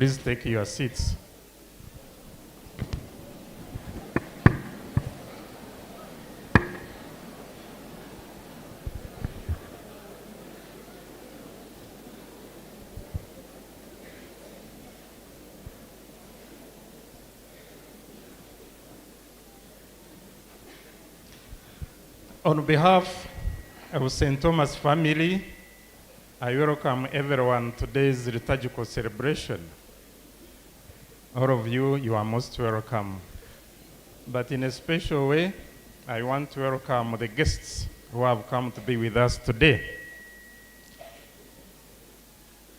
Please take your seats. On behalf of St. Thomas family, I welcome everyone to today's liturgical celebration. All of you, you are most welcome. But in a special way, I want to welcome the guests who have come to be with us today.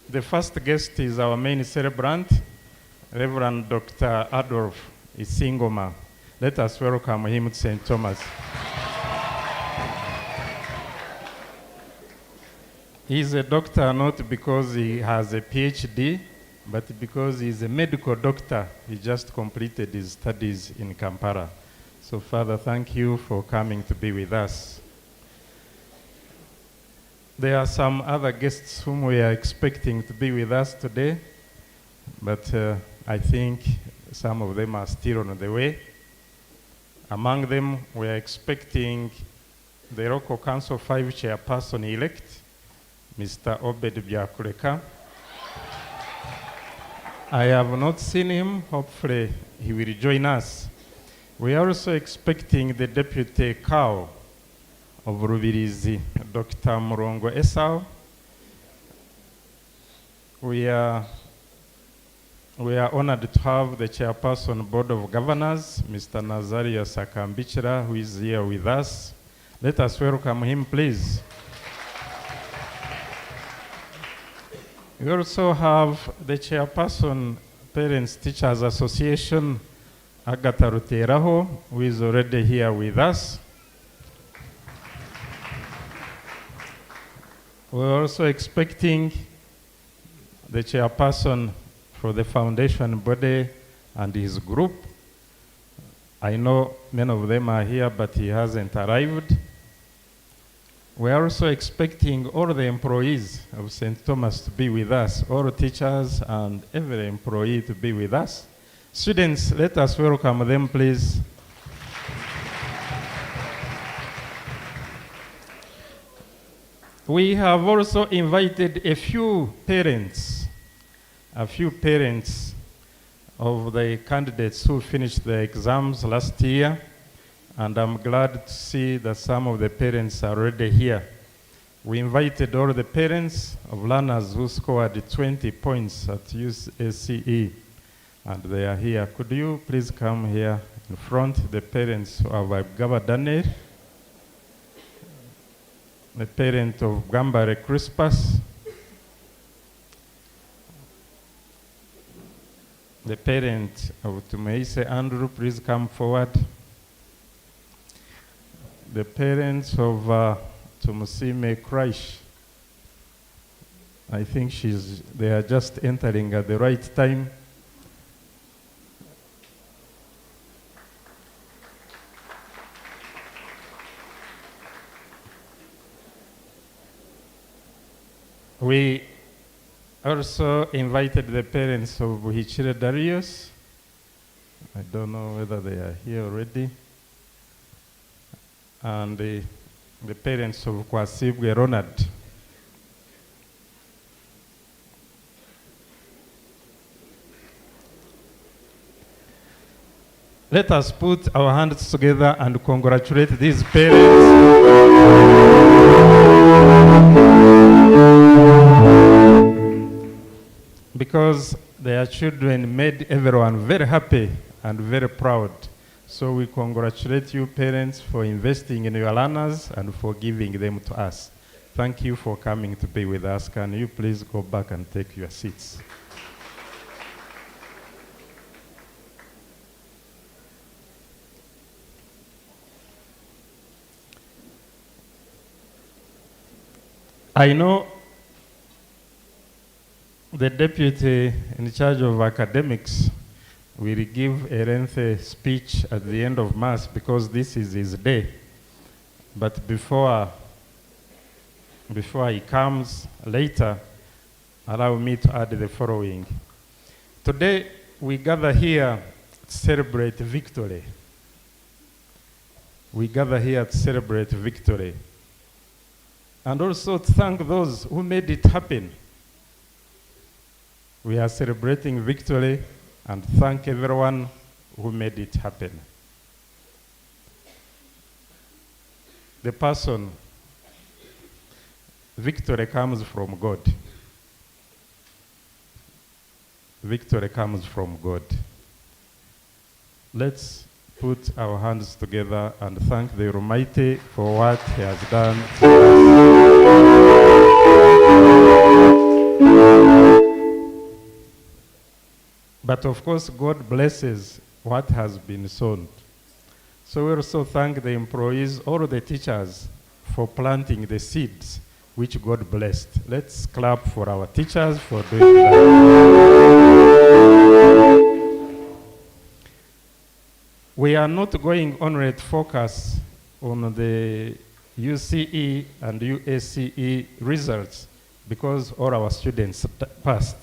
The first guest is our main celebrant, Reverend Dr. Adolf Isingoma. Let us welcome him to St. Thomas. He's a doctor not because he has a PhD, but because he's a medical doctor. He just completed his studies in Kampala. So, Father, thank you for coming to be with us. There are some other guests whom we are expecting to be with us today, but I think some of them are still on the way. Among them, we are expecting the local council 5 chairperson-elect, Mr. Obed Byakureka. I have not seen him. Hopefully, he will join us. We are also expecting the deputy cow of Rubirizi, Dr. Murongo Esau. We are honored to have the chairperson board of governors, Mr. Nazario Sakambichira, who is here with us. Let us welcome him, please. We also have the chairperson, Parents Teachers Association, Agatha Ruteraho, who is already here with us. We're also expecting the chairperson for the foundation body and his group. I know many of them are here, but he hasn't arrived. We are also expecting all the employees of St. Thomas to be with us, all teachers and every employee to be with us. Students, let us welcome them, please. We have also invited a few parents of the candidates who finished the exams last year. And I'm glad to see that some of the parents are already here. We invited all the parents of learners who scored 20 points at USCE, and they are here. Could you please come here in front? The parents of Gaba Daniel, the parent of Gambare Crispus, the parent of Tumeise Andrew, please come forward. The parents of Tumusime Krish. I think they are just entering at the right time. We also invited the parents of Hichire Darius. I don't know whether they are here already. And the parents of Kwasibwe Ronald. Let us put our hands together and congratulate these parents. Because their children made everyone very happy and very proud. So we congratulate you parents for investing in your learners and for giving them to us. Thank you for coming to be with us. Can you please go back and take your seats? I know the deputy in charge of academics will give a lengthy speech at the end of Mass because this is his day. But before he comes later, allow me to add the following. Today, we gather here to celebrate victory. We gather here to celebrate victory. And also to thank those who made it happen. We are celebrating victory and thank everyone who made it happen. The person, victory comes from God. Victory comes from God. Let's put our hands together and thank the Almighty for what He has done for us. But of course, God blesses what has been sown. So we also thank the employees, all the teachers, for planting the seeds which God blessed. Let's clap for our teachers for doing that. We are not going only to focus on the UCE and UACE results because all our students passed.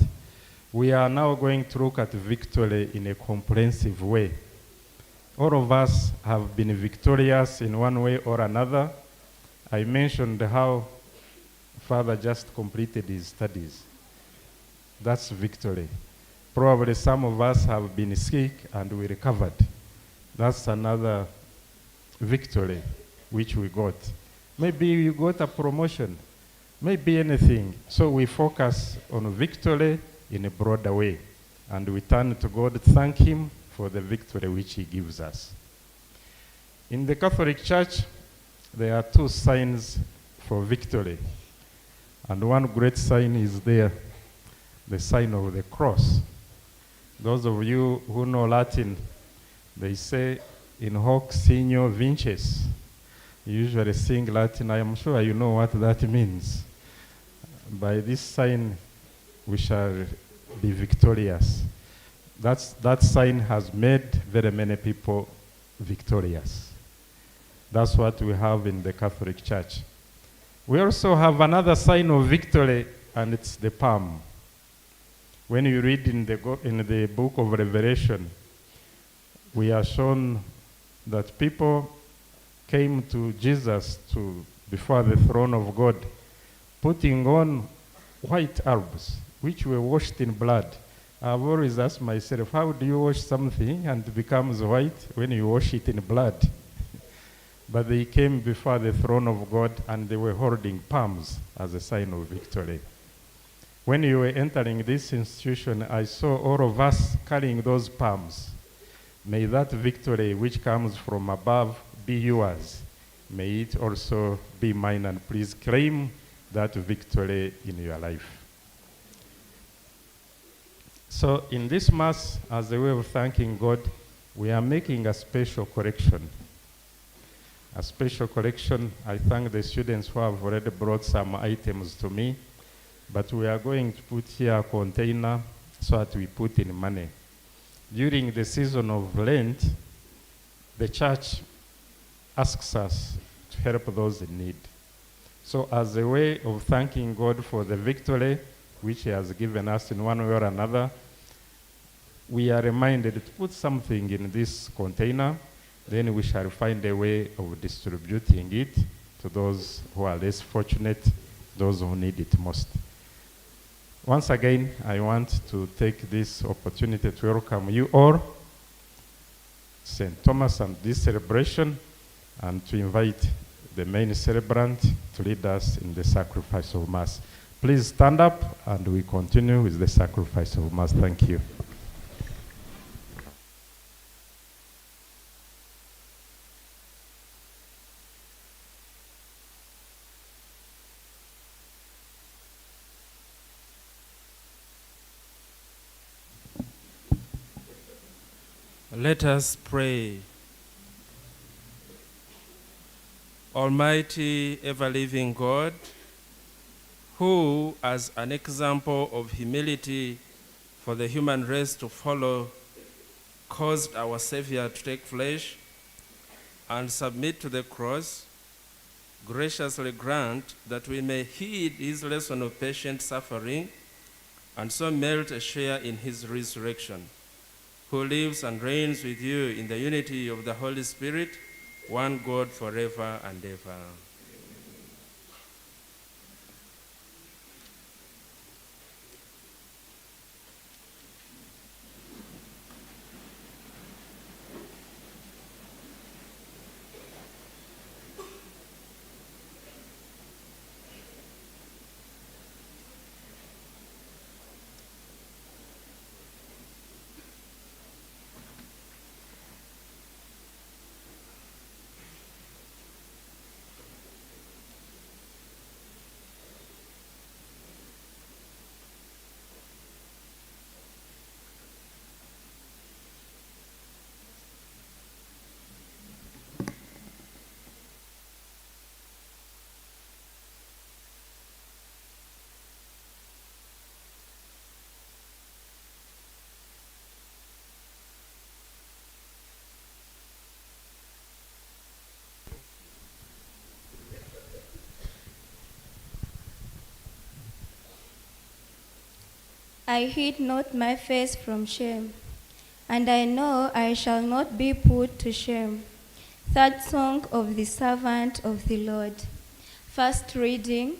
We are now going to look at victory in a comprehensive way. All of us have been victorious in one way or another. I mentioned how Father just completed his studies. That's victory. Probably some of us have been sick and we recovered. That's another victory which we got. Maybe you got a promotion, maybe anything. So we focus on victory in a broader way. And we turn to God to thank Him for the victory which He gives us. In the Catholic Church, there are two signs for victory. And one great sign is there, the sign of the cross. Those of you who know Latin, they say, in hoc signo vinces. You usually sing Latin. I am sure you know what that means. By this sign, we shall be victorious. That sign has made very many people victorious. That's what we have in the Catholic Church. We also have another sign of victory, and it's the palm. When you read in the book of Revelation, we are shown that people came to Jesus before the throne of God, putting on white albs, which were washed in blood. I've always asked myself, how do you wash something and it becomes white when you wash it in blood? But they came before the throne of God and they were holding palms as a sign of victory. When you were entering this institution, I saw all of us carrying those palms. May that victory which comes from above be yours. May it also be mine, and please claim that victory in your life. So in this Mass, as a way of thanking God, we are making a special collection. A special collection. I thank the students who have already brought some items to me, but we are going to put here a container so that we put in money. During the season of Lent, the church asks us to help those in need. So as a way of thanking God for the victory which He has given us in one way or another, we are reminded to put something in this container, then we shall find a way of distributing it to those who are less fortunate, those who need it most. Once again, I want to take this opportunity to welcome you all, St. Thomas, and this celebration, and to invite the main celebrant to lead us in the sacrifice of Mass. Please stand up and we continue with the sacrifice of Mass. Thank you. Let us pray. Almighty, ever-living God, who, as an example of humility for the human race to follow, caused our Savior to take flesh and submit to the cross, graciously grant that we may heed his lesson of patient suffering and so merit a share in his resurrection, who lives and reigns with you in the unity of the Holy Spirit, one God forever and ever. I hid not my face from shame, and I know I shall not be put to shame. Third song of the servant of the Lord. First reading,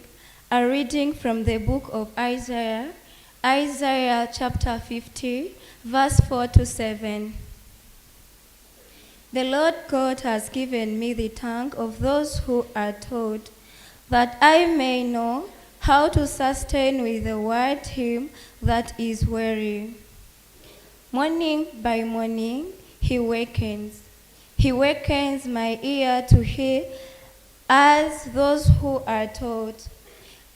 a reading from the book of Isaiah, Isaiah chapter 50, verse 4 to 7. The Lord God has given me the tongue of those who are taught, that I may know how to sustain with the word him that is weary. Morning by morning he wakens. He wakens my ear to hear as those who are taught.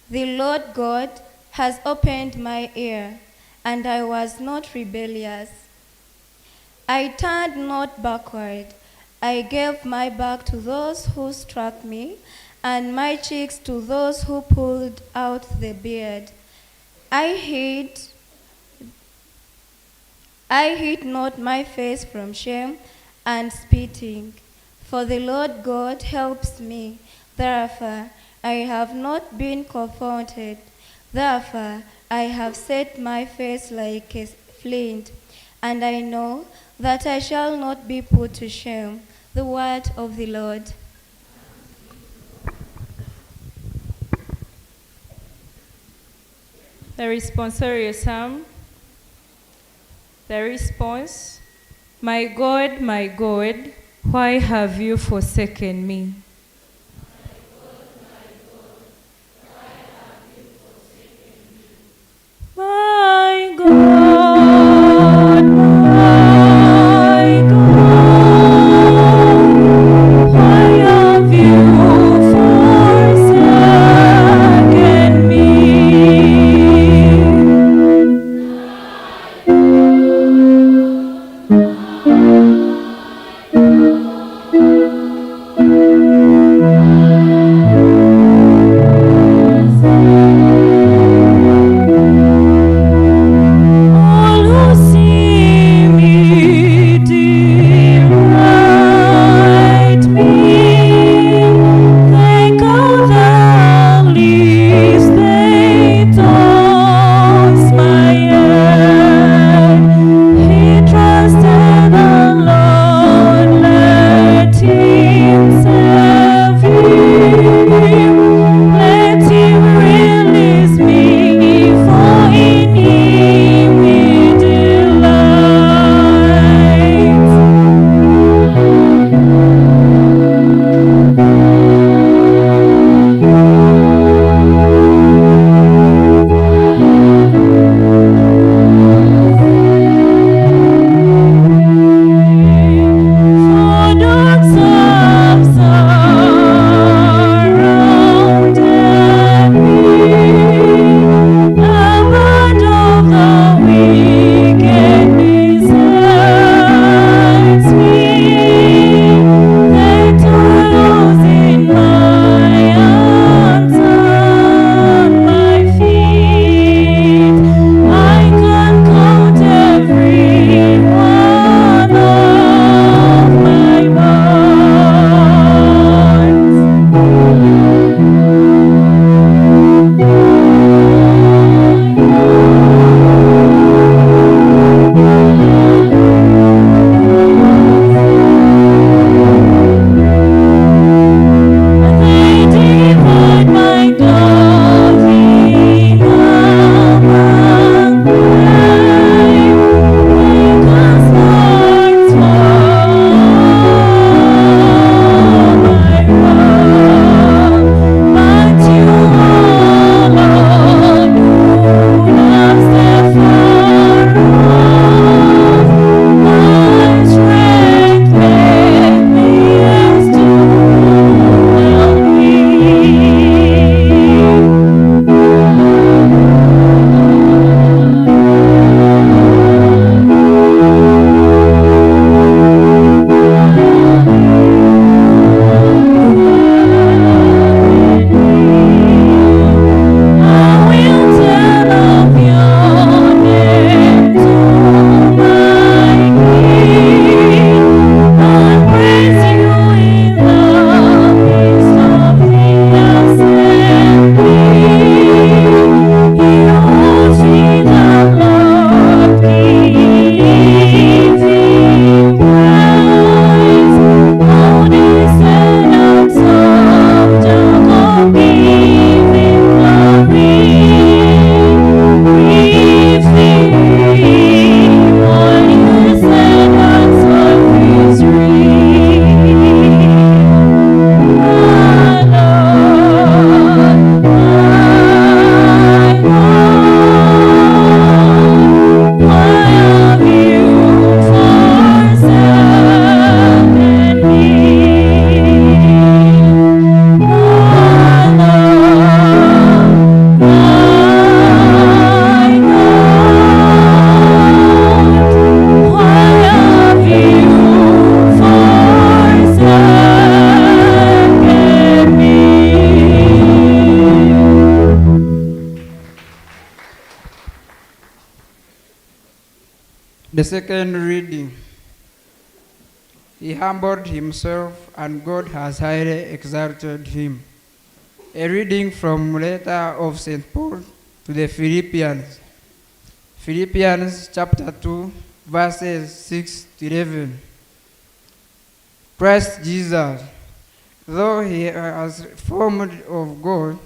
The Lord God has opened my ear, and I was not rebellious. I turned not backward. I gave my back to those who struck me, and my cheeks to those who pulled out the beard. I hid not my face from shame and spitting, for the Lord God helps me. Therefore I have not been confounded. Therefore I have set my face like a flint, and I know that I shall not be put to shame. The word of the Lord. The responsorial psalm. The response: my God, why have you forsaken me? My God, why have you forsaken me? The second reading. He humbled himself, and God has highly exalted him. A reading from letter of St. Paul to the Philippians. Philippians chapter 2, verses 6 to 11. Christ Jesus, though he was formed of God,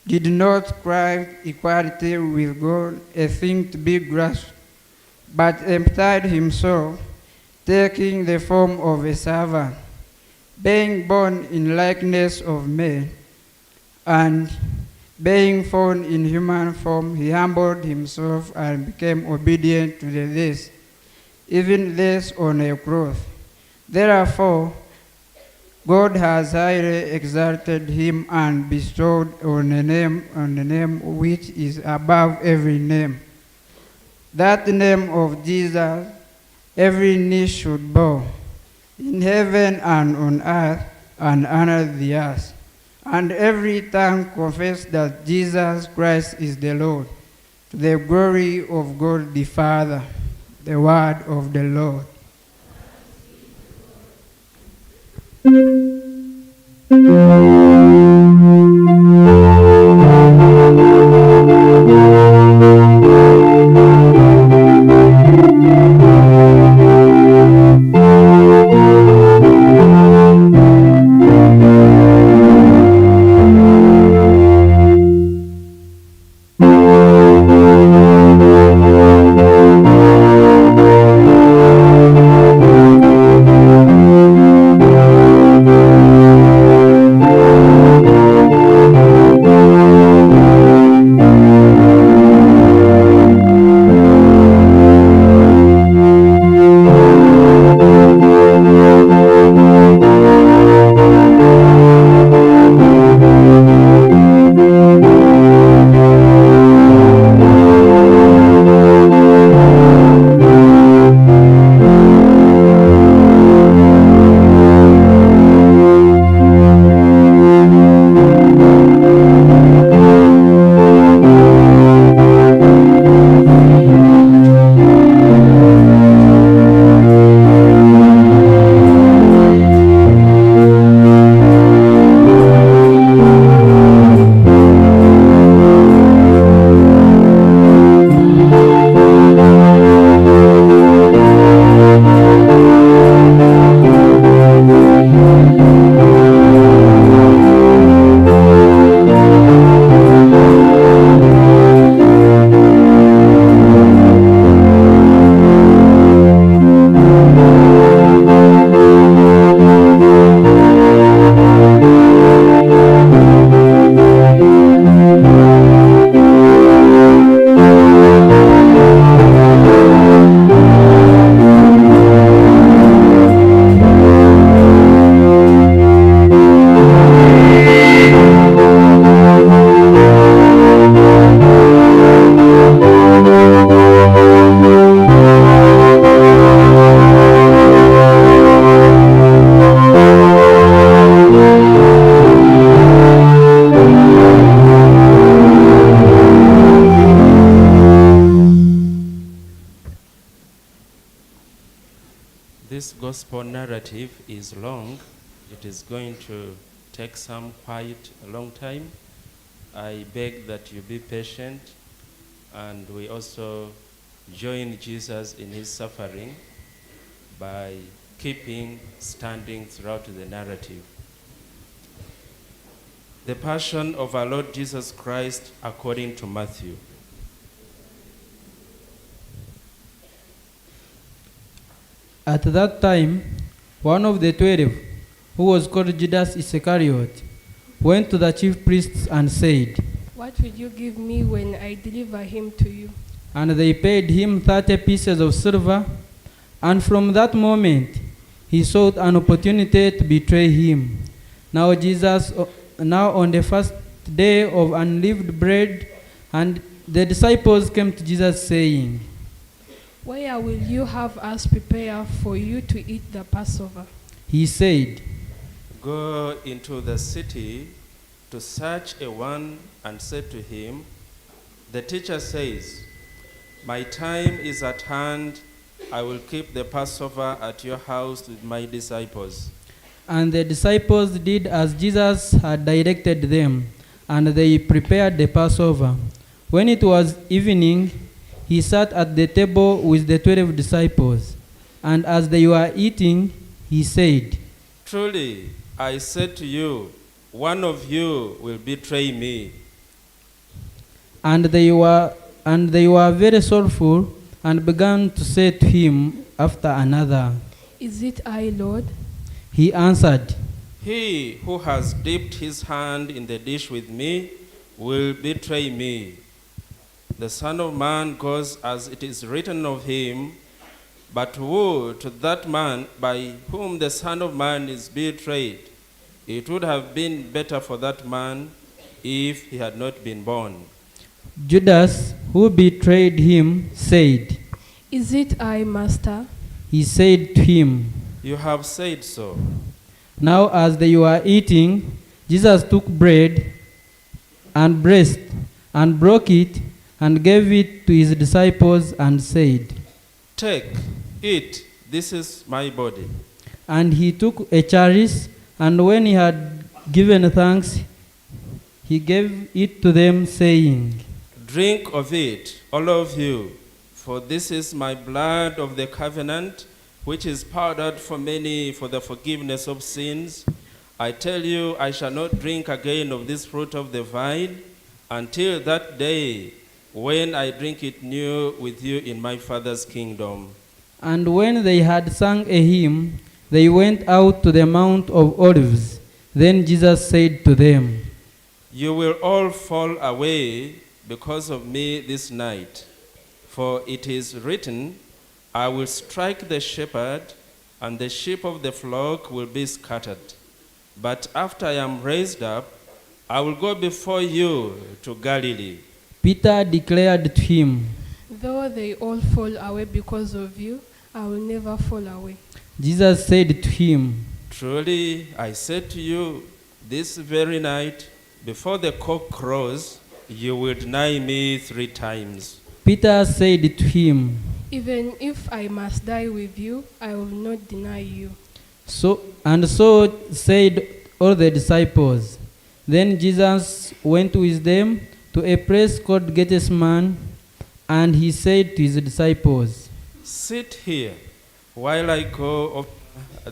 did not crave equality with God a thing to be grasped, but emptied himself, taking the form of a servant, being born in likeness of men, and being found in human form, he humbled himself and became obedient to the death, even death on a cross. Therefore, God has highly exalted him and bestowed on the name which is above every name. That name of Jesus, every knee should bow, in heaven and on earth and under the earth, and every tongue confess that Jesus Christ is the Lord, to the glory of God the Father. The word of the Lord. This gospel narrative is long. It is going to take quite a long time. I beg that you be patient, and we also join Jesus in his suffering by keeping standing throughout the narrative. The Passion of our Lord Jesus Christ according to Matthew. At that time, one of the 12, who was called Judas Iscariot, went to the chief priests and said, "What will you give me when I deliver him to you?" And they paid him 30 pieces of silver, and from that moment he sought an opportunity to betray him. Now on the first day of unleavened bread, and the disciples came to Jesus saying, "Where will you have us prepare for you to eat the Passover?" He said, "Go into the city to such a one and say to him, the teacher says, My time is at hand. I will keep the Passover at your house with my disciples. And the disciples did as Jesus had directed them, and they prepared the Passover. When it was evening, he sat at the table with the 12 disciples. And as they were eating, he said, Truly, I said to you, one of you will betray me. And they were very sorrowful, and began to say to him after another. Is it I, Lord? He answered, He who has dipped his hand in the dish with me will betray me. The Son of Man goes as it is written of him, but woe to that man by whom the Son of Man is betrayed. It would have been better for that man if he had not been born. Judas, who betrayed him, said, Is it I, Master? He said to him. You have said so. Now as they were eating, Jesus took bread and blessed and broke it and gave it to his disciples and said, Take, eat, this is my body. And he took a chalice, and when he had given thanks, he gave it to them, saying, Drink of it, all of you, for this is my blood of the covenant, which is poured out for many for the forgiveness of sins. I tell you, I shall not drink again of this fruit of the vine until that day when I drink it new with you in my Father's kingdom. And when they had sung a hymn, they went out to the Mount of Olives. Then Jesus said to them, You will all fall away because of me this night, for it is written, I will strike the shepherd, and the sheep of the flock will be scattered. But after I am raised up, I will go before you to Galilee. Peter declared to him. Though they all fall away because of you, I will never fall away. Jesus said to him, Truly, I said to you, this very night, before the cock crows, you will deny me 3 times. Peter said to him, Even if I must die with you, I will not deny you. So said all the disciples. Then Jesus went with them to a place called Gethsemane, and he said to his disciples, Sit here while I go up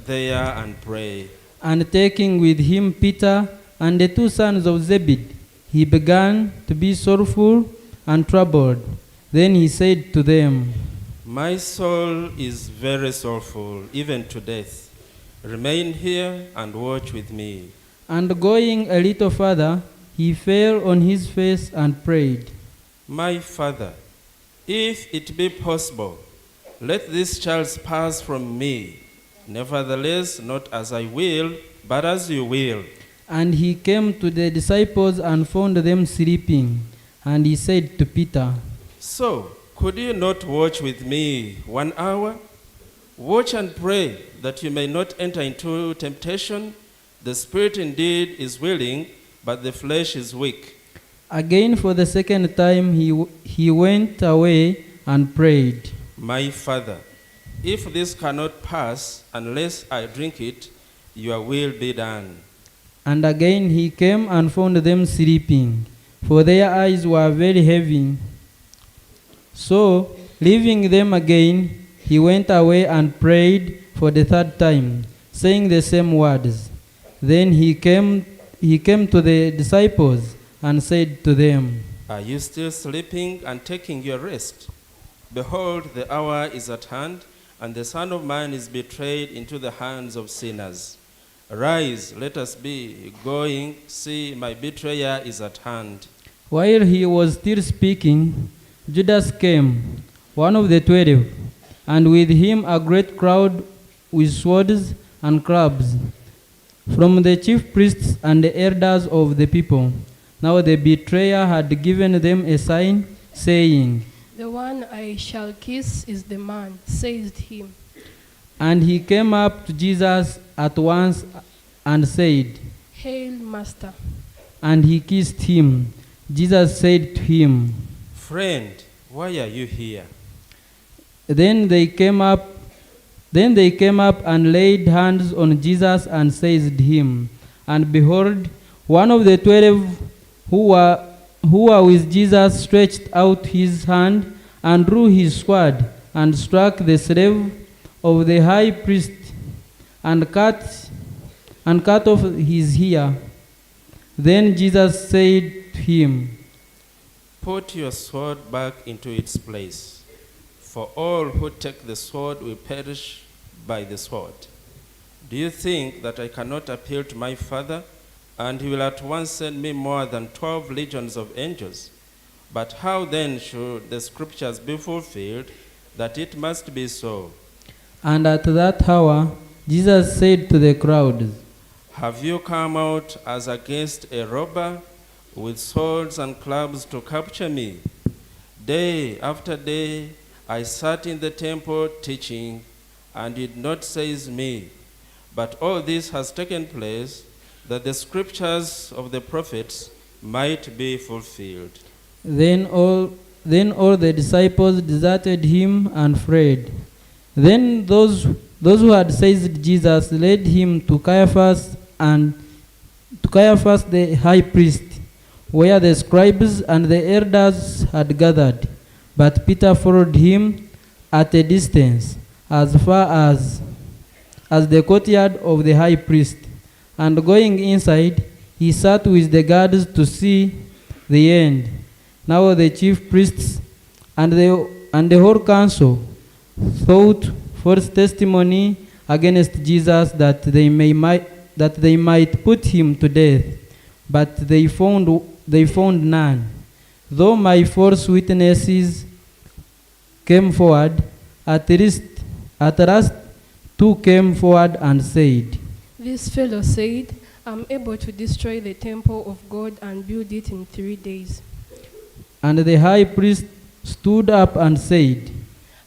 there and pray. And taking with him Peter and the 2 sons of Zebedee, he began to be sorrowful and troubled. Then he said to them, My soul is very sorrowful, even to death. Remain here and watch with me. And going a little further, he fell on his face and prayed, My Father, if it be possible, let this child pass from me. Nevertheless, not as I will, but as you will. And he came to the disciples and found them sleeping. And he said to Peter, So, could you not watch with me 1 hour? Watch and pray that you may not enter into temptation. The spirit indeed is willing, but the flesh is weak. Again for the second time he went away and prayed, My Father, if this cannot pass unless I drink it, your will be done. And again he came and found them sleeping, for their eyes were very heavy. So, leaving them again, he went away and prayed for the 3rd time, saying the same words. Then he came to the disciples and said to them, Are you still sleeping and taking your rest? Behold, the hour is at hand, and the Son of Man is betrayed into the hands of sinners. Arise, let us be going. See, my betrayer is at hand. While he was still speaking, Judas came, one of the 12, and with him a great crowd with swords and clubs, from the chief priests and the elders of the people. Now the betrayer had given them a sign, saying, The one I shall kiss is the man, says him. And he came up to Jesus at once and said, Hail, Master. And he kissed him. Jesus said to him, Friend, Why are you here? Then they came up and laid hands on Jesus and seized him. And behold, one of the 12 who were with Jesus stretched out his hand and drew his sword and struck the slave of the high priest and cut off his ear. Then Jesus said to him, Put your sword back into its place, for all who take the sword will perish by the sword. Do you think that I cannot appeal to my Father, and he will at once send me more than 12 legions of angels? But how then should the scriptures be fulfilled, that it must be so? And at that hour Jesus said to the crowd, Have you come out as against a robber with swords and clubs to capture me? Day after day I sat in the temple teaching, and did not seize me. But all this has taken place, that the scriptures of the prophets might be fulfilled. Then all the disciples deserted him and fled. Then those who had seized Jesus led him to Caiaphas the high priest, where the scribes and the elders had gathered. But Peter followed him at a distance, as far as the courtyard of the high priest. And going inside, he sat with the guards to see the end. Now the chief priests and the whole council sought false testimony against Jesus, that they might put him to death. But they found none. Though my false witnesses came forward, at last two came forward and said, This fellow said, I'm able to destroy the temple of God and build it in 3 days. And the high priest stood up and said,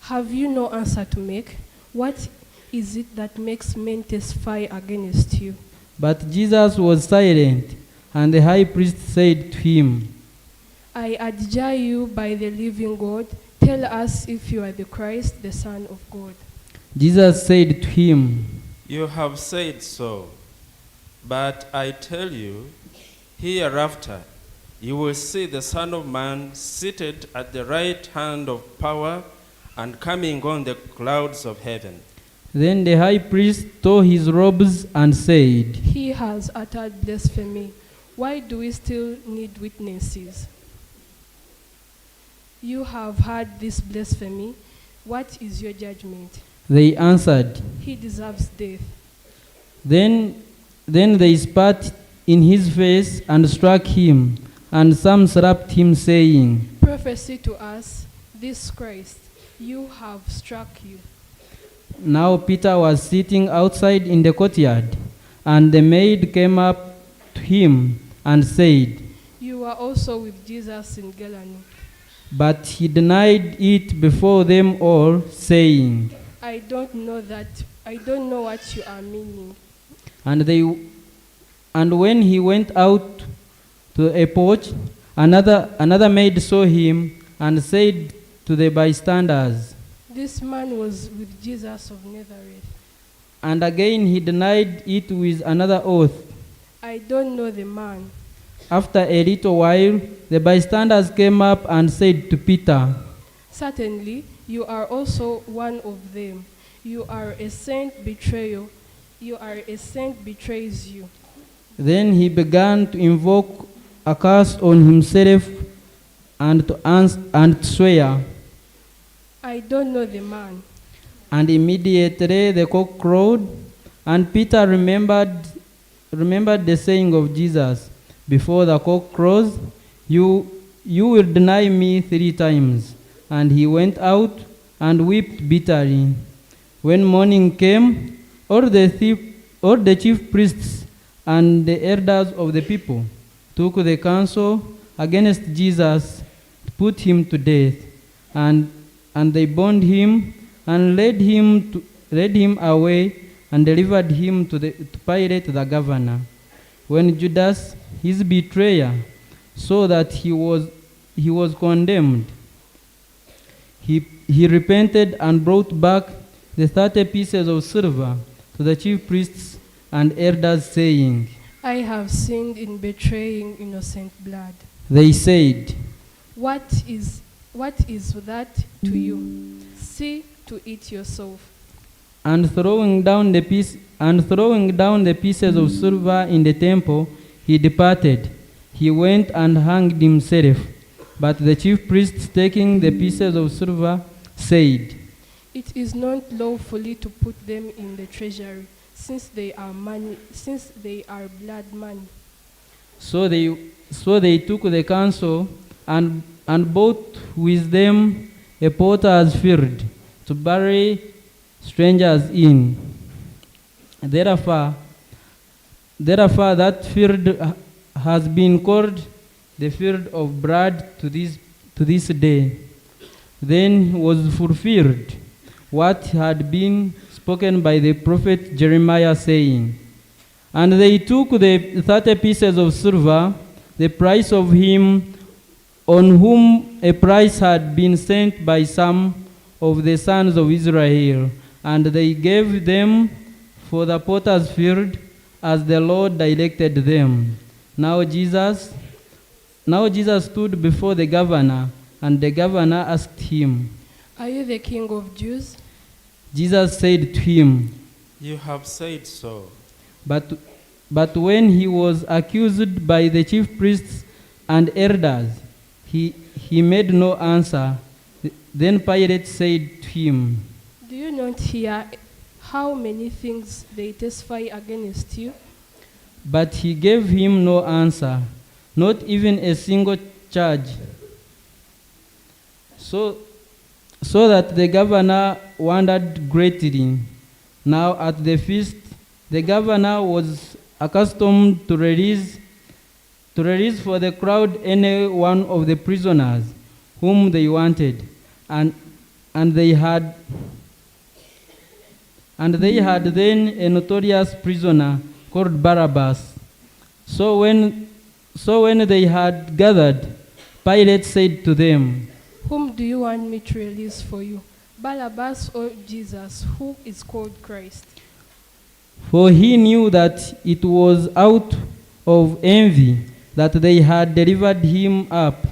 Have you no answer to make? What is it that makes men testify against you? But Jesus was silent, and the high priest said to him, I adjure you by the living God, tell us if you are the Christ, the Son of God. Jesus said to him, You have said so, but I tell you, hereafter you will see the Son of Man seated at the right hand of power and coming on the clouds of heaven. Then the high priest tore his robes and said, He has uttered blasphemy. Why do we still need witnesses? You have heard this blasphemy. What is your judgment? They answered. He deserves death. Then they spat in his face and struck him, and some slapped him, saying, Prophesy to us, this Christ, you have struck you. Now Peter was sitting outside in the courtyard, and the maid came up to him and said, You were also with Jesus in Galilee. But he denied it before them all, saying, I don't know what you are meaning. And when he went out to a porch, another maid saw him and said to the bystanders, This man was with Jesus of Nazareth. And again he denied it with another oath. I don't know the man. After a little while, the bystanders came up and said to Peter, Certainly, you are also one of them. You are a saint betrays you. Then he began to invoke a curse on himself and to swear. I don't know the man. And immediately the cock crowed, and Peter remembered the saying of Jesus, Before the cock crows, you will deny me 3 times. And he went out and wept bitterly. When morning came, all the chief priests and the elders of the people took the counsel against Jesus to put him to death. And they bound him and led him away and delivered him to Pilate the governor. When Judas, his betrayer, saw that he was condemned, he repented and brought back the 30 pieces of silver to the chief priests and elders, saying, I have sinned in betraying innocent blood. they said, What is that to you? See to it yourself. and throwing down the pieces of silver in the temple, he departed. He went and hanged himself. But the chief priests, taking the pieces of silver, said, It is not lawfully to put them in the treasury, since they are blood money. So they took the counsel and bought with them a potter's field to bury strangers in. Therefore that field has been called the field of blood to this day. Then was fulfilled what had been spoken by the prophet Jeremiah, saying, And they took the 30 pieces of silver, the price of him on whom a price had been sent by some of the sons of Israel, and they gave them for the potter's field as the Lord directed them. Now Jesus stood before the governor, and the governor asked him, Are you the King of Jews? Jesus said to him, You have said so. But when he was accused by the chief priests and elders, he made no answer. Then Pilate said to him, Do you not hear how many things they testify against you? But he gave him no answer, not even a single charge. So that the governor wondered greatly. Now at the feast, the governor was accustomed to release for the crowd any one of the prisoners whom they wanted, and they had then a notorious prisoner called Barabbas. So when they had gathered, Pilate said to them, Whom do you want me to release for you, Barabbas or Jesus, who is called Christ? For he knew that it was out of envy that they had delivered him up.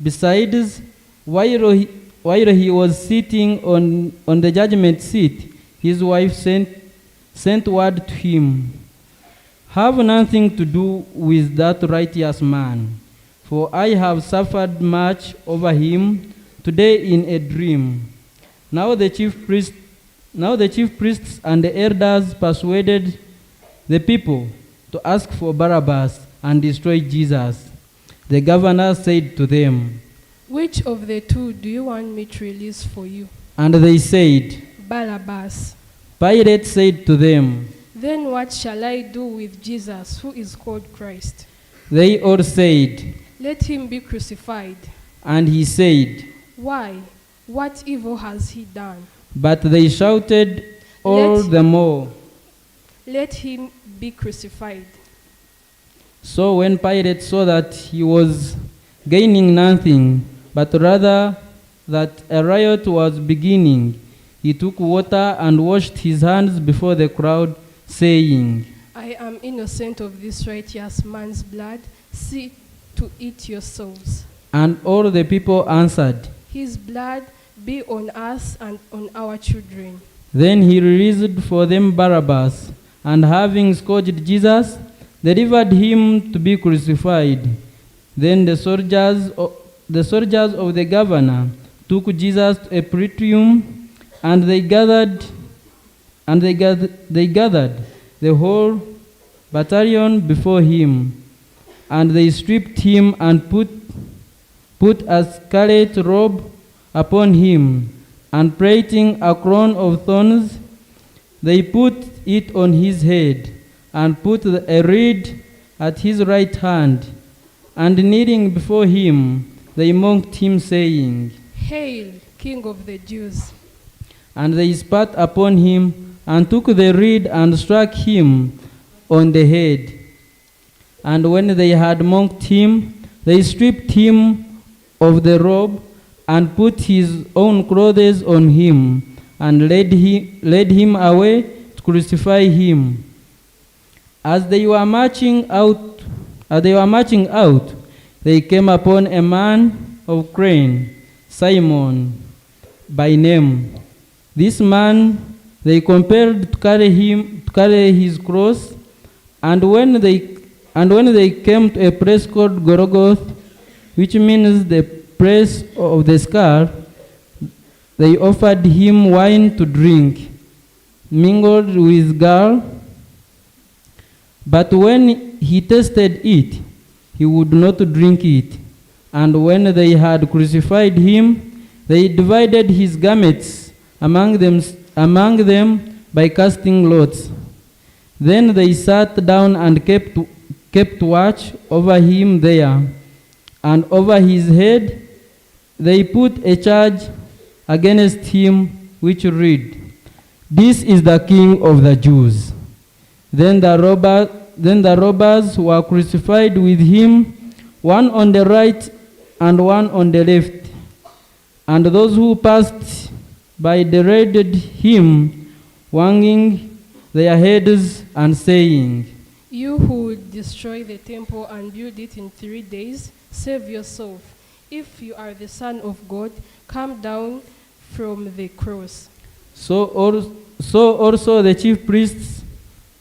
Besides, while he was sitting on the judgment seat, his wife sent word to him, Have nothing to do with that righteous man, for I have suffered much over him today in a dream. Now the chief priests and the elders persuaded the people to ask for Barabbas and destroy Jesus. The governor said to them, Which of the two do you want me to release for you? And they said, Barabbas. Pilate said to them, Then what shall I do with Jesus, who is called Christ? They all said, Let him be crucified. and he said, Why? What evil has he done? but they shouted all the more. Let him be crucified. So when Pilate saw that he was gaining nothing, but rather that a riot was beginning, he took water and washed his hands before the crowd, saying, I am innocent of this righteous man's blood. See to it yourselves. And all the people answered. His blood be on us and on our children. Then he released for them Barabbas, and having scourged Jesus, delivered him to be crucified. Then the soldiers of the governor took Jesus to a praetorium, and they gathered the whole battalion before him, and they stripped him and put a scarlet robe upon him, and plaiting a crown of thorns, they put it on his head, and put a reed at his right hand, and kneeling before him, they mocked him, saying, Hail, King of the Jews! And they spat upon him, and took the reed and struck him on the head. And when they had mocked him, they stripped him of the robe and put his own clothes on him, and led him away to crucify him. As they were marching out, they came upon a man of Crane, Simon by name. This man they compelled to carry his cross, and when they came to a place called Golgotha, which means the place of the skull, they offered him wine to drink, mingled with gall. But when he tasted it, he would not drink it. And when they had crucified him, they divided his garments among them by casting lots. Then they sat down and kept watch over him there, and over his head they put a charge against him, which read, "This is the King of the Jews." Then the robbers were crucified with him, one on the right and one on the left. And those who passed by derided him, wagging their heads and saying, You who destroy the temple and build it in 3 days, save yourself. If you are the Son of God, come down from the cross. So also the chief priests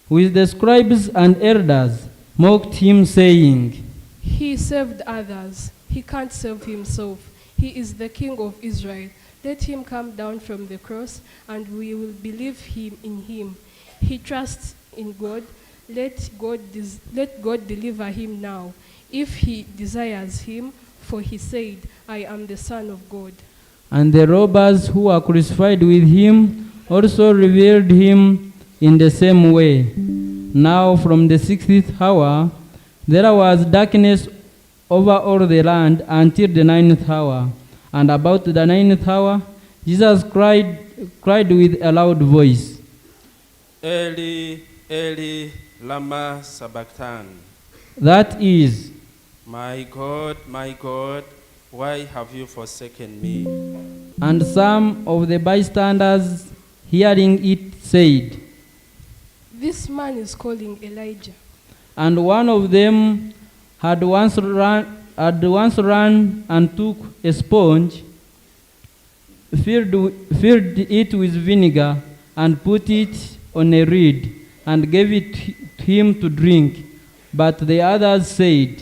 with the scribes and elders mocked him, saying, He saved others. He can't save himself. He is the King of Israel. Let him come down from the cross, and we will believe in him. He trusts in God. Let God deliver him now, if he desires him, for he said, I am the Son of God. And the robbers who were crucified with him also revered him in the same way. Now from the 6th hour there was darkness over all the land until the 9th hour. And about the 9th hour Jesus cried with a loud voice, Eli, Eli, lama sabachthani. That is, My God, why have you forsaken me? and some of the bystanders hearing it said, This man is calling Elijah. and one of them had once run and took a sponge, filled it with vinegar, and put it on a reed, and gave it to him to drink. But the others said,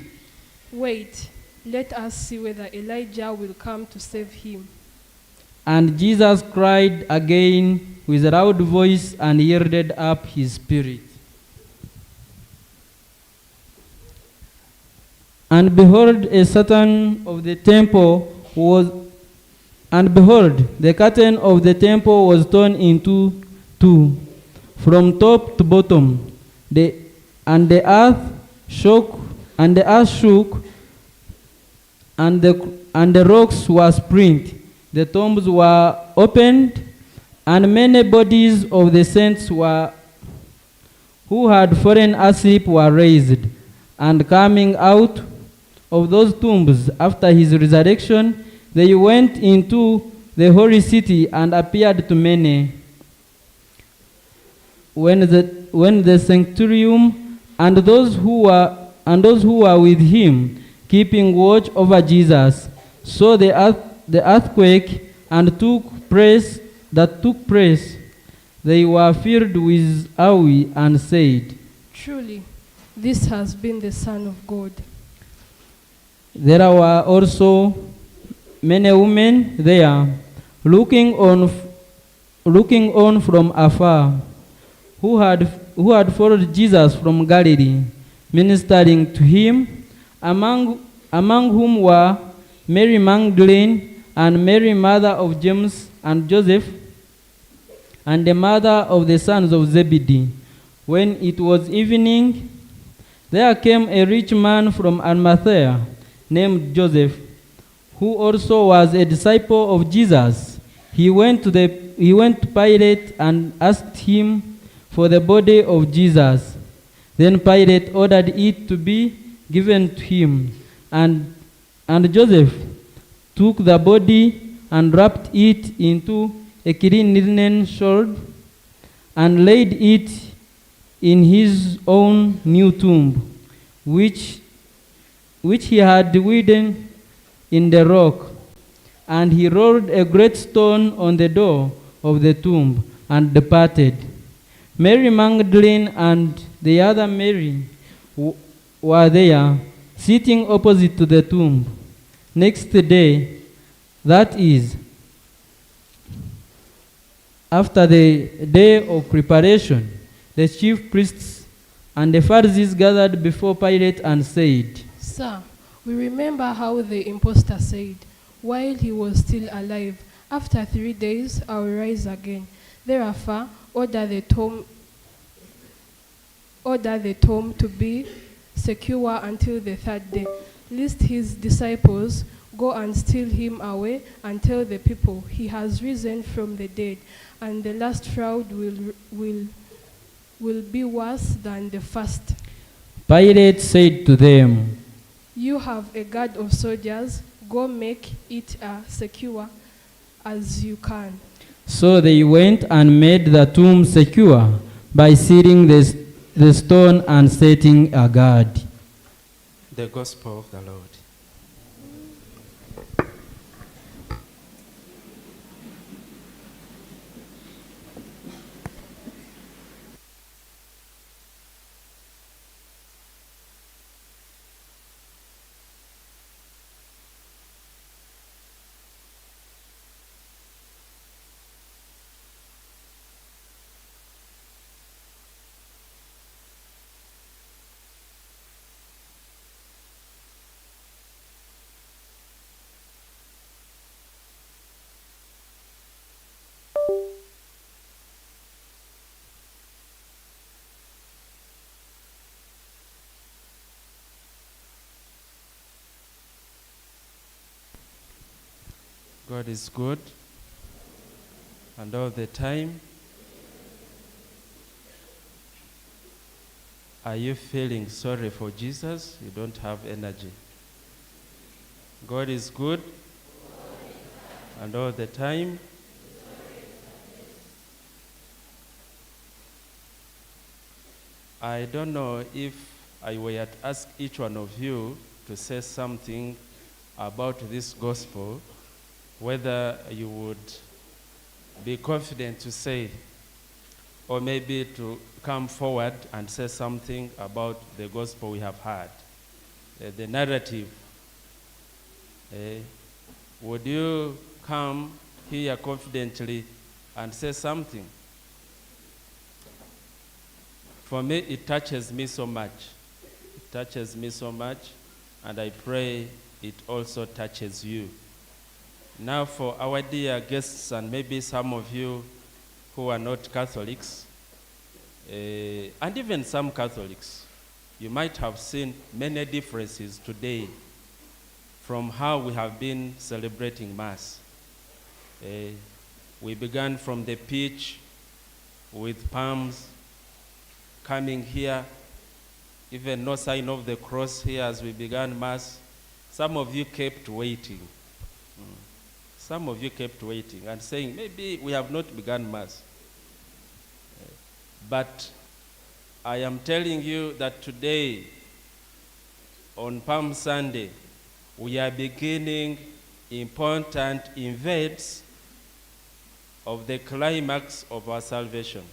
Wait, let us see whether Elijah will come to save him. And Jesus cried again with a loud voice and yielded up his spirit. And behold, the curtain of the temple was torn into two, from top to bottom. And the earth shook, and the rocks were split. The tombs were opened, and many bodies of the saints who had fallen asleep were raised. And coming out of those tombs after his resurrection, they went into the holy city and appeared to many. When the centurion and those who were with him, keeping watch over Jesus, saw the earthquake and took place, they were filled with awe and said, Truly, this has been the Son of God. There were also many women there, looking on from afar, who had followed Jesus from Galilee, ministering to him, among whom were Mary Magdalene, and Mary, mother of James and Joseph, and the mother of the sons of Zebedee. When it was evening, there came a rich man from Arimathea, named Joseph, who also was a disciple of Jesus. He went to Pilate and asked him for the body of Jesus. Then Pilate ordered it to be given to him. And Joseph took the body and wrapped it into a clean linen shawl and laid it in his own new tomb, which he had hidden in the rock. And he rolled a great stone on the door of the tomb and departed. Mary Magdalene and the other Mary were there, sitting opposite to the tomb. Next day, that is, after the day of preparation, the chief priests and the Pharisees gathered before Pilate and said, Sir, we remember how the impostor said, while he was still alive, after 3 days I will rise again. Therefore, order the tomb to be secure until the third day, lest his disciples go and steal him away and tell the people he has risen from the dead, and the last shroud will be worse than the first. Pilate said to them, You have a guard of soldiers, go make it as secure as you can. So they went and made the tomb secure by sealing the stone and setting a guard. The Gospel of the Lord. God is good, and all the time. Are you feeling sorry for Jesus? You don't have energy. God is good, and all the time. I don't know if I were to ask each one of you to say something about this gospel, whether you would be confident to say, or maybe to come forward and say something about the gospel we have heard, the narrative. Would you come here confidently and say something? For me, it touches me so much. It touches me so much, and I pray it also touches you. Now for our dear guests, and maybe some of you who are not Catholics, and even some Catholics, you might have seen many differences today from how we have been celebrating Mass. We began from the pitch with palms, coming here, even no sign of the cross here as we began Mass. Some of you kept waiting. Some of you kept waiting and saying, maybe we have not begun Mass. But I am telling you that today, on Palm Sunday, we are beginning important events of the climax of our salvation.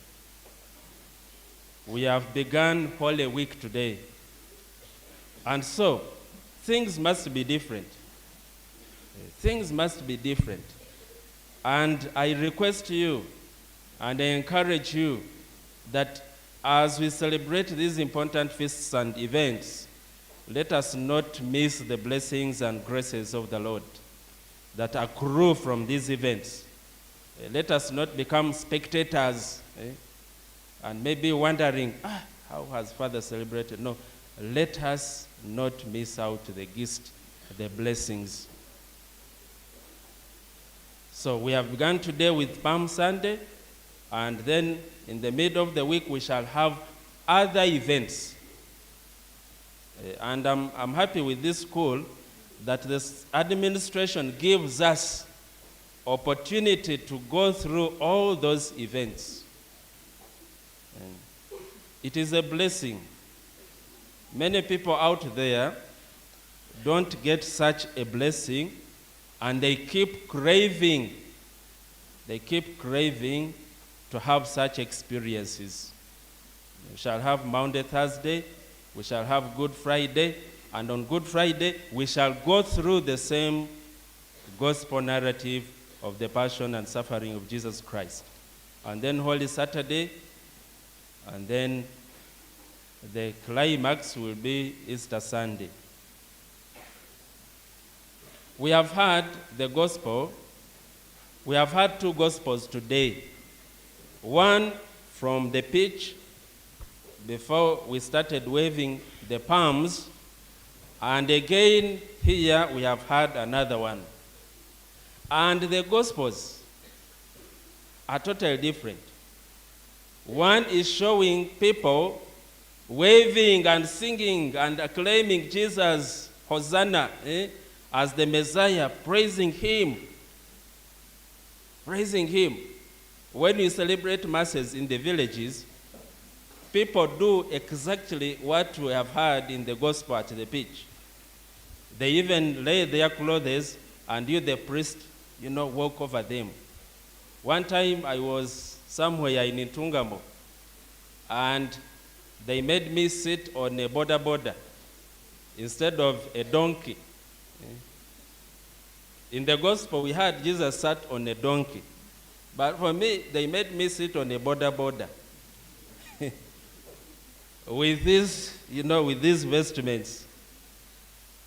We have begun Holy Week today. And so, things must be different. Things must be different. And I request you and I encourage you that as we celebrate these important feasts and events, let us not miss the blessings and graces of the Lord that accrue from these events. Let us not become spectators and maybe wondering, how has Father celebrated? No, let us not miss out the gift, the blessings. So we have begun today with Palm Sunday, and then in the middle of the week we shall have other events. And I'm happy with this school that this administration gives us opportunity to go through all those events. And it is a blessing. Many people out there don't get such a blessing, and they keep craving to have such experiences. We shall have Maundy Thursday, we shall have Good Friday, and on Good Friday, we shall go through the same gospel narrative of the passion and suffering of Jesus Christ. And then Holy Saturday, and then the climax will be Easter Sunday. We have heard the gospel. We have heard two gospels today. One from the pitch before we started waving the palms, and again here we have heard another one. And the gospels are totally different. One is showing people waving and singing and acclaiming Jesus, Hosanna, as the Messiah, praising him. Praising him. When you celebrate masses in the villages, people do exactly what we have heard in the gospel at the pitch. They even lay their clothes and you, the priest, walk over them. One time I was somewhere in Intungamo, and they made me sit on a border instead of a donkey. In the gospel, we had Jesus sat on a donkey. But for me, they made me sit on a border. With this, with these vestments.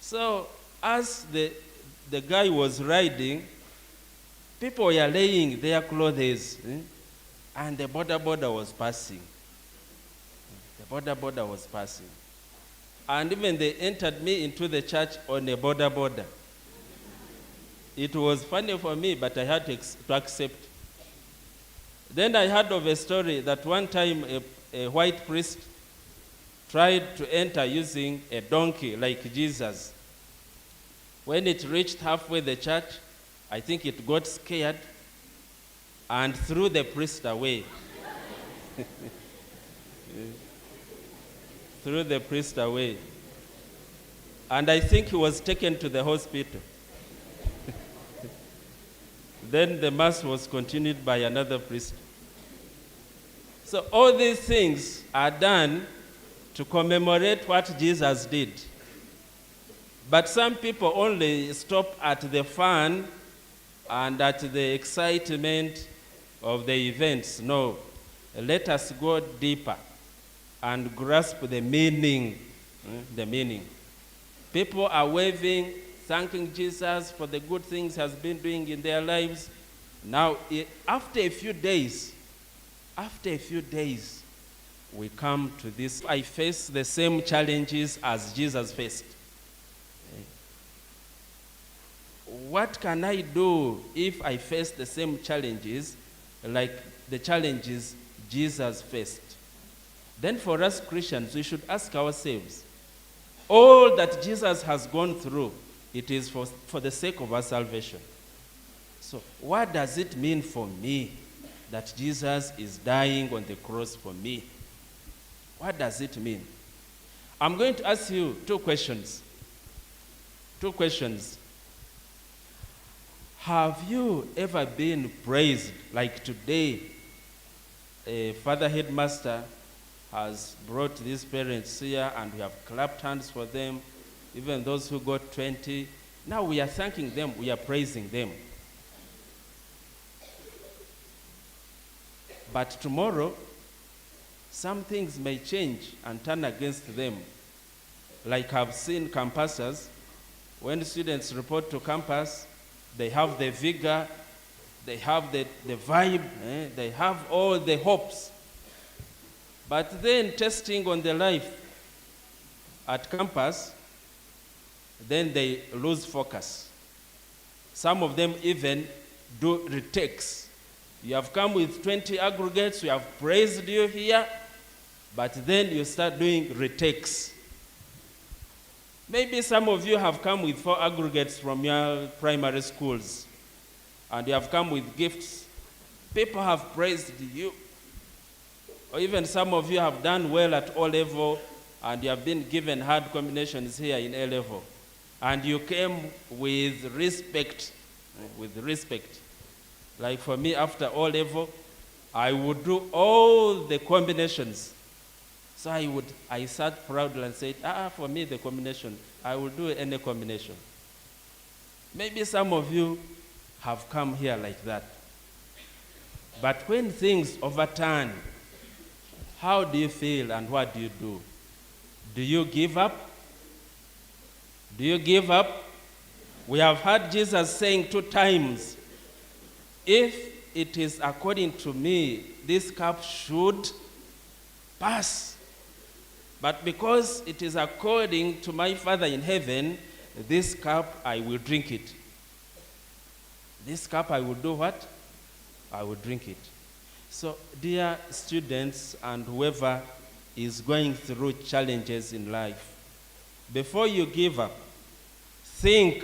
So as the guy was riding, people were laying their clothes, and the border was passing. The border was passing. And even they entered me into the church on a border. It was funny for me, but I had to accept. Then I heard of a story that one time a white priest tried to enter using a donkey like Jesus. When it reached halfway the church, I think it got scared and threw the priest away. Threw the priest away. And I think he was taken to the hospital. Then the mass was continued by another priest. So all these things are done to commemorate what Jesus did. But some people only stop at the fun and at the excitement of the events. No, let us go deeper and grasp the meaning. The meaning. People are waving, thanking Jesus for the good things he has been doing in their lives. Now, after a few days, we come to this. I face the same challenges as Jesus faced. What can I do if I face the same challenges like the challenges Jesus faced? Then for us Christians, we should ask ourselves, all that Jesus has gone through, it is for the sake of our salvation. So what does it mean for me that Jesus is dying on the cross for me? What does it mean? I'm going to ask you two questions. Have you ever been praised like today? A father headmaster has brought these parents here and we have clapped hands for them, even those who got 20. Now we are thanking them, we are praising them. But tomorrow, some things may change and turn against them. Like I've seen campuses, when students report to campus, they have the vigor, they have the vibe, they have all the hopes. But then testing on the life at campus, then they lose focus. Some of them even do retakes. You have come with 20 aggregates, we have praised you here, but then you start doing retakes. Maybe some of you have come with 4 aggregates from your primary schools, and you have come with gifts. People have praised you. Or even some of you have done well at O level, and you have been given hard combinations here in A level. And you came with respect, Like for me, after O level, I would do all the combinations. So I sat proudly and said, for me, the combination, I will do any combination. Maybe some of you have come here like that. But when things overturn, how do you feel and what do you do? Do you give up? Do you give up? We have heard Jesus saying 2 times, if it is according to me, this cup should pass. But because it is according to my Father in heaven, this cup I will drink it. This cup I will do what? I will drink it. So, dear students and whoever is going through challenges in life, before you give up, think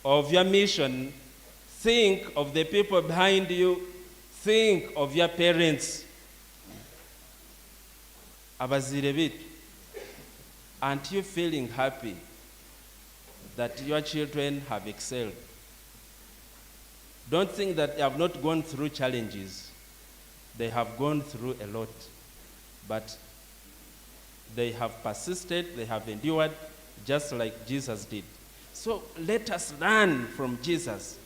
of your mission, think of the people behind you, think of your parents. Abazire bitu, aren't you feeling happy that your children have excelled? Don't think that they have not gone through challenges. They have gone through a lot. But they have persisted, they have endured, just like Jesus did. So let us learn from Jesus.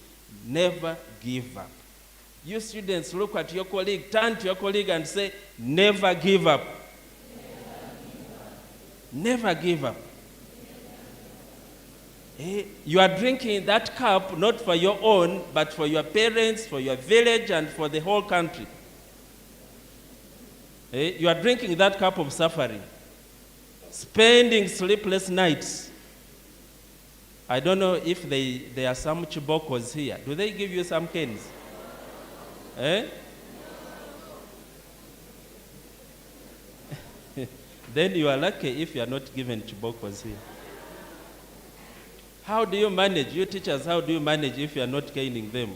Never give up. You students, look at your colleague, turn to your colleague and say, never give up. Never give up. You are drinking that cup not for your own, but for your parents, for your village, and for the whole country. You are drinking that cup of suffering, spending sleepless nights. I don't know if there are some chibokos here. Do they give you some canes? Then you are lucky if you are not given chibokos here. How do you manage? You teachers, how do you manage if you are not caning them?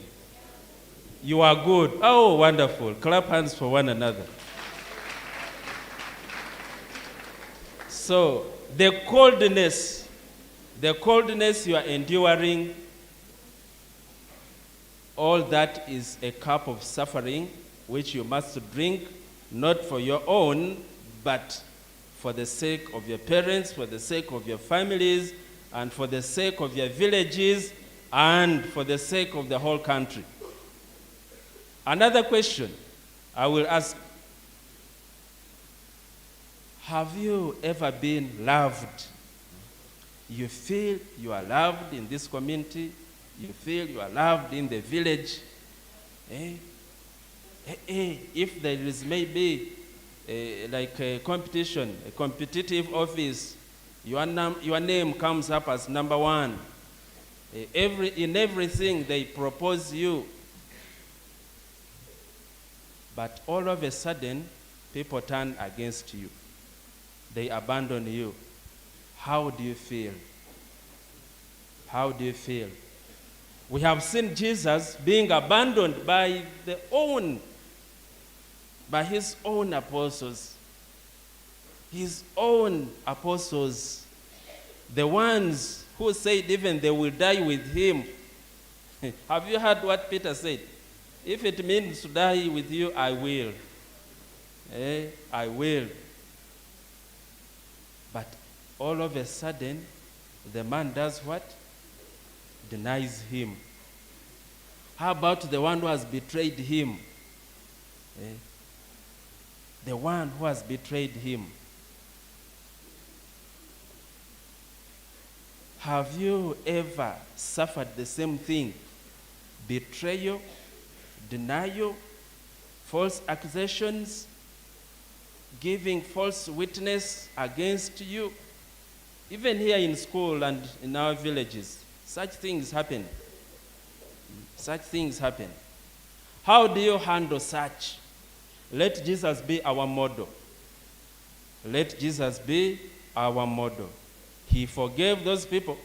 You are good. Oh, wonderful. Clap hands for one another. So, the coldness you are enduring, all that is a cup of suffering which you must drink, not for your own, but for the sake of your parents, for the sake of your families, and for the sake of your villages, and for the sake of the whole country. Another question I will ask, have you ever been loved? You feel you are loved in this community, you feel you are loved in the village. If there is maybe like a competition, a competitive office, your name comes up as number 1. In everything they propose you. But all of a sudden, people turn against you. They abandon you. How do you feel? How do you feel? We have seen Jesus being abandoned by his own apostles. His own apostles. The ones who said even they will die with him. Have you heard what Peter said? If it means to die with you, I will. I will. But all of a sudden, the man does what? Denies him. How about the one who has betrayed him? The one who has betrayed him. Have you ever suffered the same thing? Betrayal, denial, false accusations, giving false witness against you. Even here in school and in our villages, such things happen. Such things happen. How do you handle such? Let Jesus be our model. Let Jesus be our model. He forgave those people.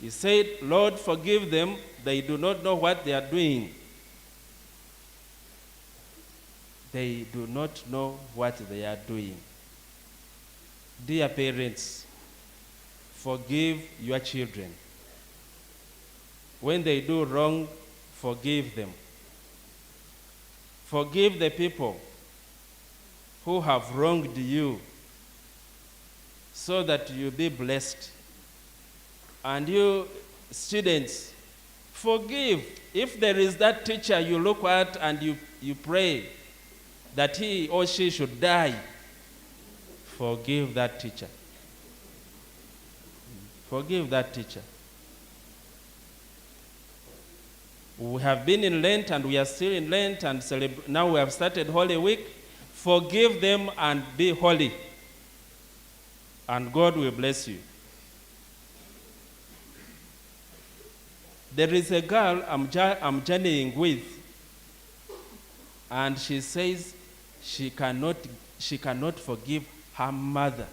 He said, Lord, forgive them. They do not know what they are doing. They do not know what they are doing. Dear parents, forgive your children. When they do wrong, forgive them. Forgive the people who have wronged you so that you be blessed. And you students, forgive. If there is that teacher you look at and you pray that he or she should die, forgive that teacher. Forgive that teacher. We have been in Lent and we are still in Lent and now we have started Holy Week. Forgive them and be holy. And God will bless you. There is a girl I'm journeying with, and she says she cannot forgive her mother.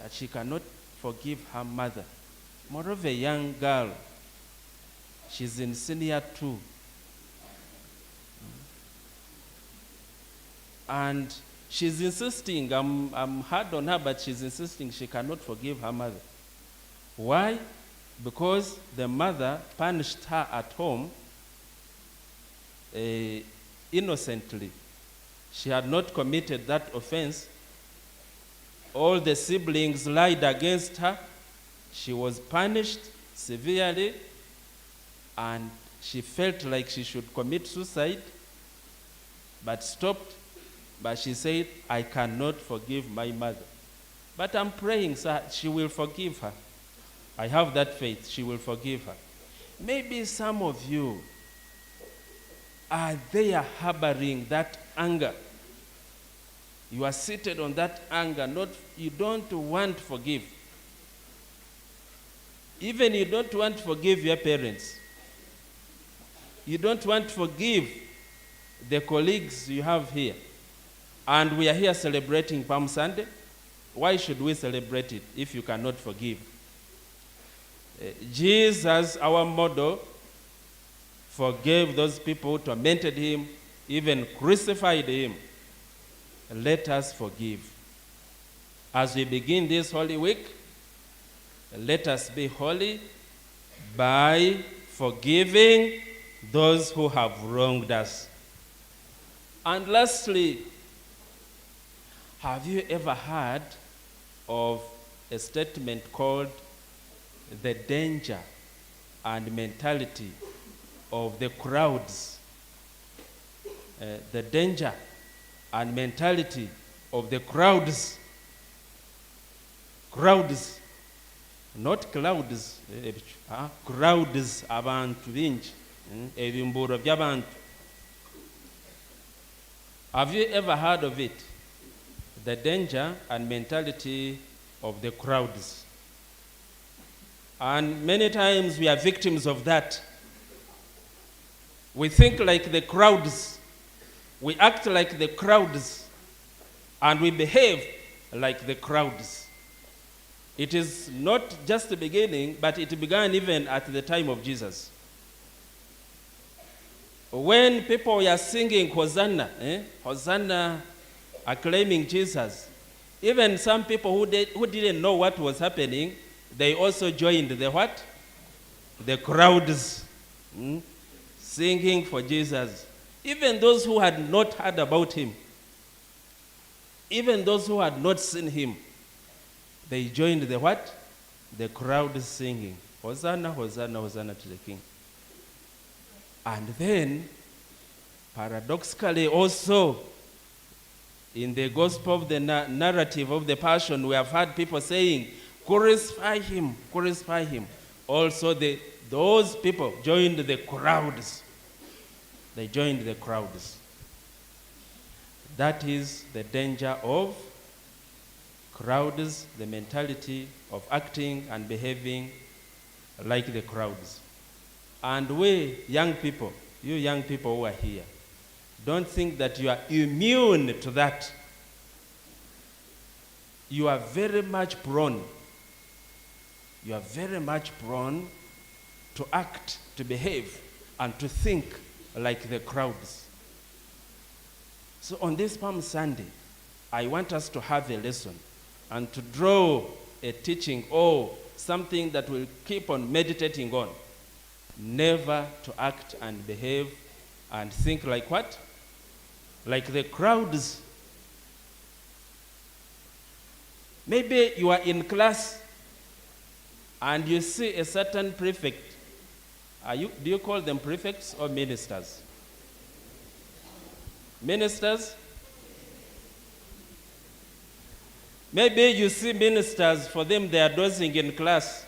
That she cannot forgive her mother. More of a young girl. She's in senior 2. And she's insisting, I'm hard on her, but she's insisting she cannot forgive her mother. Why? Because the mother punished her at home innocently. She had not committed that offense. All the siblings lied against her. She was punished severely, and she felt like she should commit suicide, but stopped. But she said, I cannot forgive my mother. But I'm praying, sir, she will forgive her. I have that faith, she will forgive her. Maybe some of you are there harboring that anger. You are seated on that anger, you don't want to forgive. Even you don't want to forgive your parents. You don't want to forgive the colleagues you have here. And we are here celebrating Palm Sunday. Why should we celebrate it if you cannot forgive? Jesus, our model, forgave those people who tormented him, even crucified him. Let us forgive. As we begin this Holy Week, let us be holy by forgiving those who have wronged us. And lastly, have you ever heard of a statement called the danger and mentality of the crowds? The danger and mentality of the crowds. Crowds, not clouds. Crowds, abantu bingi, ebimburo by'abantu. Have you ever heard of it? The danger and mentality of the crowds. And many times we are victims of that. We think like the crowds, we act like the crowds, and we behave like the crowds. It is not just the beginning, but it began even at the time of Jesus. When people were singing Hosanna, Hosanna, acclaiming Jesus, even some people who didn't know what was happening, they also joined the what? The crowds, singing for Jesus. Even those who had not heard about him, even those who had not seen him, they joined the what? The crowd singing, Hosanna, Hosanna, Hosanna to the King. And then, paradoxically also, in the gospel of the narrative of the Passion, we have heard people saying, crucify him, crucify him. Also, those people joined the crowds. They joined the crowds. That is the danger of crowds, the mentality of acting and behaving like the crowds. And we, young people, you young people who are here, don't think that you are immune to that. you are very much prone. You are very much prone to act, to behave, and to think like the crowds. So on this Palm Sunday, I want us to have a lesson and to draw a teaching or something that we'll keep on meditating on. Never to act and behave and think like what? Like the crowds. Maybe you are in class and you see a certain prefect. Do you call them prefects or ministers? Ministers? Maybe you see ministers, for them they are dozing in class.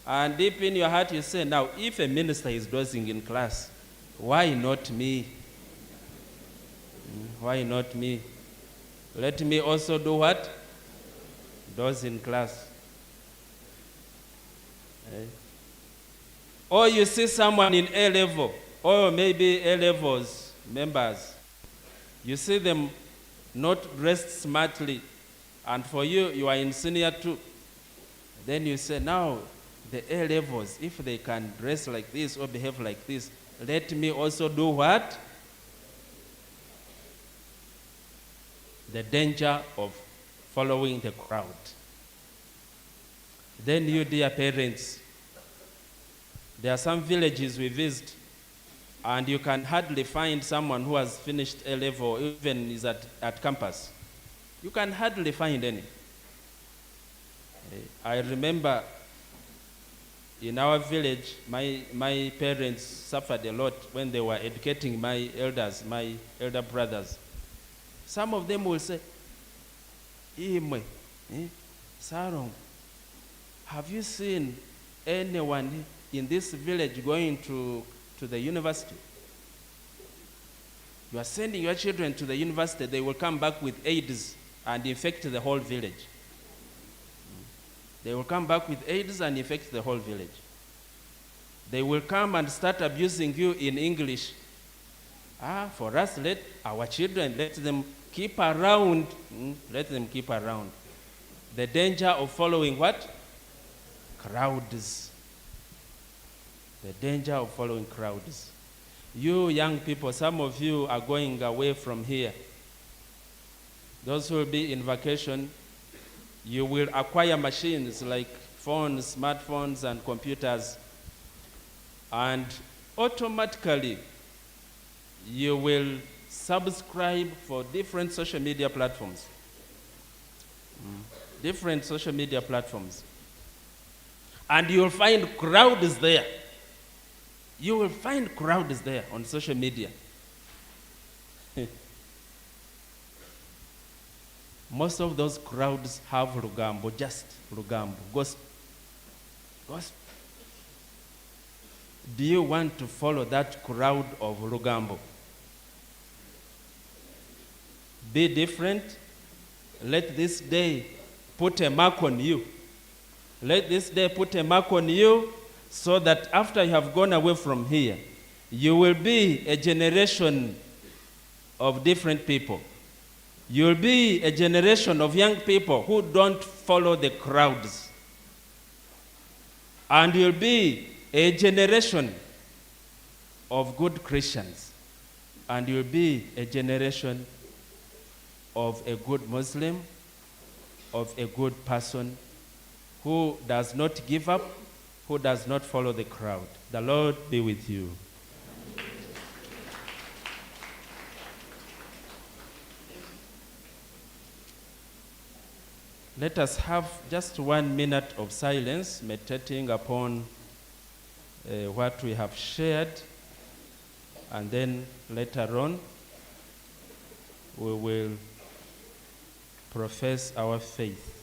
And deep in your heart you say, now if a minister is dozing in class, why not me? Why not me? Let me also do what? Doze in class. Or you see someone in A level, or maybe A levels members. You see them not dressed smartly, and for you, you are in senior 2. Then you say, now the A levels, if they can dress like this or behave like this, let me also do what? The danger of following the crowd. Then you, dear parents, there are some villages we visit, and you can hardly find someone who has finished A level, even is at campus. You can hardly find any. I remember in our village, my parents suffered a lot when they were educating my elders, my elder brothers. Some of them will say, Imwe, Sarong, have you seen anyone in this village going to the university? You are sending your children to the university, they will come back with AIDS and infect the whole village. They will come back with AIDS and infect the whole village. They will come and start abusing you in English. For us, let our children, let them keep around. Let them keep around. The danger of following what? Crowds. The danger of following crowds. You young people, some of you are going away from here. Those who will be in vacation, you will acquire machines like phones, smartphones, and computers. And automatically, you will subscribe for different social media platforms. Different social media platforms. And you'll find crowds there. You will find crowds there on social media. Most of those crowds have Rugambo, just Rugambo, gospel. Do you want to follow that crowd of Rugambo? Be different. Let this day put a mark on you. Let this day put a mark on you so that after you have gone away from here, you will be a generation of different people. You'll be a generation of young people who don't follow the crowds. And you'll be a generation of good Christians. And you'll be a generation of a good Muslim, of a good person who does not give up, who does not follow the crowd. The Lord be with you. Let us have just 1 minute of silence, meditating upon what we have shared, and then later on we will profess our faith.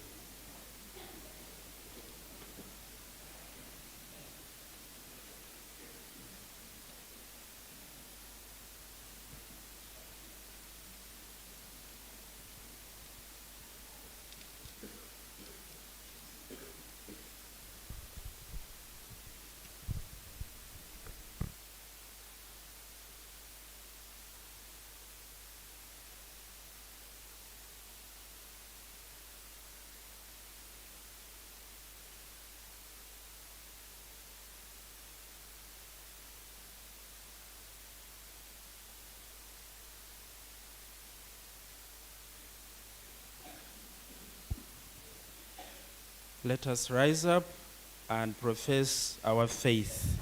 Let us rise up and profess our faith.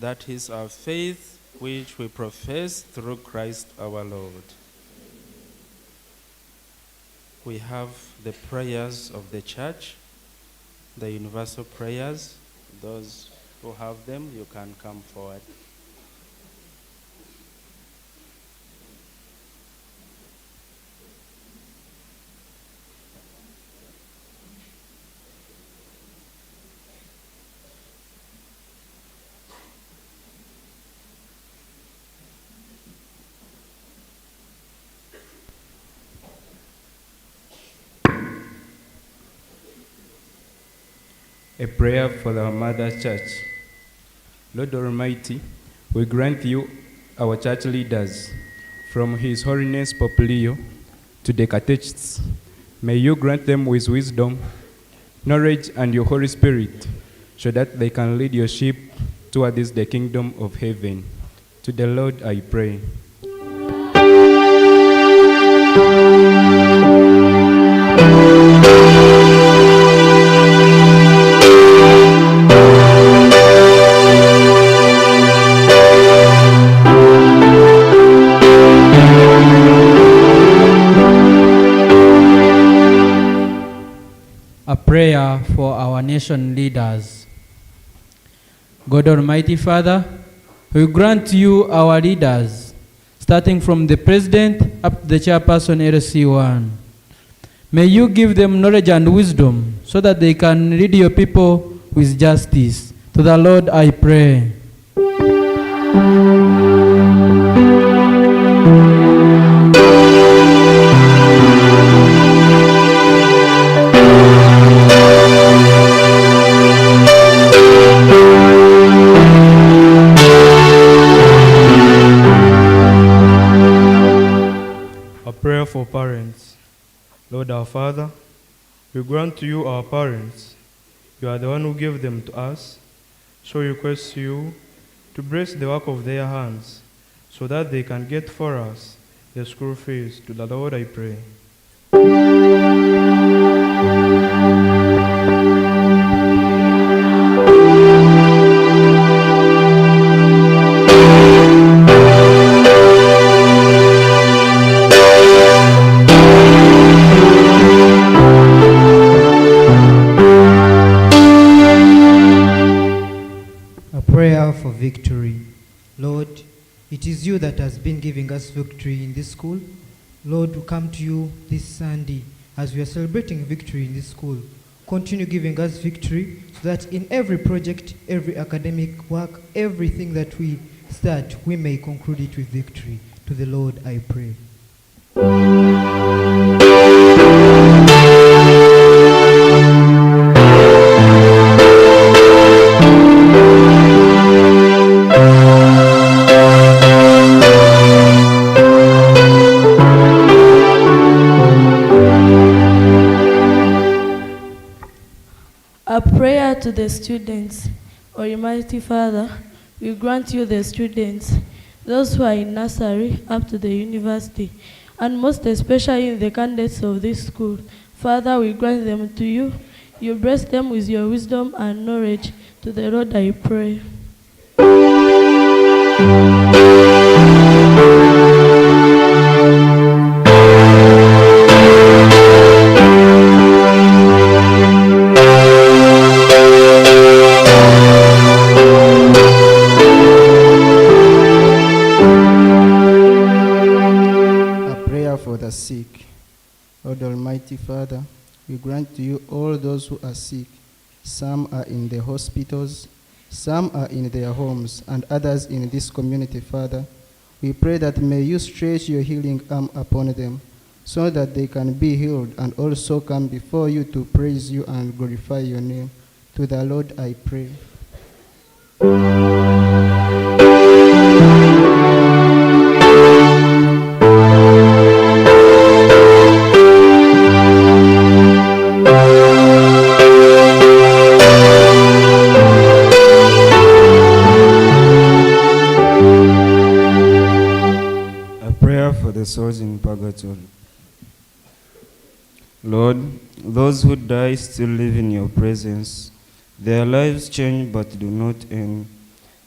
That is our faith, which we profess through Christ our Lord. We have the prayers of the church, the universal prayers. Those who have them, you can come forward. A prayer for our Mother Church. Lord Almighty, we grant you our church leaders, from His Holiness Pope Leo to the catechists. May you grant them with wisdom, knowledge, and your Holy Spirit, so that they can lead your sheep towards the kingdom of heaven. To the Lord I pray. A prayer for our nation leaders. God Almighty Father, we grant you our leaders, starting from the President up to the Chairperson LC1. May you give them knowledge and wisdom so that they can lead your people with justice. To the Lord I pray. Prayer for parents. Lord our Father, we grant to you our parents. You are the one who gave them to us, so we request you to bless the work of their hands, so that they can get for us the school fees. To the Lord I pray. Victory. Lord, it is you that has been giving us victory in this school. Lord, we come to you this Sunday as we are celebrating victory in this school. Continue giving us victory so that in every project, every academic work, everything that we start, we may conclude it with victory. To the Lord I pray. A prayer to the students. Almighty Father, we grant you the students, those who are in nursery up to the university, and most especially in the candidates of this school. Father, we grant them to you. You bless them with your wisdom and knowledge. To the Lord I pray. Sick. Lord Almighty Father, we grant to you all those who are sick. Some are in the hospitals, some are in their homes, and others in this community, Father. We pray that may you stretch your healing arm upon them, so that they can be healed and also come before you to praise you and glorify your name. To the Lord I pray. The souls in purgatory. Lord, those who die still live in your presence. Their lives change but do not end.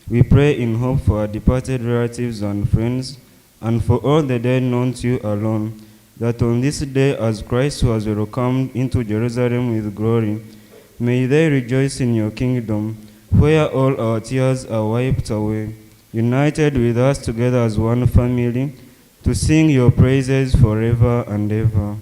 We pray in hope for our departed relatives and friends, and for all the dead known to you alone, that on this day, as Christ was welcomed into Jerusalem with glory, may they rejoice in your kingdom, where all our tears are wiped away, united with us together as one family, to sing your praises forever and ever.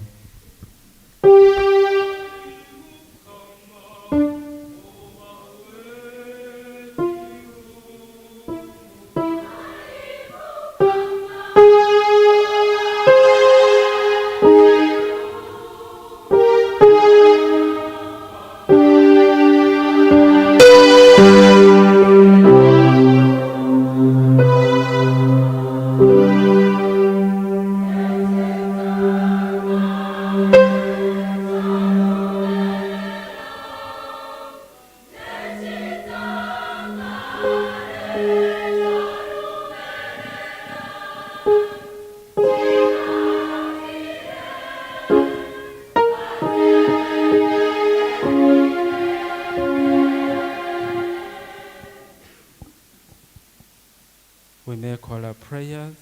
We make all our prayers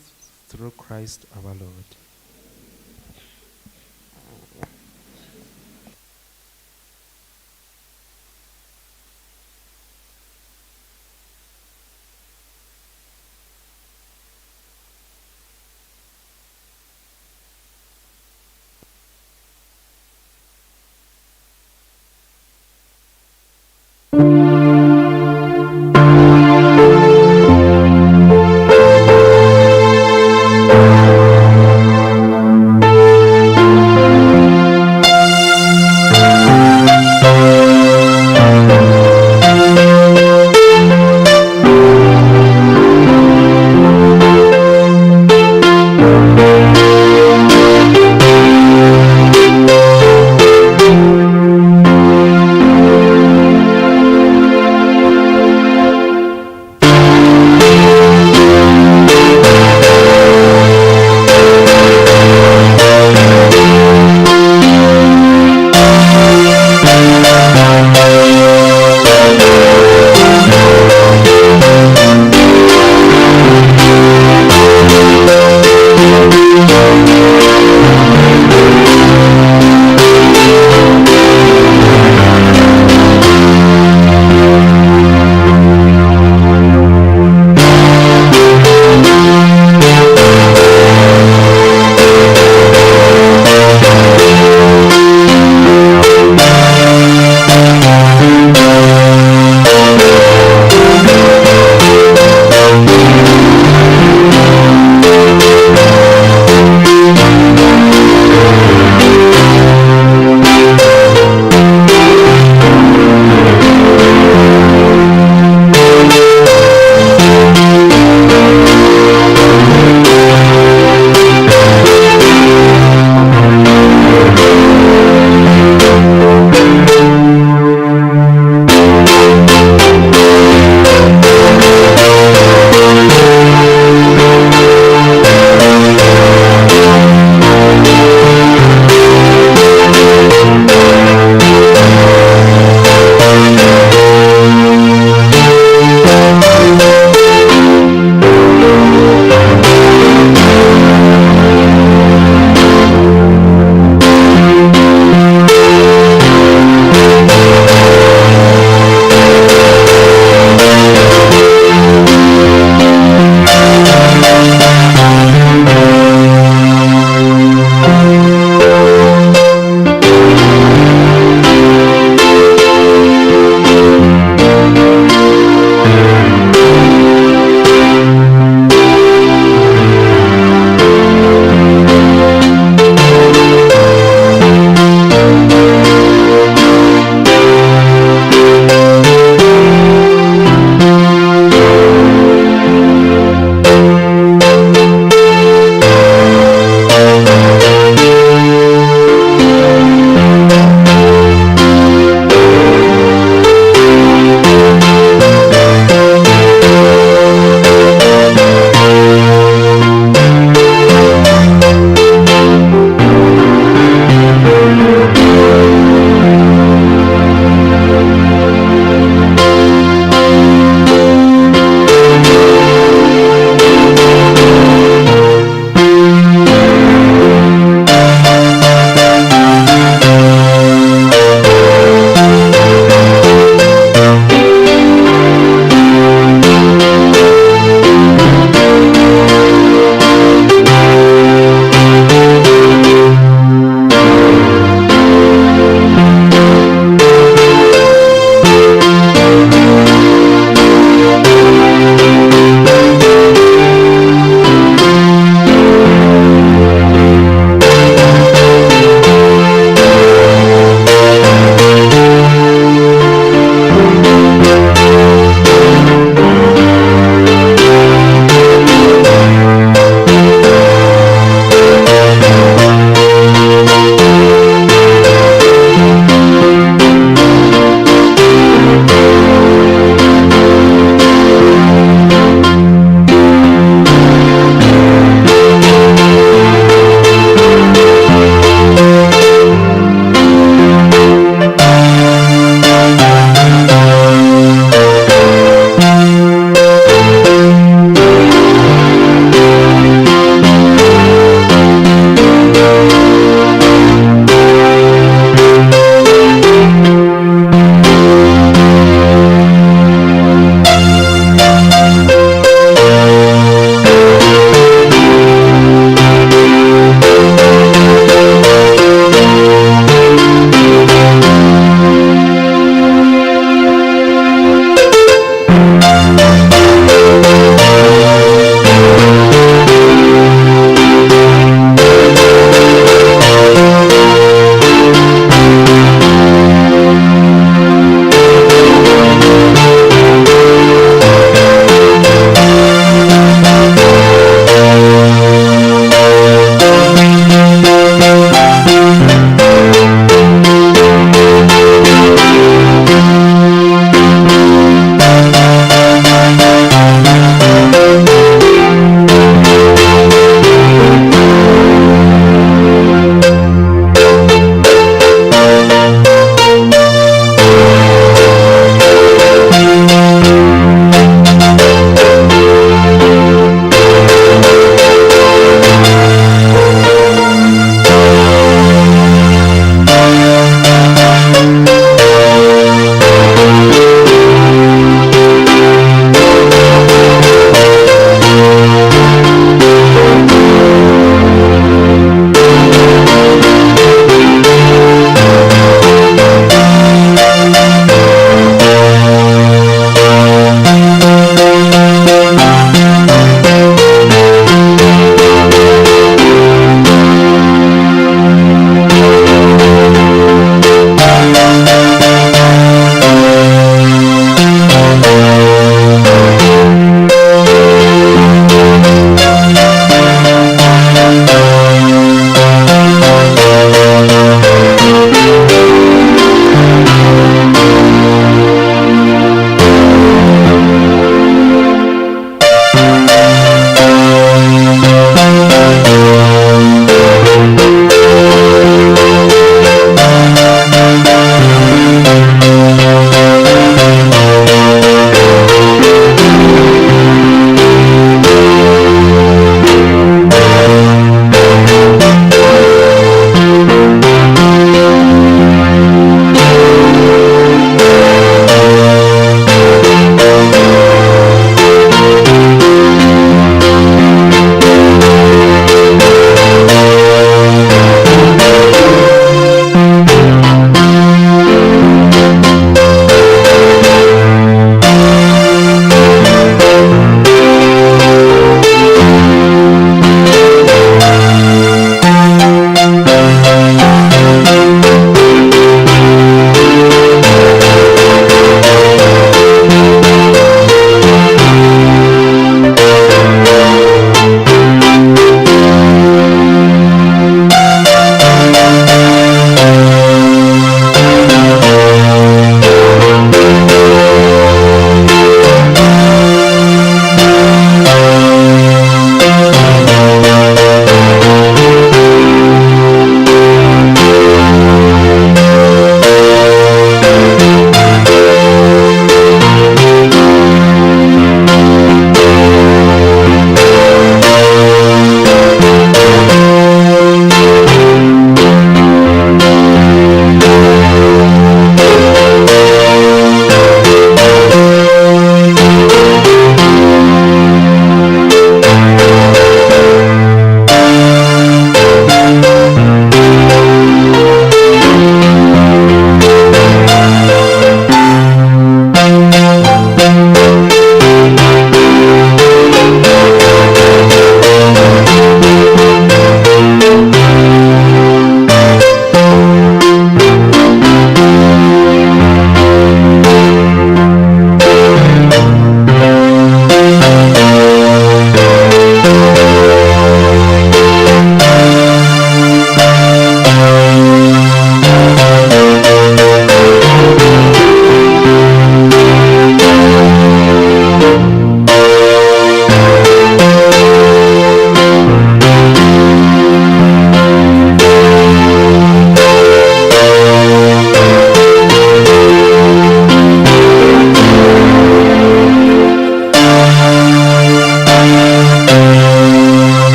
through Christ our Lord.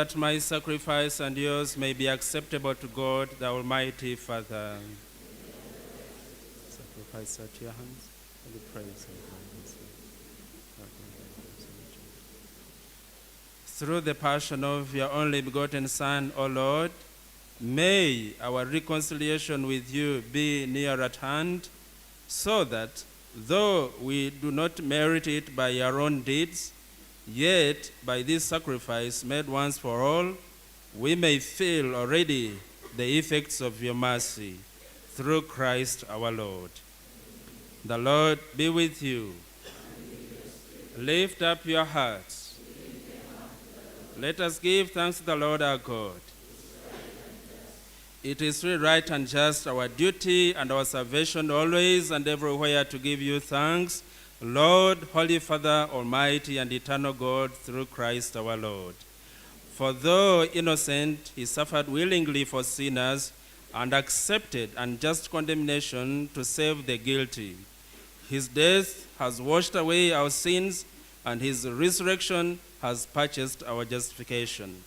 that my sacrifice and yours may be acceptable to God, the Almighty Father. Sacrifice at your hands, and the praise and praise. Through the passion of your only begotten Son, O Lord, may our reconciliation with you be near at hand, so that, though we do not merit it by our own deeds, yet by this sacrifice made once for all, we may feel already the effects of your mercy, through Christ our Lord. The Lord be with you. Lift up your hearts. Let us give thanks to the Lord our God. It is really right and just, our duty and our salvation always and everywhere to give you thanks, Lord, Holy Father, Almighty and eternal God, through Christ our Lord. For though innocent, he suffered willingly for sinners and accepted unjust condemnation to save the guilty. His death has washed away our sins, and his resurrection has purchased our justification.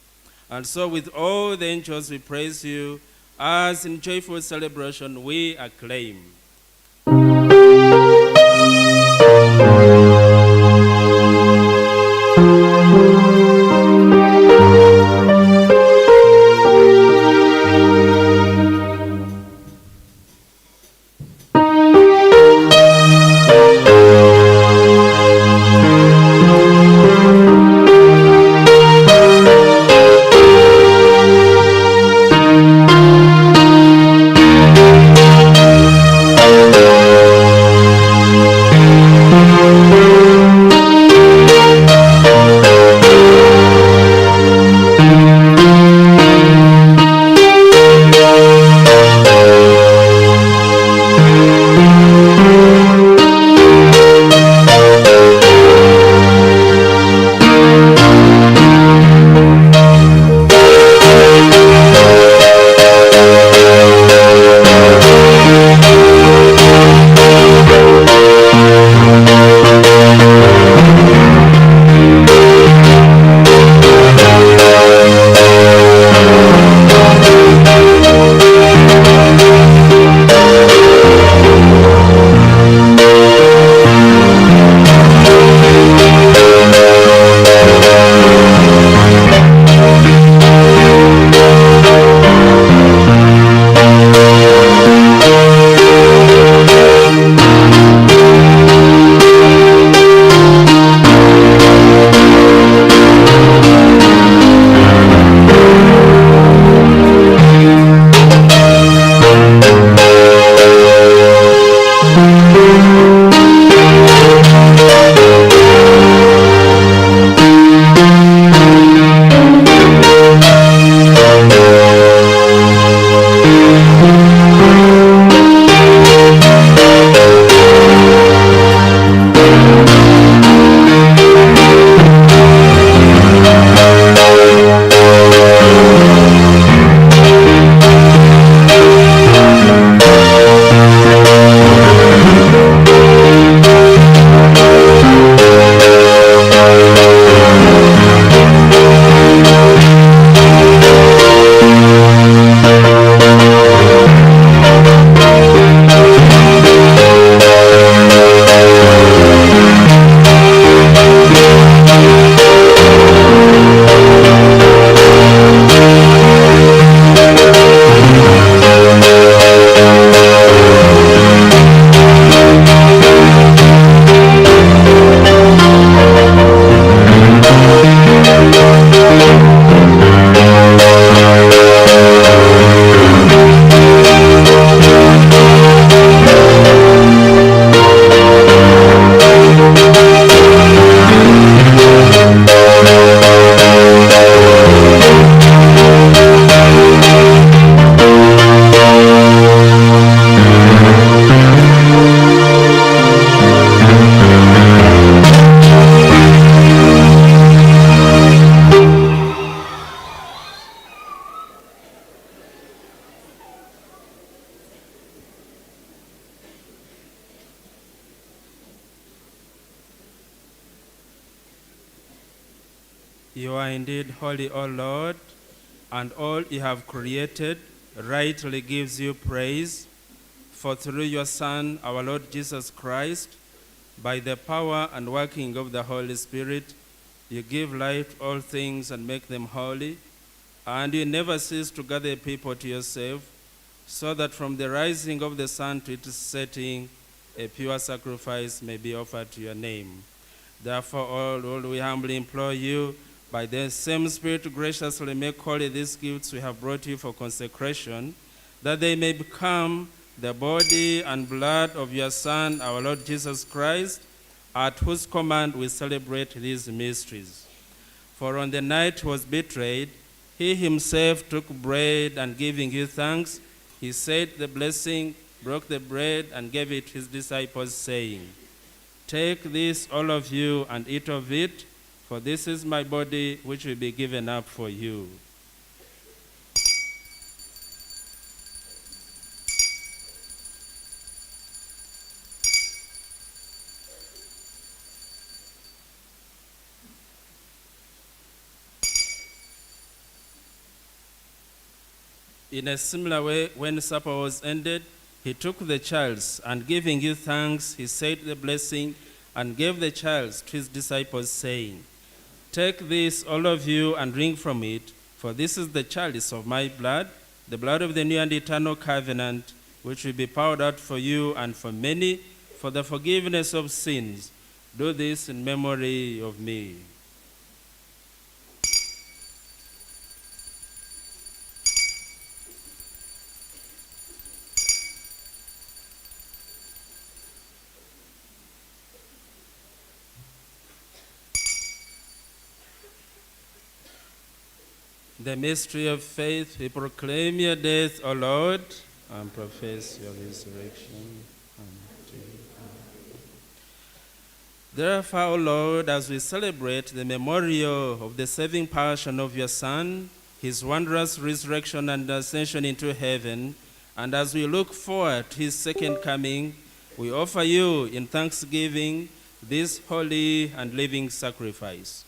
And so with all the angels we praise you, as in joyful celebration we acclaim. You are indeed holy, O Lord, and all you have created rightly gives you praise. For through your Son, our Lord Jesus Christ, by the power and working of the Holy Spirit, you give life to all things and make them holy, and you never cease to gather people to yourself, so that from the rising of the sun to its setting, a pure sacrifice may be offered to your name. Therefore, all we humbly implore you, by the same Spirit, to graciously make holy these gifts we have brought you for consecration, that they may become the body and blood of your Son, our Lord Jesus Christ, at whose command we celebrate these mysteries. For on the night he was betrayed, he himself took bread, and giving you thanks, he said the blessing, broke the bread, and gave it to his disciples, saying, "Take this, all of you, and eat of it, for this is my body, which will be given up for you." In a similar way, when supper was ended, he took the chalice, and giving you thanks, he said the blessing, and gave the chalice to his disciples, saying, "Take this, all of you, and drink from it, for this is the chalice of my blood, the blood of the new and eternal covenant, which will be poured out for you and for many for the forgiveness of sins. Do this in memory of me." The mystery of faith, we proclaim your death, O Lord, and profess your resurrection. Therefore, O Lord, as we celebrate the memorial of the saving passion of your Son, his wondrous resurrection and ascension into heaven, and as we look forward to his second coming, we offer you in thanksgiving this holy and living sacrifice.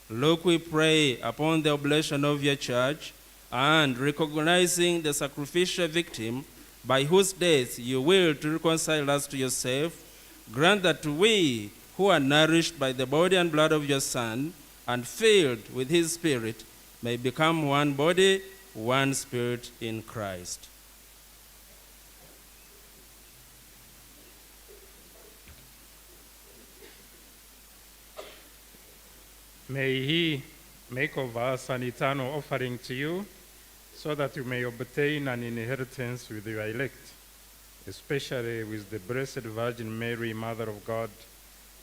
Look, we pray, upon the oblation of your church, and recognizing the sacrificial victim by whose death you will to reconcile us to yourself, grant that we, who are nourished by the body and blood of your Son, and filled with his Spirit, may become one body, one spirit in Christ. May he make of us an eternal offering to you, so that you may obtain an inheritance with your elect, especially with the Blessed Virgin Mary, Mother of God,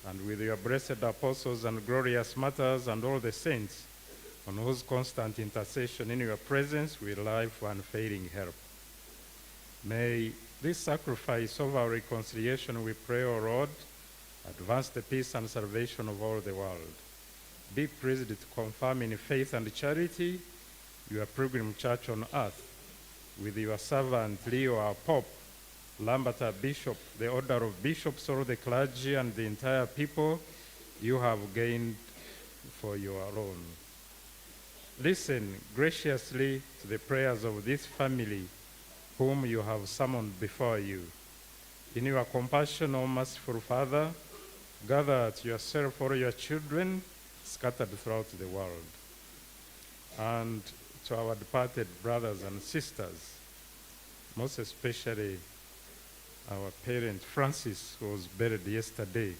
and with your blessed apostles and glorious martyrs and all the saints, on whose constant intercession in your presence we rely for unfailing help. May this sacrifice of our reconciliation, we pray, O Lord, advance the peace and salvation of all the world. Be pleased to confirm in faith and charity your pilgrim church on earth, with your servant Leo, our Pope, Lambert, our Bishop, the order of bishops, all the clergy, and the entire people you have gained for your own. Listen graciously to the prayers of this family whom you have summoned before you. In your compassion, O merciful Father, gather to yourself all your children scattered throughout the world, and to our departed brothers and sisters, most especially our parent Francis, who was buried yesterday,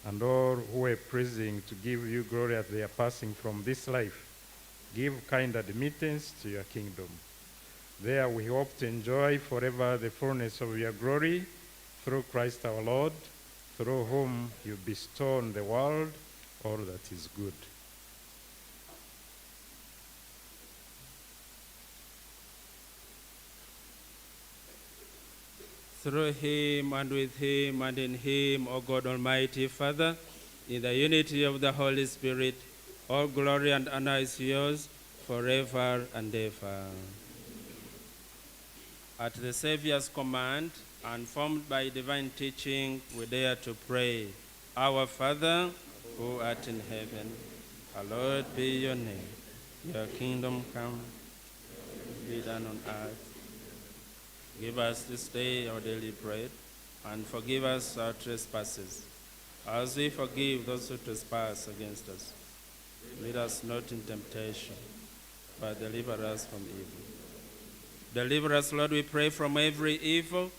and all who were praising to give you glory at their passing from this life. Give kind admittance to your kingdom. There we hope to enjoy forever the fullness of your glory, through Christ our Lord, through whom you bestow on the world all that is good. Through him, and with him, and in him, O God Almighty Father, in the unity of the Holy Spirit, all glory and honor is yours forever and ever. At the Savior's command, and formed by divine teaching, we dare to pray, Our Father, who art in heaven, Hallowed be your name. Your kingdom come, be done on earth. Give us this day our daily bread, and forgive us our trespasses, as we forgive those who trespass against us. Lead us not in temptation, but deliver us from evil. Deliver us, Lord, we pray, from every evil.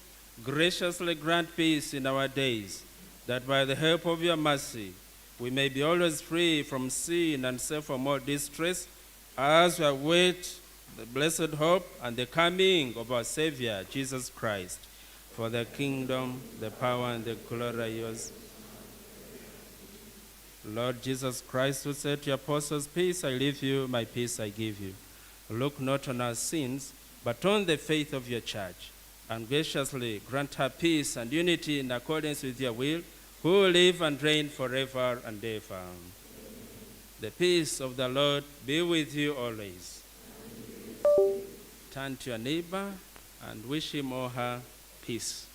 Graciously grant peace in our days, that by the help of your mercy, we may be always free from sin and safe from all distress, as we await the blessed hope and the coming of our Savior, Jesus Christ. For the kingdom, the power, and the glory are yours. Lord Jesus Christ, who said to your apostles, peace I leave you, my peace I give you. Look not on our sins, but on the faith of your church, and graciously grant her peace and unity in accordance with your will, who live and reign forever and ever. The peace of the Lord be with you always. Turn to your neighbor and wish him or her peace.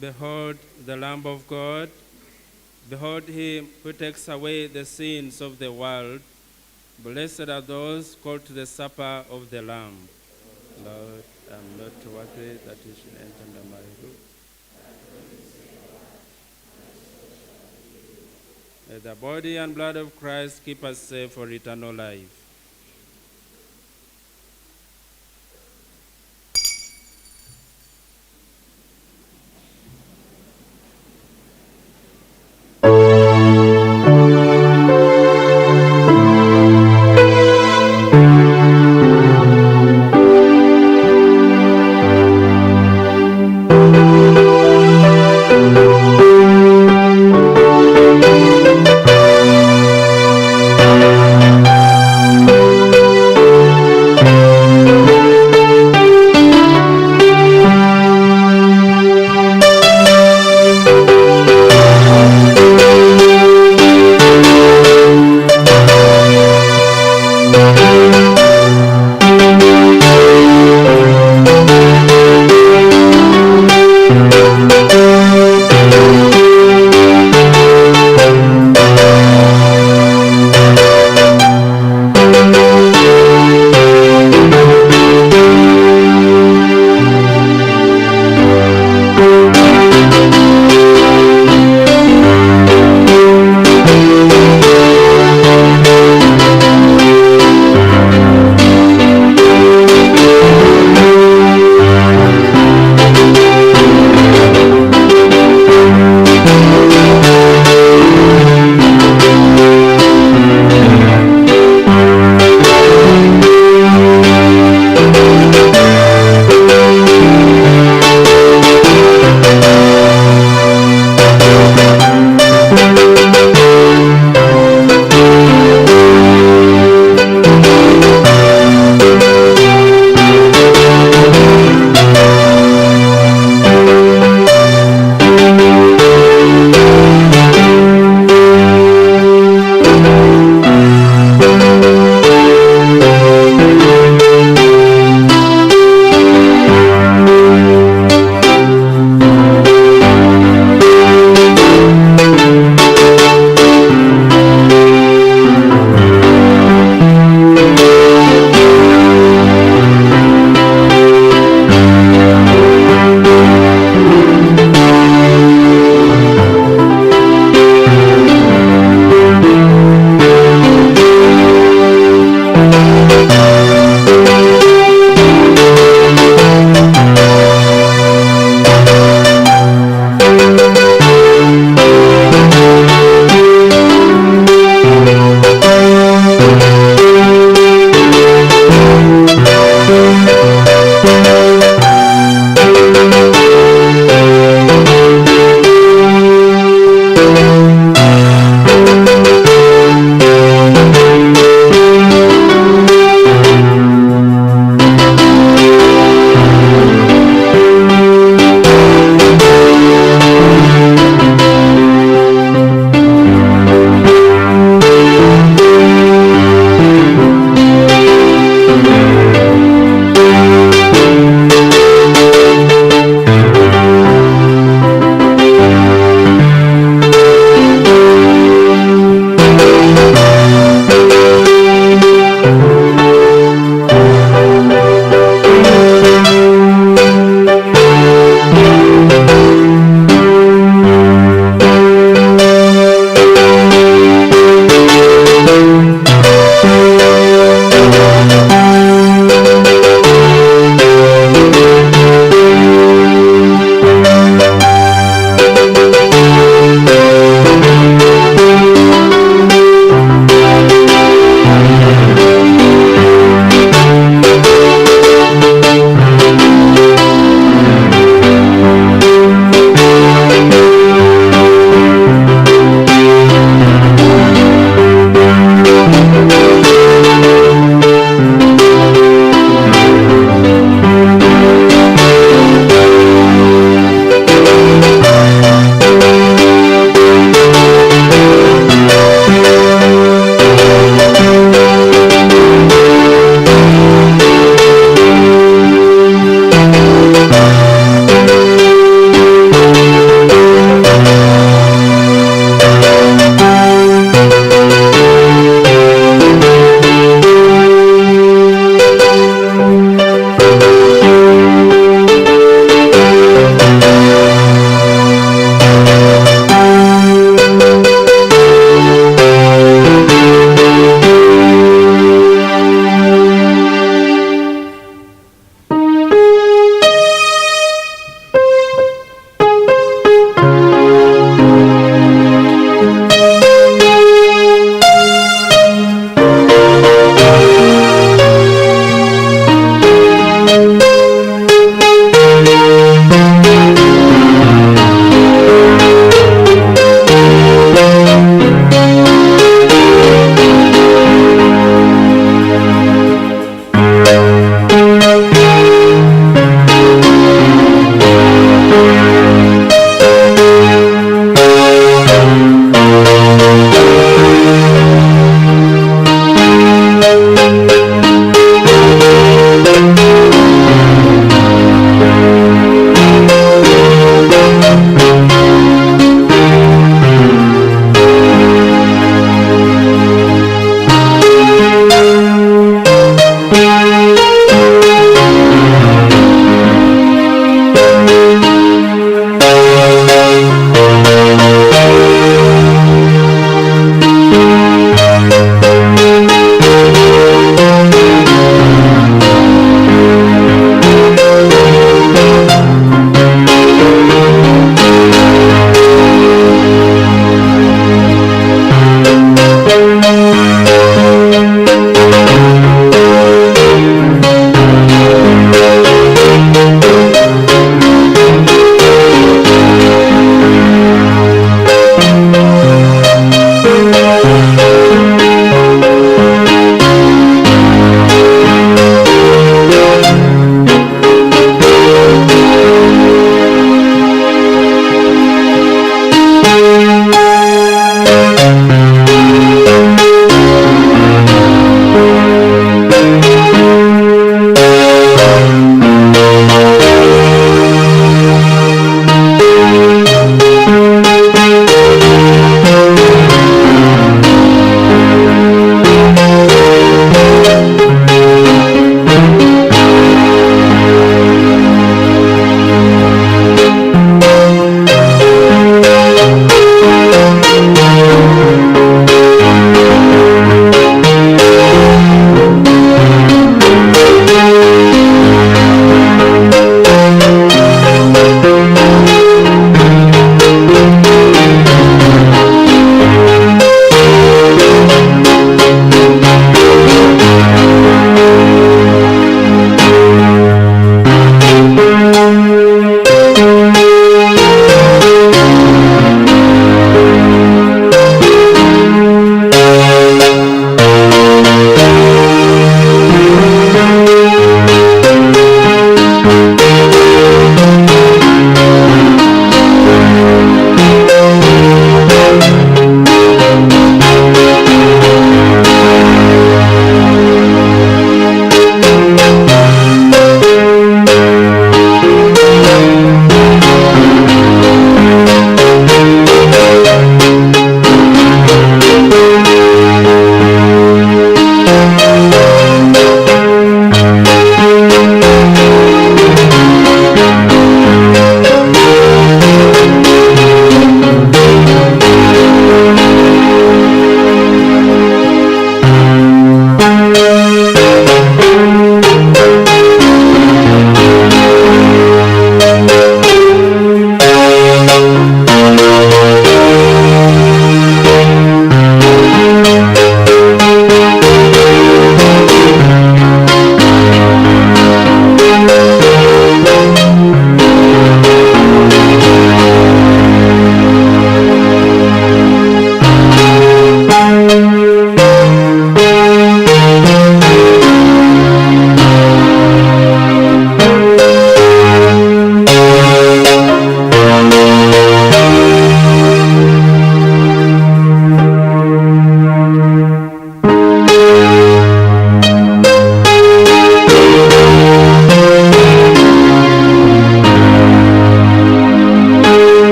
Behold the Lamb of God. Behold him who takes away the sins of the world. Blessed are those called to the supper of the Lamb. Lord, I am not worthy that you should enter under my roof. May the body and blood of Christ keep us safe for eternal life.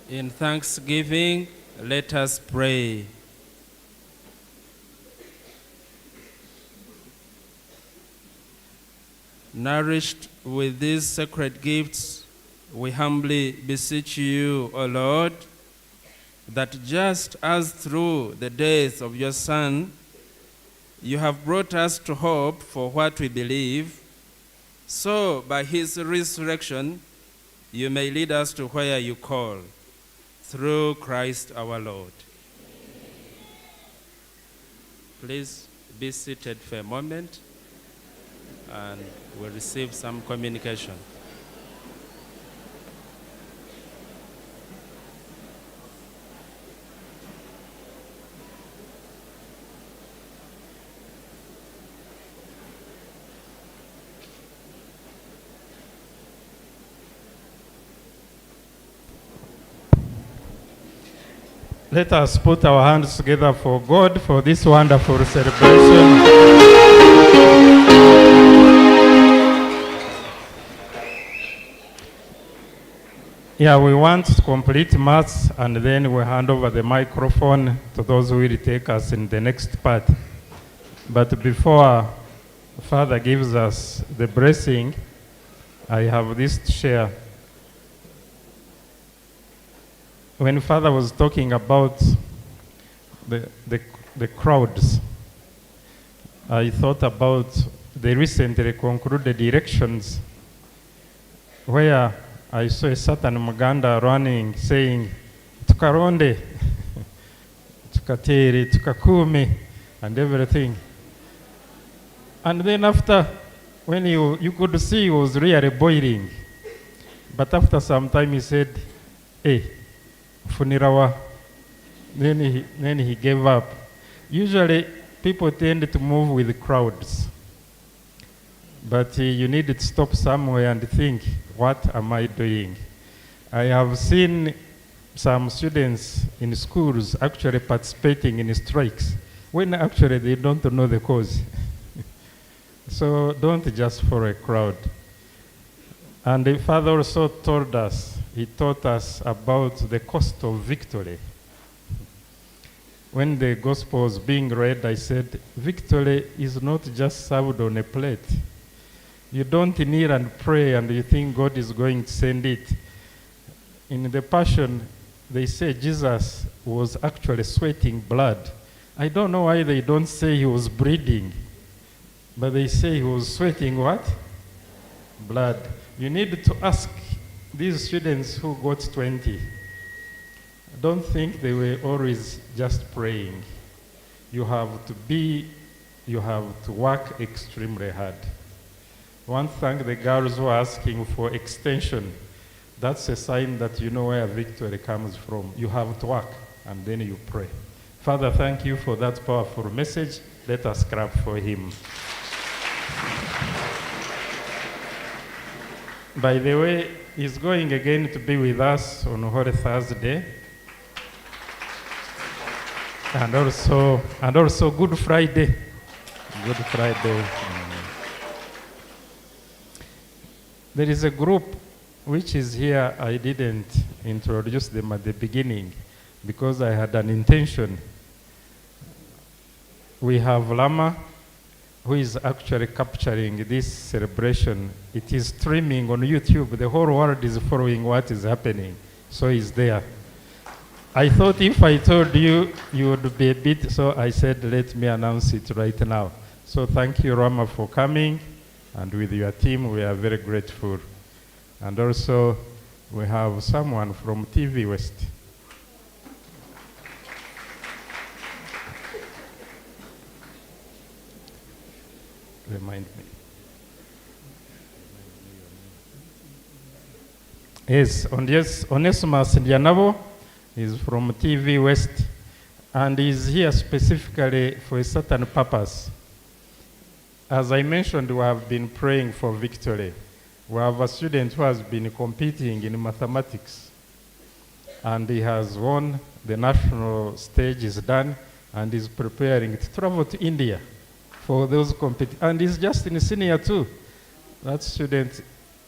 In thanksgiving, let us pray. Nourished with these sacred gifts, we humbly beseech you, O Lord, that just as through the death of your Son, you have brought us to hope for what we believe, so by his resurrection, you may lead us to where you call, through Christ our Lord. Please be seated for a moment, and we'll receive some communication. Let us put our hands together for God for this wonderful celebration. Yeah, we want to complete Mass, and then we hand over the microphone to those who will take us in the next part. But before Father gives us the blessing, I have this to share. When Father was talking about the crowds, I thought about the recently concluded elections where I saw a certain Muganda running saying, Tukaronde, Tukateri, Tukakume, and everything. And then after, when you could see he was really boiling. But after some time he said, hey, Funirawa. Then he gave up. Usually people tend to move with crowds. But you need to stop somewhere and think, what am I doing? I have seen some students in schools actually participating in strikes when actually they don't know the cause. So don't just follow a crowd. And the Father also told us, he taught us about the cost of victory. When the gospel was being read, I said, victory is not just served on a plate. You don't kneel and pray and you think God is going to send it. In the Passion, they say Jesus was actually sweating blood. I don't know why they don't say he was bleeding, but they say he was sweating what? Blood. You need to ask these students who got 20. Don't think they were always just praying. You have to work extremely hard. I want to thank the girls who are asking for extension. That's a sign that you know where victory comes from. You have to work, and then you pray. Father, thank you for that powerful message. Let us clap for him. By the way, he's going again to be with us on Holy Thursday. And also Good Friday. Good Friday. There is a group which is here. I didn't introduce them at the beginning because I had an intention. We have Lama, who is actually capturing this celebration. It is streaming on YouTube. The whole world is following what is happening. So he's there. I thought if I told you, you would be a bit, so I said, let me announce it right now. So thank you, Rama, for coming. And with your team, we are very grateful. And also, we have someone from TV West. Remind me. Yes, Onesimus Ndianabo is from TV West, and is here specifically for a certain purpose. As I mentioned, we have been praying for victory. We have a student who has been competing in mathematics, and he has won. The national stage is done, and is preparing to travel to India for those competitions. And he's just in senior 2. That student,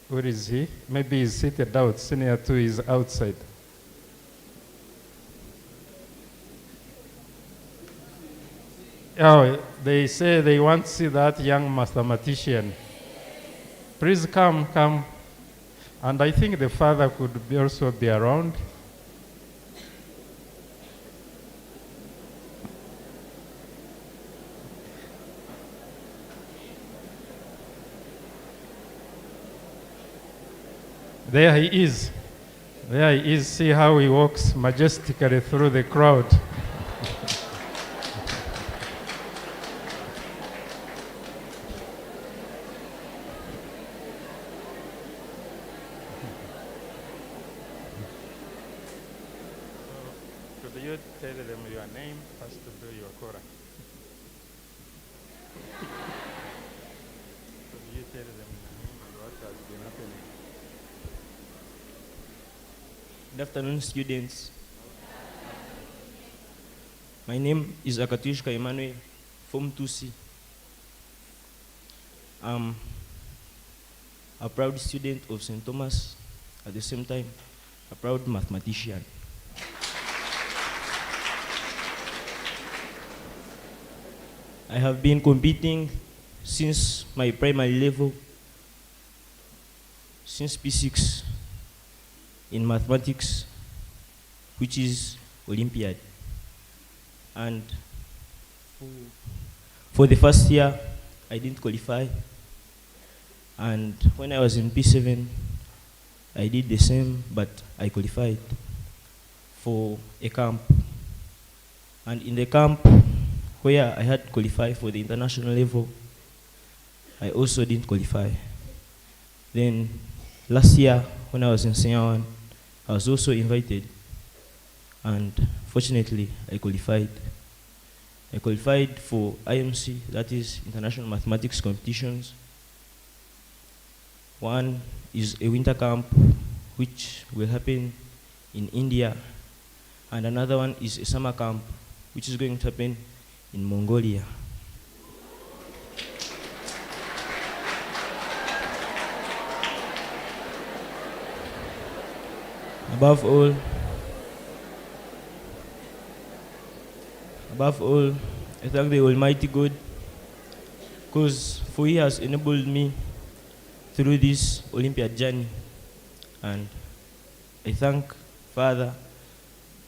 where is he? Maybe he's seated out. Senior 2 is outside. Oh, they say they want to see that young mathematician. Please come, come. And I think the father could also be around. There he is. There he is. See how he walks majestically through the crowd. Could you tell them your name first to do your Quora? Could you tell them your name and what has been happening? Good afternoon, students. My name is Akatushka Emmanuel, Form 2C. I'm a proud student of St. Thomas, at the same time, a proud mathematician. I have been competing since my primary level, since P6, in mathematics, which is Olympiad. And for the first year, I didn't qualify. And when I was in P7, I did the same, but I qualified for a camp. And in the camp, where I had qualified for the international level, I also didn't qualify. Then last year, when I was in Senior 1, I was also invited, and fortunately, I qualified. I qualified for IMC, that is International Mathematics Competitions. One is a winter camp, which will happen in India, and another one is a summer camp, which is going to happen in Mongolia. Above all, I thank the Almighty God, because for He has enabled me through this Olympiad journey. And I thank Father,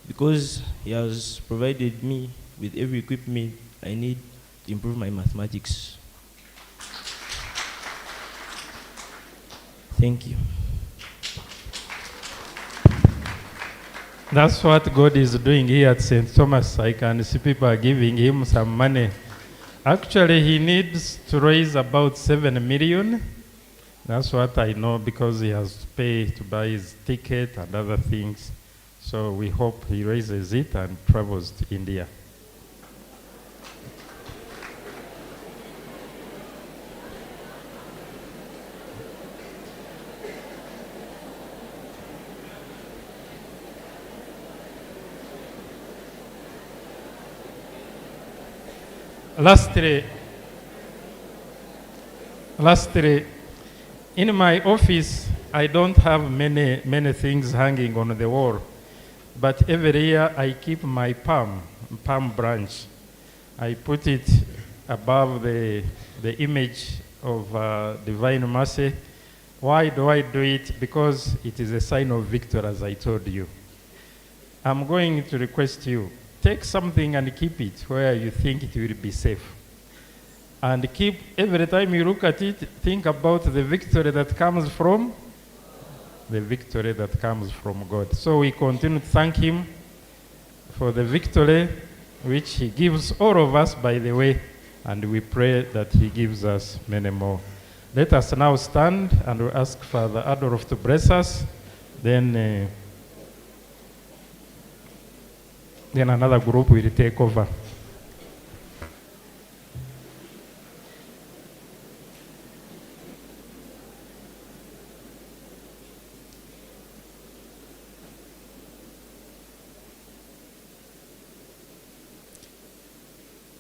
because He has provided me with every equipment I need to improve my mathematics. Thank you. That's what God is doing here at St. Thomas. I can see people are giving him some money. Actually, he needs to raise about 7 million. That's what I know, because he has to pay to buy his ticket and other things. So we hope he raises it and travels to India. Lastly, in my office, I don't have many things hanging on the wall, but every year I keep my palm branch. I put it above the image of Divine Mercy. Why do I do it? Because it is a sign of victory, as I told you. I'm going to request you, take something and keep it where you think it will be safe. And keep, every time you look at it, think about the victory that comes from God. So we continue to thank Him for the victory which He gives all of us, by the way, and we pray that He gives us many more. Let us now stand and we ask Father Adolf to bless us. Then another group will take over.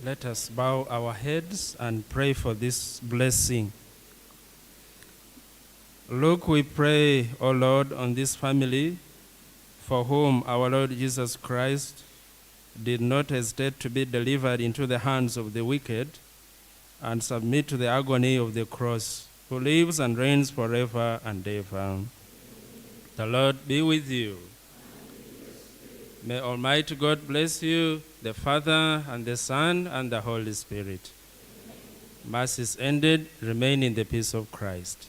Let us bow our heads and pray for this blessing. Look, we pray, O Lord, on this family, for whom our Lord Jesus Christ did not hesitate to be delivered into the hands of the wicked and submit to the agony of the cross, who lives and reigns forever and ever. The Lord be with you. May Almighty God bless you, the Father and the Son and the Holy Spirit. Mass is ended. Remain in the peace of Christ.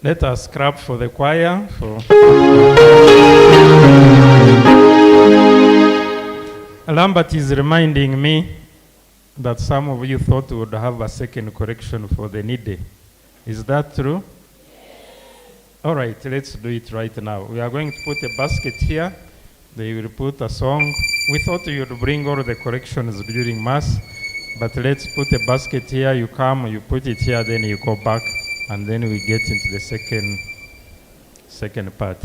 Let us clap for the choir. Lambert is reminding me that some of you thought we would have a second correction for the needy. Is that true? All right, let's do it right now. We are going to put a basket here. They will put a song. We thought you would bring all the corrections during Mass, but let's put a basket here. You come, you put it here, then you go back, and then we get into the second part.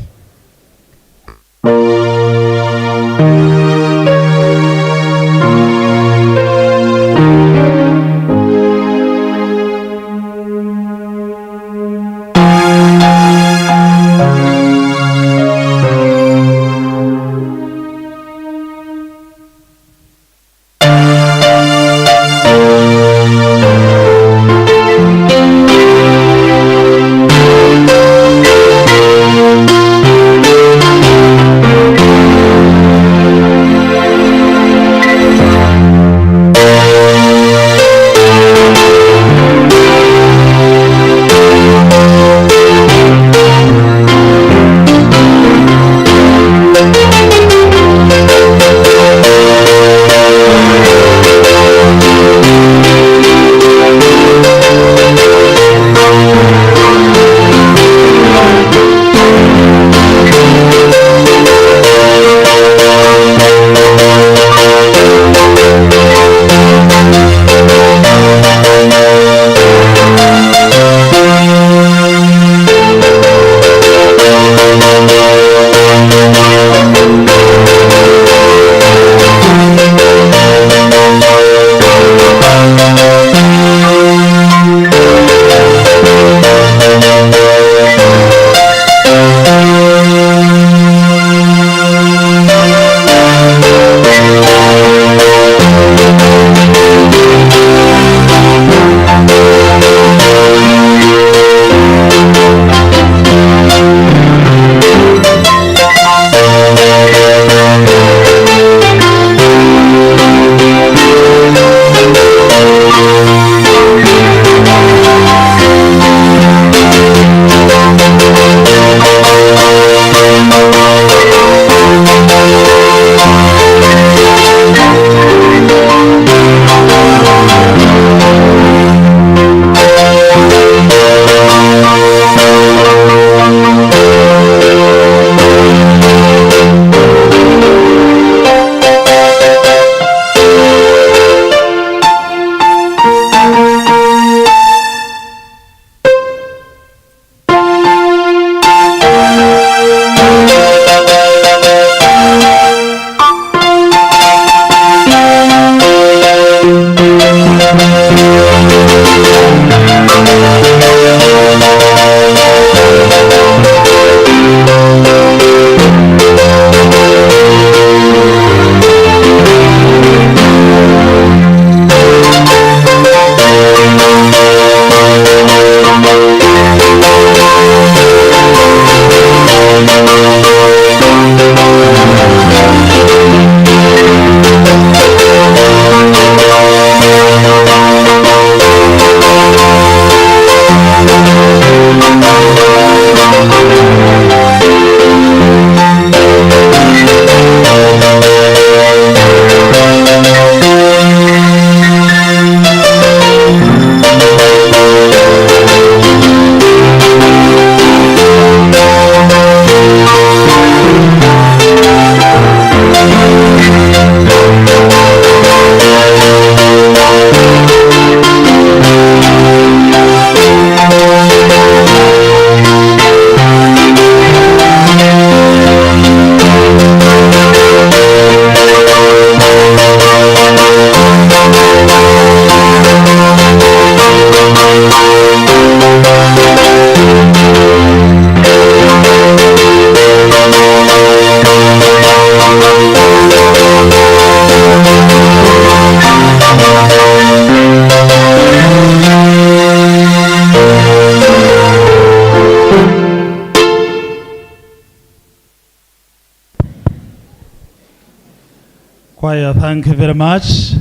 Choir, thank you very much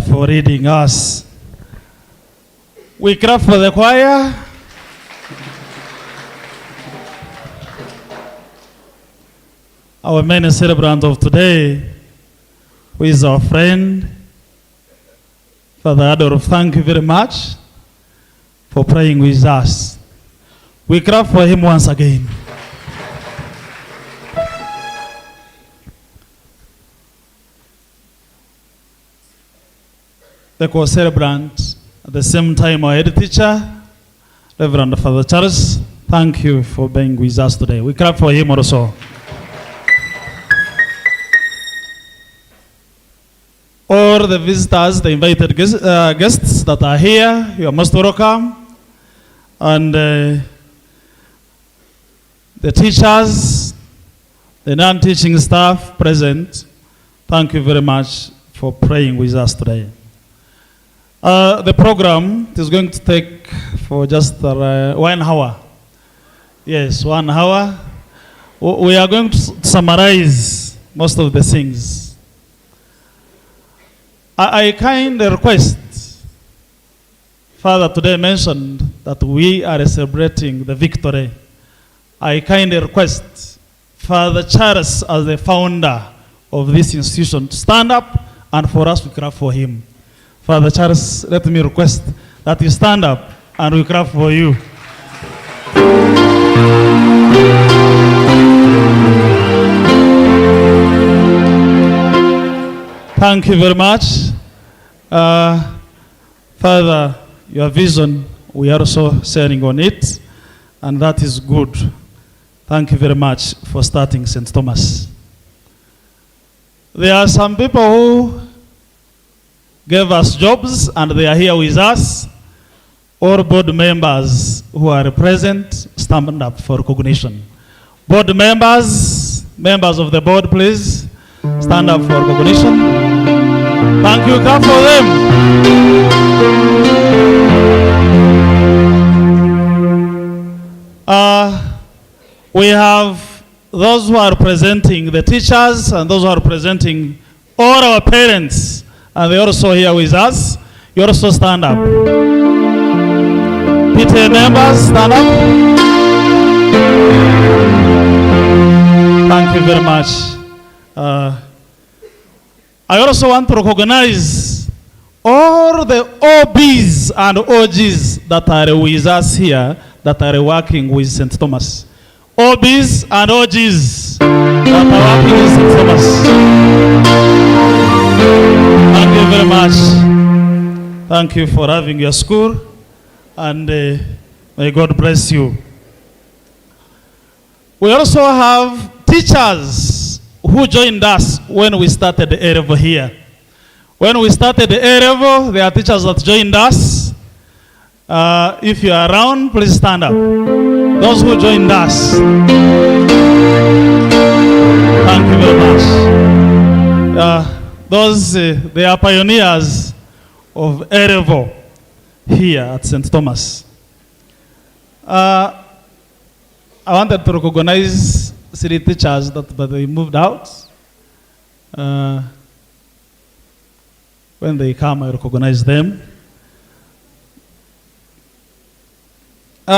for reading us. We clap for the choir. Our main celebrant of today, who is our friend, Father Adolf, thank you very much for praying with us. We clap for him once again. The co-celebrant, at the same time our head teacher, Reverend Father Charles, thank you for being with us today. We clap for him also. All the visitors, the invited guests that are here, you are most welcome. And the teachers, the non-teaching staff present, thank you very much for praying with us today. The program is going to take for just 1 hour. Yes, 1 hour. We are going to summarize most of the things. I kindly request, Father today mentioned that we are celebrating the victory. I kindly request Father Charles, as the founder of this institution, to stand up and for us to clap for him. Father Charles, let me request that you stand up and we clap for you. Thank you very much. Father, your vision, we are also sharing on it, and that is good. Thank you very much for starting St. Thomas. There are some people who gave us jobs and they are here with us. All board members who are present, stand up for recognition. Board members, members of the board, please stand up for recognition. Thank you, clap for them. We have those who are presenting the teachers and those who are presenting all our parents. And they're also here with us. You also stand up. PTA members, stand up. Thank you very much. I also want to recognize all the OBs and OGs that are with us here, that are working with St. Thomas. OBs and OGs that are working with St. Thomas. Thank you very much. Thank you for having your school, and may God bless you. We also have teachers who joined us when we started the A-level here. When we started the A-level, there are teachers that joined us. If you are around, please stand up. Those who joined us, thank you very much. They are pioneers of A-level here at St. Thomas. I wanted to recognize 3 teachers but they moved out. When they come, I recognize them. We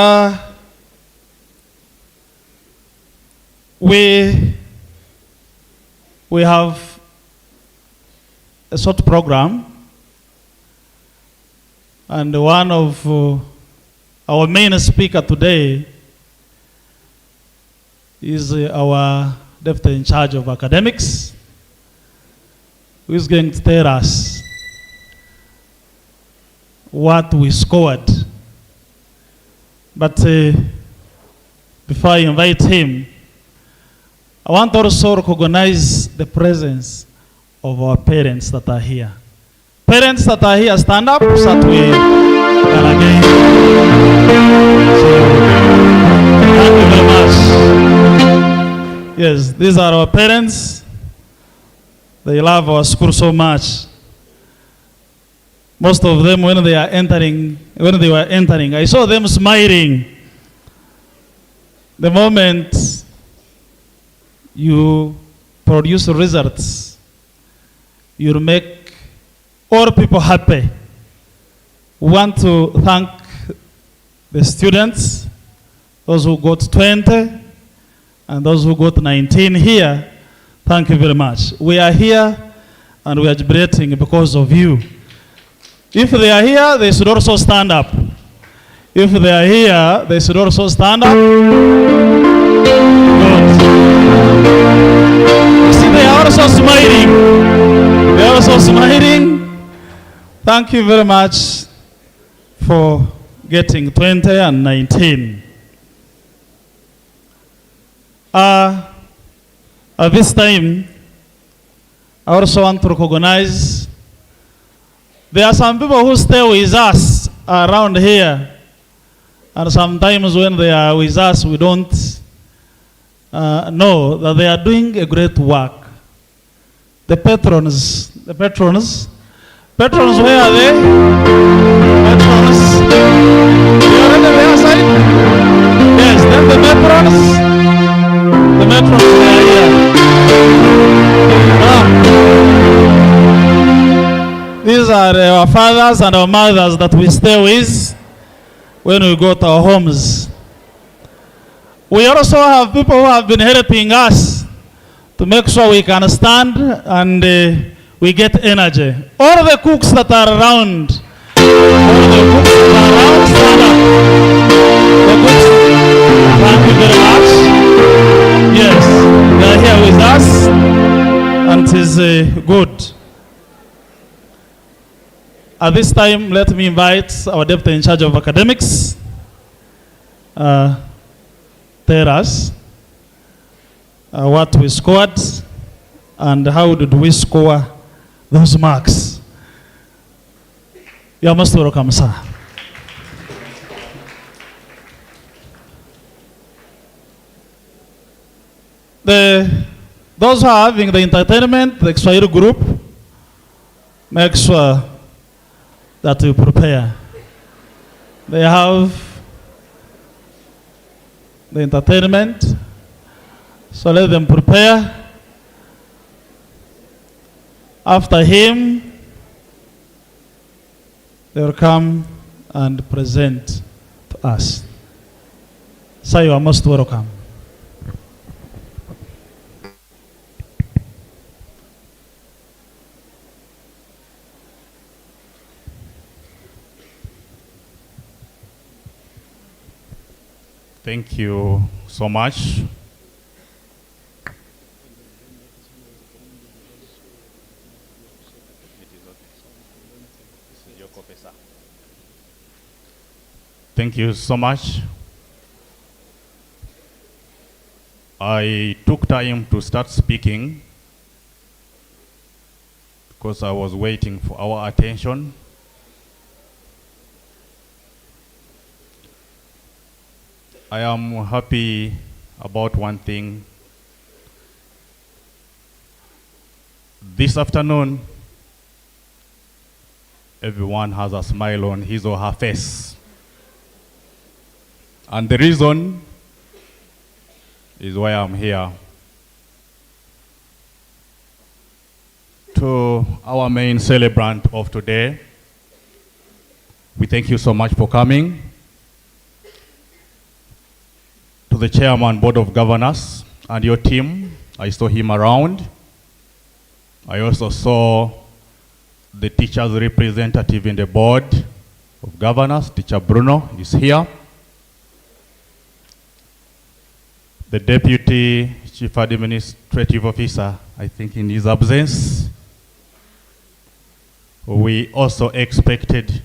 have a short program, and one of our main speaker today is our deputy in charge of academics, who is going to tell us what we scored. But before I invite him, I want also to recognize the presence of our parents that are here. Parents that are here, stand up so that we can again. Thank you very much. Yes, these are our parents. They love our school so much. Most of them, when they were entering, I saw them smiling. The moment you produce results, you make all people happy. We want to thank the students, those who got 20 and those who got 19 here. Thank you very much. We are here and we are jubilating because of you. If they are here, they should also stand up. If they are here, they should also stand up. Good. See, they are also smiling. They are also smiling. Thank you very much for getting 20 and 19. At this time, I also want to recognize there are some people who stay with us around here, and sometimes when they are with us, we don't know that they are doing a great work. The patrons, where are they? Patrons, they are on the other side? Yes, then the patrons they are here. These are our fathers and our mothers that we stay with when we go to our homes. We also have people who have been helping us to make sure we can stand and we get energy. All the cooks that are around, stand up. The cooks, thank you very much. Yes, they are here with us, and it is good. At this time, let me invite our deputy in charge of academics, tell us what we scored and how did we score those marks. You are most welcome, sir. Those who are having the entertainment, the YEKYIRO group, make sure that we prepare. They have the entertainment, so let them prepare. After him, they will come and present to us. So you are most welcome. Thank you so much. Thank you so much. I took time to start speaking because I was waiting for our attention. I am happy about one thing. This afternoon, everyone has a smile on his or her face. And the reason is why I'm here. To our main celebrant of today, we thank you so much for coming. to the chairman, board of governors, and your team. I saw him around. I also saw the teacher's representative in the board of governors, Teacher Bruno, is here. The deputy chief administrative officer, I think in his absence. We also expected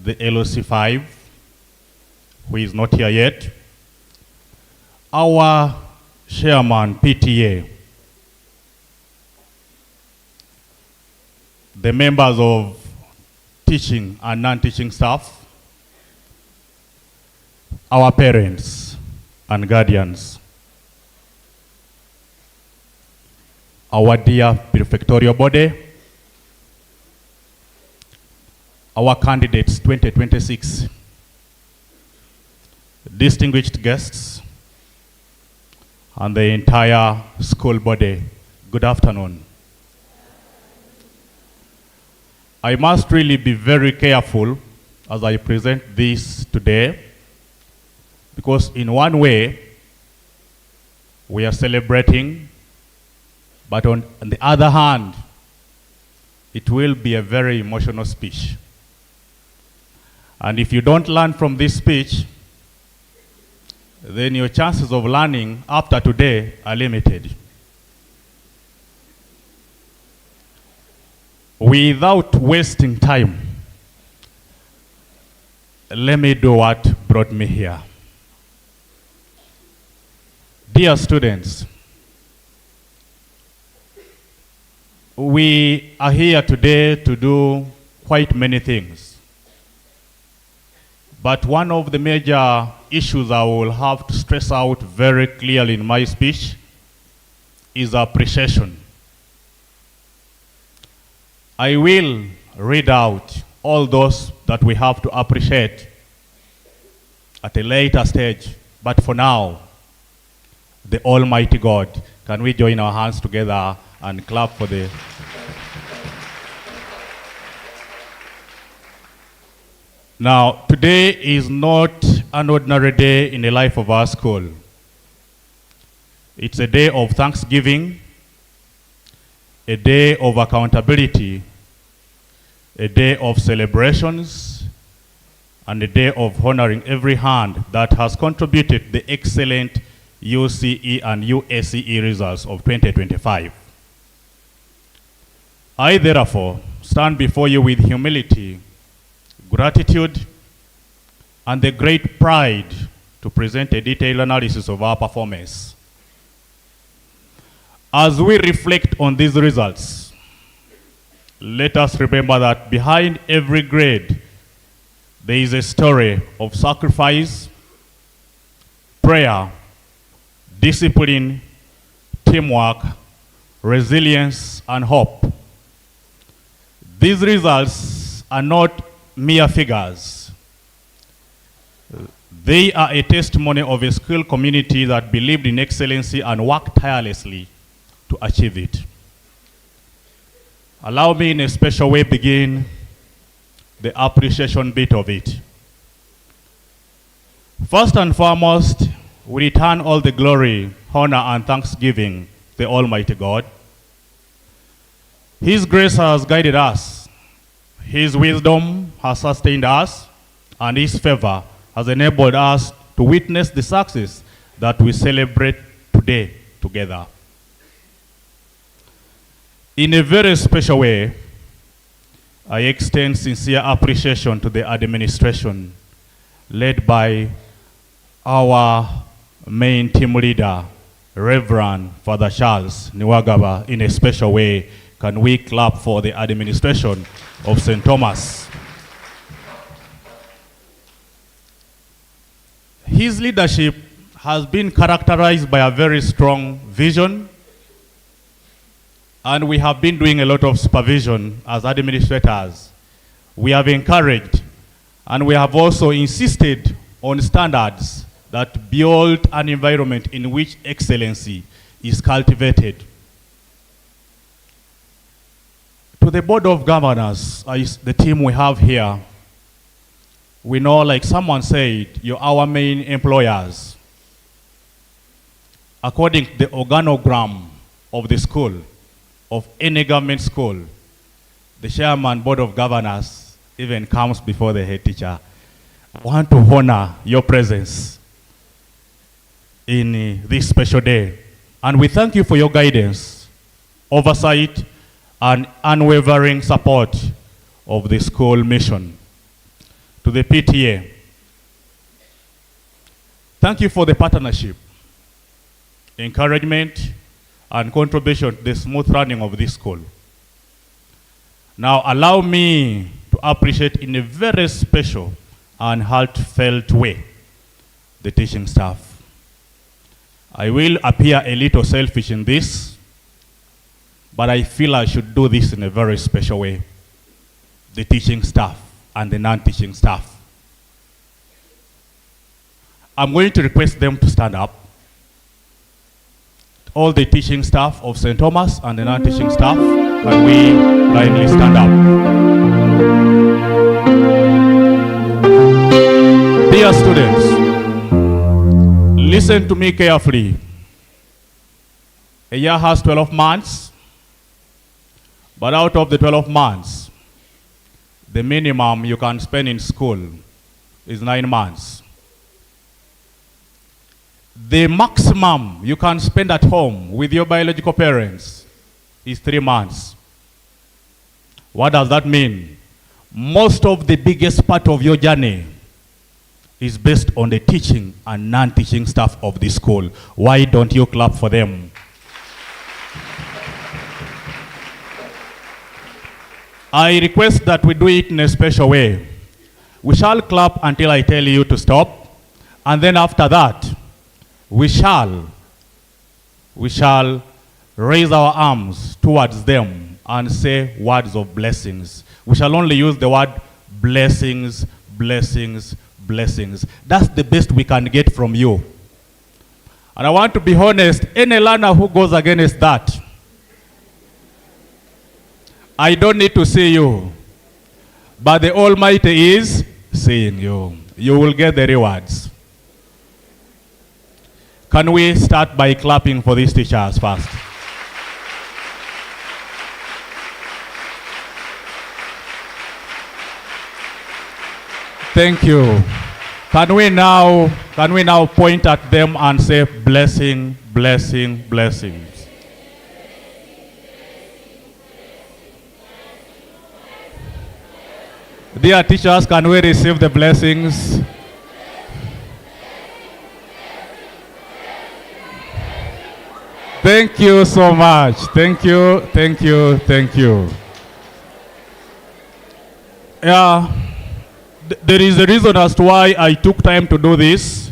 the LOC5, who is not here yet. Our chairman, PTA, the members of teaching and non-teaching staff, our parents and guardians, our dear prefectorial body, our candidates 2026, distinguished guests, and the entire school body, good afternoon. I must really be very careful as I present this today, because in one way, we are celebrating, but on the other hand, it will be a very emotional speech. And if you don't learn from this speech, then your chances of learning after today are limited. Without wasting time, let me do what brought me here. Dear students, we are here today to do quite many things. But one of the major issues I will have to stress out very clearly in my speech is appreciation. I will read out all those that we have to appreciate at a later stage, but for now, the Almighty God. Can we join our hands together and clap for the... Now, today is not an ordinary day in the life of our school. It's a day of thanksgiving, a day of accountability, a day of celebrations, and a day of honoring every hand that has contributed to the excellent UCE and USCE results of 2025. I therefore stand before you with humility, gratitude, and the great pride to present a detailed analysis of our performance. As we reflect on these results, let us remember that behind every grade, there is a story of sacrifice, prayer, discipline, teamwork, resilience, and hope. These results are not mere figures. They are a testimony of a school community that believed in excellency and worked tirelessly to achieve it. Allow me in a special way begin the appreciation bit of it. First and foremost, we return all the glory, honor, and thanksgiving to the Almighty God. His grace has guided us. His wisdom has sustained us, and His favor has enabled us to witness the success that we celebrate today together. In a very special way, I extend sincere appreciation to the administration led by our main team leader, Reverend Father Charles Niwagaba. In a special way, can we clap for the administration of St. Thomas? His leadership has been characterized by a very strong vision, and we have been doing a lot of supervision as administrators. We have encouraged, and we have also insisted on standards that build an environment in which excellency is cultivated. To the Board of Governors, the team we have here, we know, like someone said, you're our main employers. According to the organogram of the school, of any government school, the chairman, board of governors, even comes before the head teacher. I want to honor your presence in this special day. And we thank you for your guidance, oversight, and unwavering support of the school mission. To the PTA, thank you for the partnership, encouragement, and contribution to the smooth running of this school. Now allow me to appreciate in a very special and heartfelt way the teaching staff. I will appear a little selfish in this, but I feel I should do this in a very special way. The teaching staff and the non-teaching staff. I'm going to request them to stand up. All the teaching staff of St. Thomas and the non-teaching staff, can we kindly stand up? Dear students, listen to me carefully. A year has 12 months, but out of the 12 months, the minimum you can spend in school is 9 months. The maximum you can spend at home with your biological parents is 3 months. What does that mean? Most of the biggest part of your journey is based on the teaching and non-teaching staff of the school. Why don't you clap for them? I request that we do it in a special way. We shall clap until I tell you to stop, and then after that, we shall raise our arms towards them and say words of blessings. We shall only use the word blessings, blessings, blessings. That's the best we can get from you. And I want to be honest, any learner who goes against that, I don't need to see you, but the Almighty is seeing you. You will get the rewards. Can we start by clapping for these teachers first? Thank you. Can we now point at them and say blessing, blessing, blessings? Dear teachers, can we receive the blessings? Thank you so much. Thank you, thank you, thank you. Yeah, there is a reason as to why I took time to do this.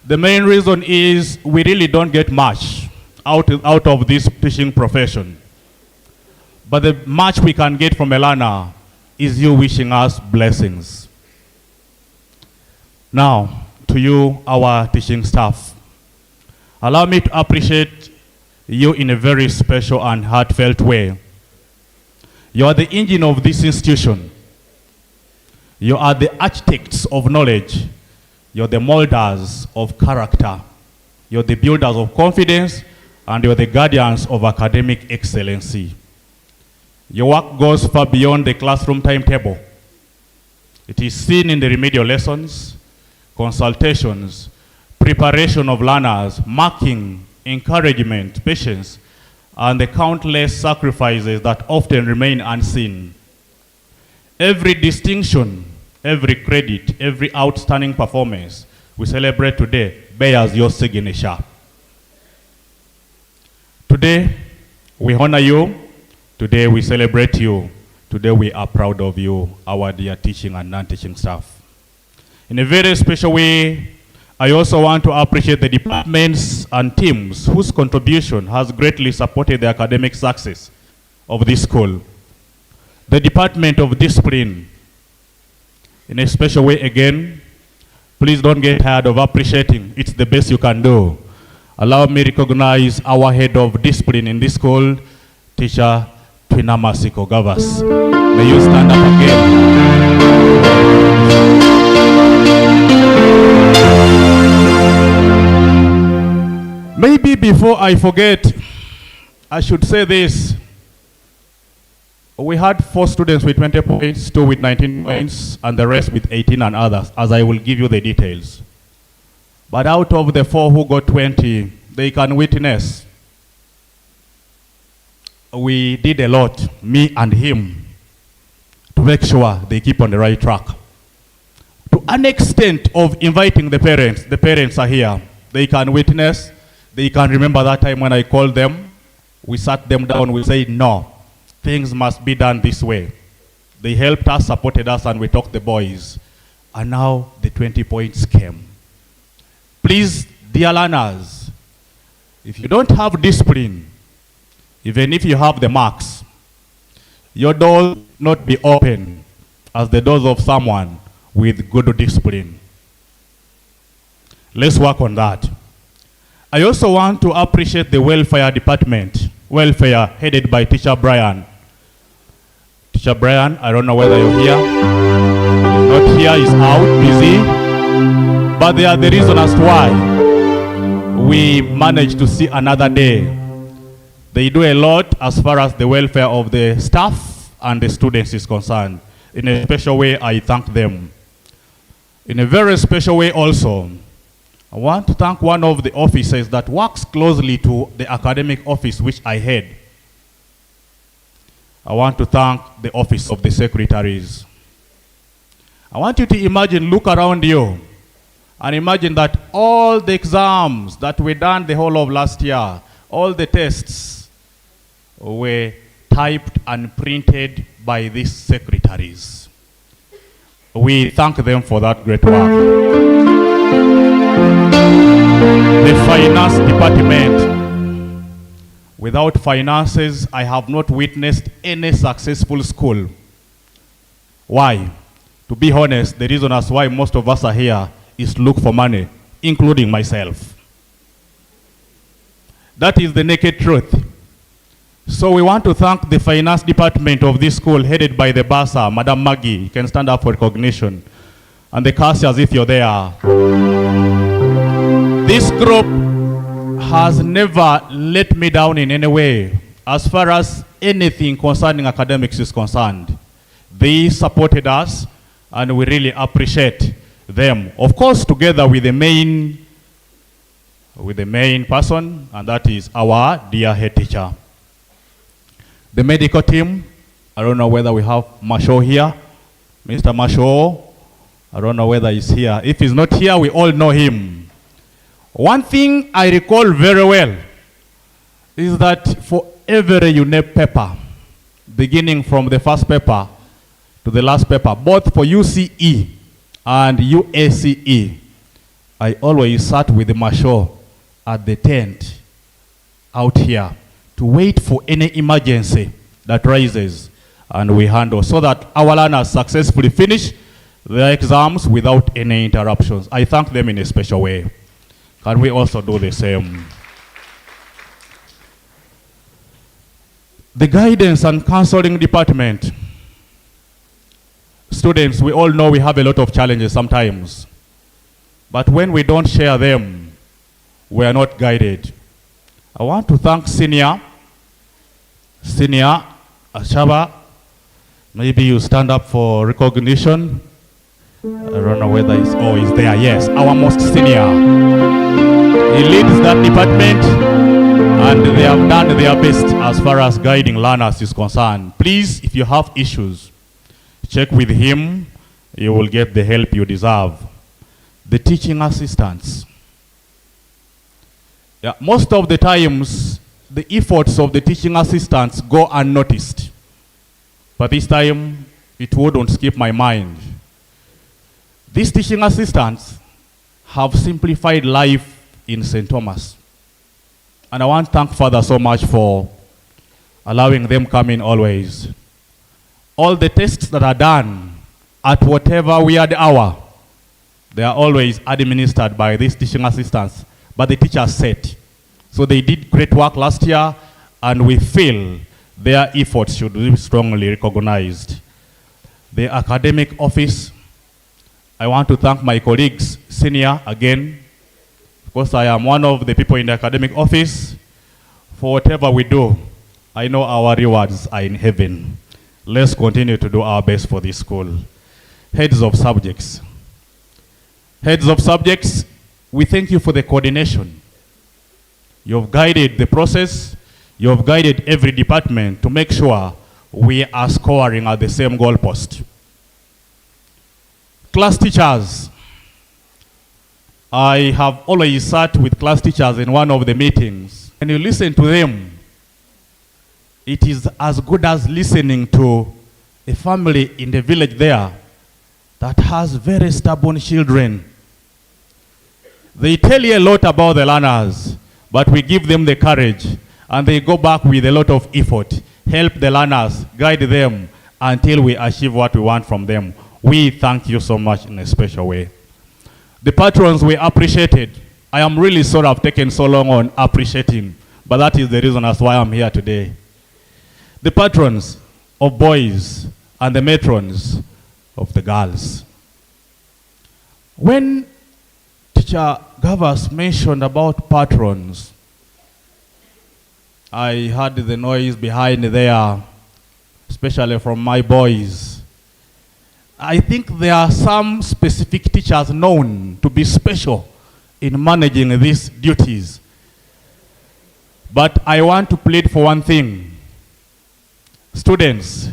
The main reason is we really don't get much out of this teaching profession. But the much we can get from a learner is you wishing us blessings. Now, to you, our teaching staff, allow me to appreciate you in a very special and heartfelt way. You are the engine of this institution. You are the architects of knowledge. You're the molders of character. You're the builders of confidence, and you're the guardians of academic excellency. Your work goes far beyond the classroom timetable. It is seen in the remedial lessons, consultations, preparation of learners, marking, encouragement, patience, and the countless sacrifices that often remain unseen. Every distinction, every credit, every outstanding performance we celebrate today bears your signature. Today, we honor you. Today, we celebrate you. Today, we are proud of you, our dear teaching and non-teaching staff. In a very special way, I also want to appreciate the departments and teams whose contribution has greatly supported the academic success of this school. The Department of Discipline, in a special way again, please don't get tired of appreciating. It's the best you can do. Allow me to recognize our head of discipline in this school, Teacher Twinamasiko Gavas. May you stand up again. Maybe before I forget, I should say this. We had 4 students with 20 points, 2 with 19 points, and the rest with 18 and others, as I will give you the details. But out of the 4 who got 20, they can witness. We did a lot, me and him, to make sure they keep on the right track. To an extent of inviting the parents are here. They can witness, they can remember that time when I called them. We sat them down, we said, no, things must be done this way. They helped us, supported us, and we talked the boys. And now the 20 points came. Please, dear learners, if you don't have discipline, even if you have the marks, your doors will not be open as the doors of someone with good discipline. Let's work on that. I also want to appreciate the welfare department, welfare headed by Teacher Brian. Teacher Brian, I don't know whether you're here. He's not here, he's out, busy. But they are the reason as to why we managed to see another day. They do a lot as far as the welfare of the staff and the students is concerned. In a special way, I thank them. In a very special way also, I want to thank one of the officers that works closely to the academic office which I head. I want to thank the office of the secretaries. I want you to imagine, look around you, and imagine that all the exams that were done the whole of last year, all the tests were typed and printed by these secretaries. We thank them for that great work. The finance department. Without finances, I have not witnessed any successful school. Why? To be honest, the reason as why most of us are here is to look for money, including myself. That is the naked truth. So we want to thank the finance department of this school headed by the bursar, Madam Maggie. You can stand up for recognition. And the cashiers if you're there. This group has never let me down in any way as far as anything concerning academics is concerned. They supported us and we really appreciate them. Of course, together with the main person, and that is our dear head teacher. The medical team, I don't know whether we have Masho here. Mr. Masho, I don't know whether he's here. If he's not here, we all know him. One thing I recall very well is that for every UNEP paper, beginning from the first paper to the last paper, both for UCE and UACE, I always sat with the Masho at the tent out here to wait for any emergency that rises, and we handle so that our learners successfully finish their exams without any interruptions. I thank them in a special way. Can we also do the same? The guidance and counseling department. Students, we all know we have a lot of challenges sometimes, but when we don't share them, we are not guided. I want to thank Senior Ashaba. Maybe you stand up for recognition. I don't know whether he's there. Yes, our most senior. He leads that department and they have done their best as far as guiding learners is concerned. Please, if you have issues, check with him. You will get the help you deserve. The teaching assistants. Yeah, most of the times, the efforts of the teaching assistants go unnoticed. But this time, it wouldn't skip my mind. These teaching assistants have simplified life in St. Thomas. And I want to thank Father so much for allowing them come in always. All the tests that are done at whatever weird hour, they are always administered by these teaching assistants. But the teachers set. So they did great work last year, and we feel their efforts should be strongly recognized. The academic office, I want to thank my colleagues, senior again, because I am one of the people in the academic office. For whatever we do, I know our rewards are in heaven. Let's continue to do our best for this school. Heads of subjects. Heads of subjects, we thank you for the coordination. You've guided the process. You've guided every department to make sure we are scoring at the same goalpost. Class teachers. I have always sat with class teachers in one of the meetings. When you listen to them, it is as good as listening to a family in the village there that has very stubborn children. They tell you a lot about the learners, but we give them the courage, and they go back with a lot of effort, help the learners, guide them until we achieve what we want from them. We thank you so much in a special way. The patrons we appreciated. I am really sorry I've taken so long on appreciating, but that is the reason as why I'm here today. The patrons of boys and the matrons of the girls. When Teacher Gavas mentioned about patrons, I heard the noise behind there, especially from my boys. I think there are some specific teachers known to be special in managing these duties. But I want to plead for one thing. Students,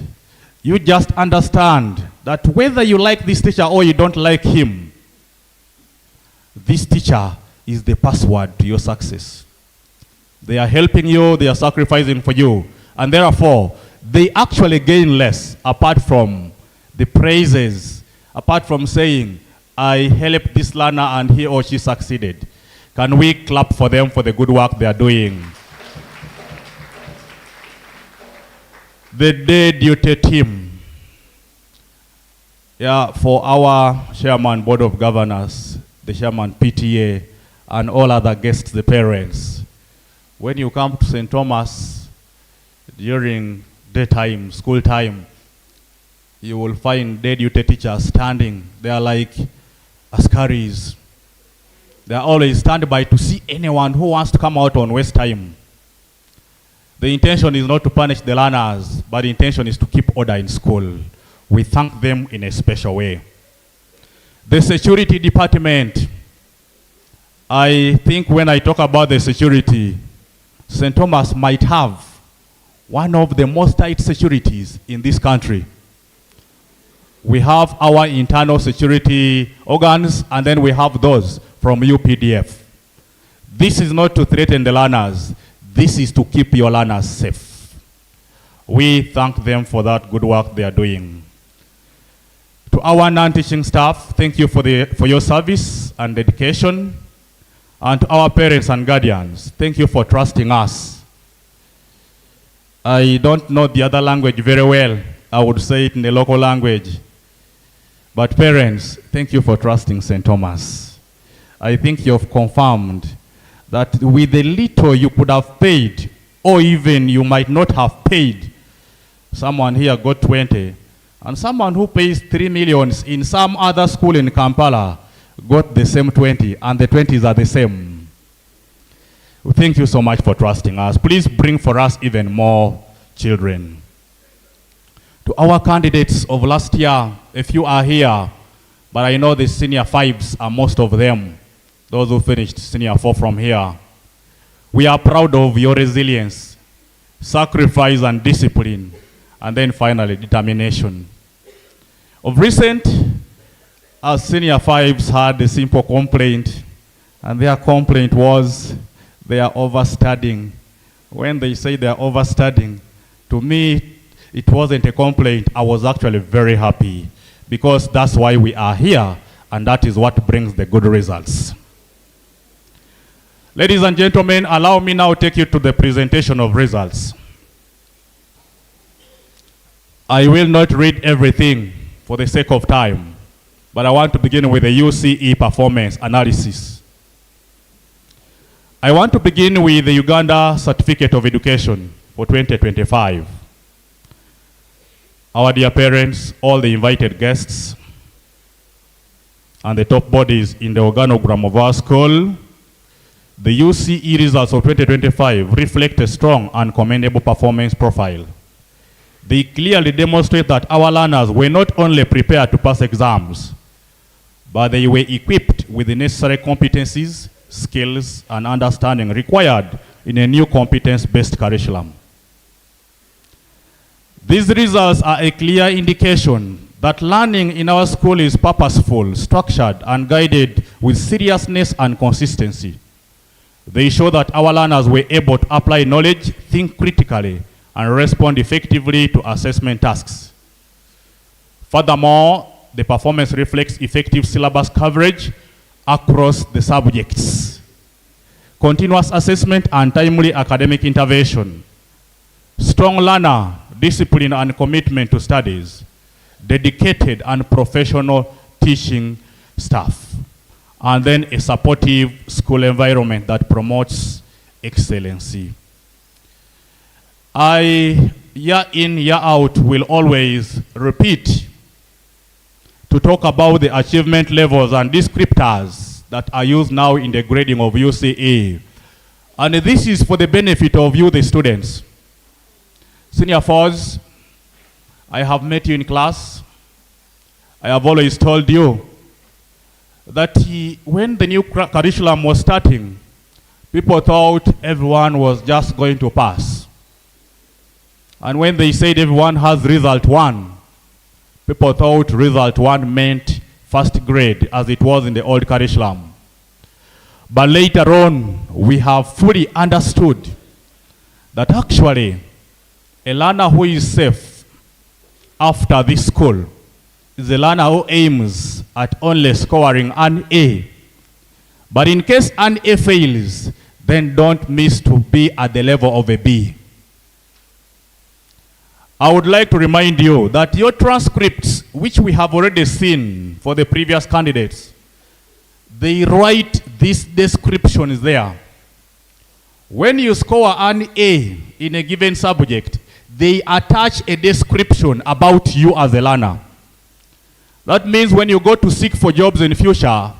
you just understand that whether you like this teacher or you don't like him, this teacher is the password to your success. They are helping you, they are sacrificing for you, and therefore, they actually gain less apart from the praises, apart from saying, I helped this learner and he or she succeeded. Can we clap for them for the good work they are doing? The day duty team. Yeah, for our chairman, board of governors, the chairman, PTA, and all other guests, the parents. When you come to St. Thomas during daytime, school time, you will find day duty teachers standing. They are like askaris. They are always standby to see anyone who wants to come out on waste time. The intention is not to punish the learners, but the intention is to keep order in school. We thank them in a special way. The security department. I think when I talk about the security, St. Thomas might have one of the most tight securities in this country. We have our internal security organs, and then we have those from UPDF. This is not to threaten the learners. This is to keep your learners safe. We thank them for that good work they are doing. To our non-teaching staff, thank you for your service and dedication. And to our parents and guardians, thank you for trusting us. I don't know the other language very well. I would say it in the local language. But parents, thank you for trusting St. Thomas. I think you've confirmed that with the little you could have paid, or even you might not have paid, someone here got 20, and someone who pays 3 million in some other school in Kampala got the same 20, and the 20s are the same. Thank you so much for trusting us. Please bring for us even more children. To our candidates of last year, if you are here, but I know the senior fives are most of them, those who finished senior 4 from here. We are proud of your resilience, sacrifice and discipline, and then finally determination. Of recent, our senior fives had a simple complaint, and their complaint was they are overstudying. When they say they are overstudying, to me, it wasn't a complaint. I was actually very happy because that's why we are here, and that is what brings the good results. Ladies and gentlemen, allow me now to take you to the presentation of results. I will not read everything for the sake of time, but I want to begin with the UCE performance analysis. I want to begin with the Uganda Certificate of Education. for 2025. Our dear parents, all the invited guests, and the top bodies in the organogram of our school, the UCE results of 2025 reflect a strong and commendable performance profile. They clearly demonstrate that our learners were not only prepared to pass exams, but they were equipped with the necessary competencies, skills, and understanding required in a new competence-based curriculum. These results are a clear indication that learning in our school is purposeful, structured, and guided with seriousness and consistency. They show that our learners were able to apply knowledge, think critically, and respond effectively to assessment tasks. Furthermore, the performance reflects effective syllabus coverage across the subjects, continuous assessment, and timely academic intervention, strong learner discipline and commitment to studies, dedicated and professional teaching staff, and then a supportive school environment that promotes excellency. I, year in, year out, will always repeat to talk about the achievement levels and descriptors that are used now in the grading of UCE. And this is for the benefit of you, the students. Senior fours, I have met you in class. I have always told you that when the new curriculum was starting, people thought everyone was just going to pass. And when they said everyone has result 1, people thought result 1 meant first grade as it was in the old curriculum. But later on, we have fully understood that actually a learner who is safe after this school is a learner who aims at only scoring an A. But in case an A fails, then don't miss to be at the level of a B. I would like to remind you that your transcripts, which we have already seen for the previous candidates, they write this description there. When you score an A in a given subject, they attach a description about you as a learner. That means when you go to seek for jobs in the future,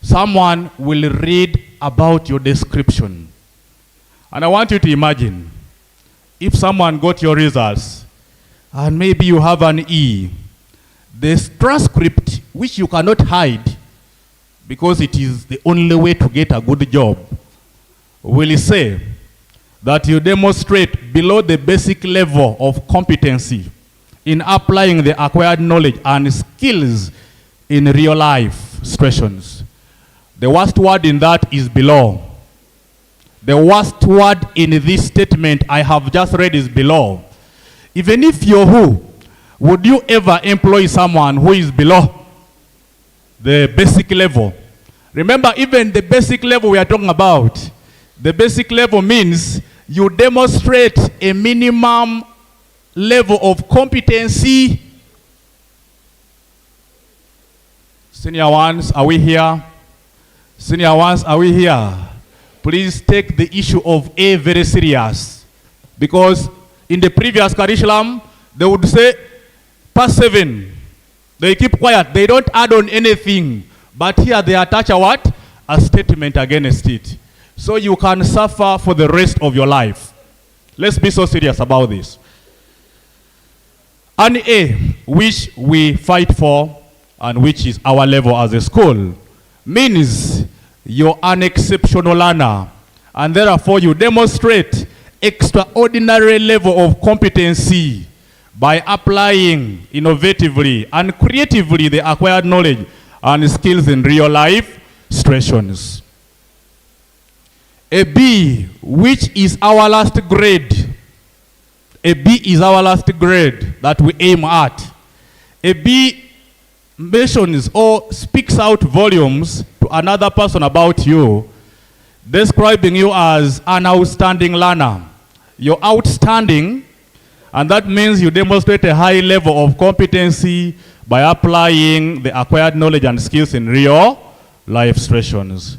someone will read about your description. And I want you to imagine, if someone got your results, and maybe you have an E, this transcript, which you cannot hide, because it is the only way to get a good job, will say that you demonstrate below the basic level of competency in applying the acquired knowledge and skills in real life situations. The worst word in that is below. The worst word in this statement I have just read is below. Even if you're who, would you ever employ someone who is below the basic level? Remember, even the basic level we are talking about, the basic level means you demonstrate a minimum level of competency. Senior ones, are we here? Senior ones, are we here? Please take the issue of A very serious. Because in the previous curriculum, they would say, pass 7. They keep quiet. They don't add on anything. But here they attach a what? A statement against it. So you can suffer for the rest of your life. Let's be so serious about this. An A, which we fight for, and which is our level as a school, means you're an exceptional learner, and therefore you demonstrate extraordinary level of competency by applying innovatively and creatively the acquired knowledge and skills in real life situations. A B, which is our last grade. A B is our last grade that we aim at. A B mentions or speaks out volumes to another person about you, describing you as an outstanding learner. You're outstanding, and that means you demonstrate a high level of competency by applying the acquired knowledge and skills in real life situations.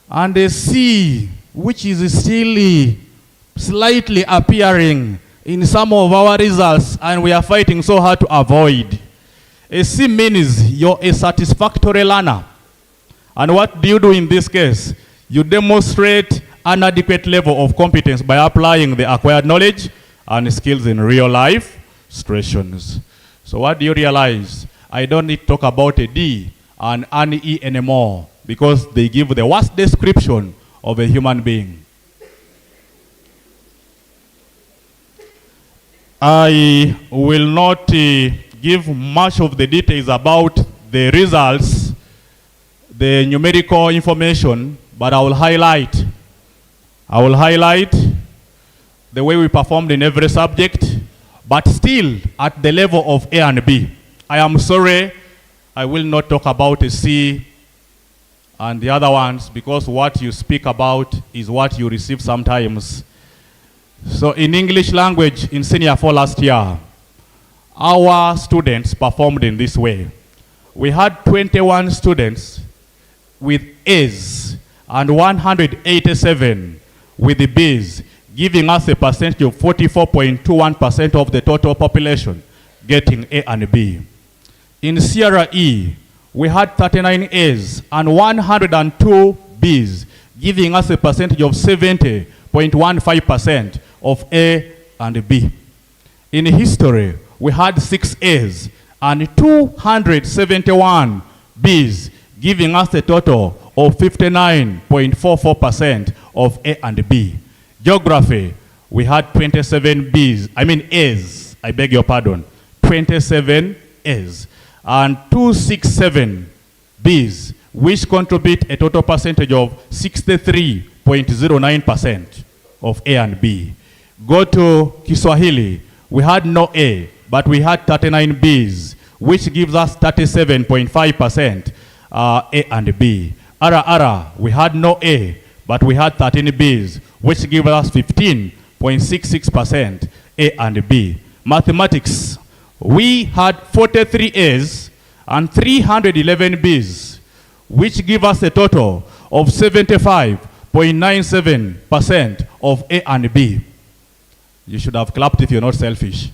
And a C, which is still slightly appearing in some of our results, and we are fighting so hard to avoid. A C means you're a satisfactory learner. And what do you do in this case? You demonstrate an adequate level of competence by applying the acquired knowledge and skills in real life situations. So what do you realize? I don't need to talk about a D and an E anymore because they give the worst description of a human being. I will not give much of the details about the results, the numerical information, but I will highlight the way we performed in every subject, but still at the level of A and B. I am sorry, I will not talk about a C and the other ones because what you speak about is what you receive sometimes. So in English language in Senior 4 last year, our students performed in this way. We had 21 students with A's and 187 with the B's, giving us a percentage of 44.21% of the total population getting A and B. In Sierra E, we had 39 A's and 102 B's, giving us a percentage of 70.15% of A and B. In history, we had 6 A's and 271 B's, giving us a total of 59.44% of A and B. Geography, we had 27 A's, I beg your pardon, 27 A's and 267 B's, which contribute a total percentage of 63.09% of A and B. Go to Kiswahili, we had no A, but we had 39 B's, which gives us 37.5% A and B. Ara, we had no A, but we had 13 B's, which gives us 15.66% A and B. Mathematics, we had 43 A's and 311 B's, which give us a total of 75.97% of A and B. You should have clapped if you're not selfish.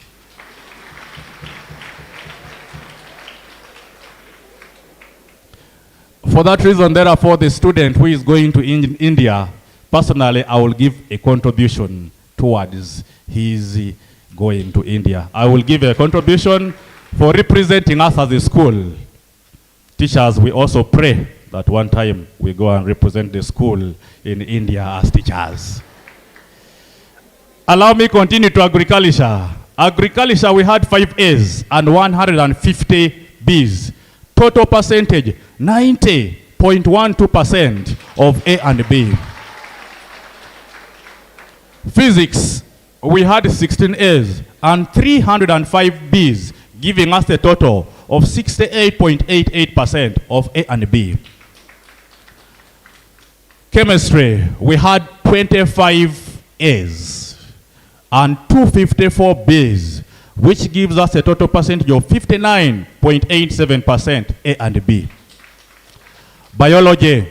For that reason, therefore, the student who is going to India, personally, I will give a contribution towards his going to India. I will give a contribution for representing us as a school. Teachers, we also pray that one time we go and represent the school in India as teachers. Allow me continue to agriculture. Agriculture, we had 5 A's and 150 B's. Total percentage, 90.12% of A and B. Physics, we had 16 A's and 305 B's, giving us a total of 68.88% of A and B. Chemistry, we had 25 A's and 254 B's, which gives us a total percentage of 59.87% A and B. Biology,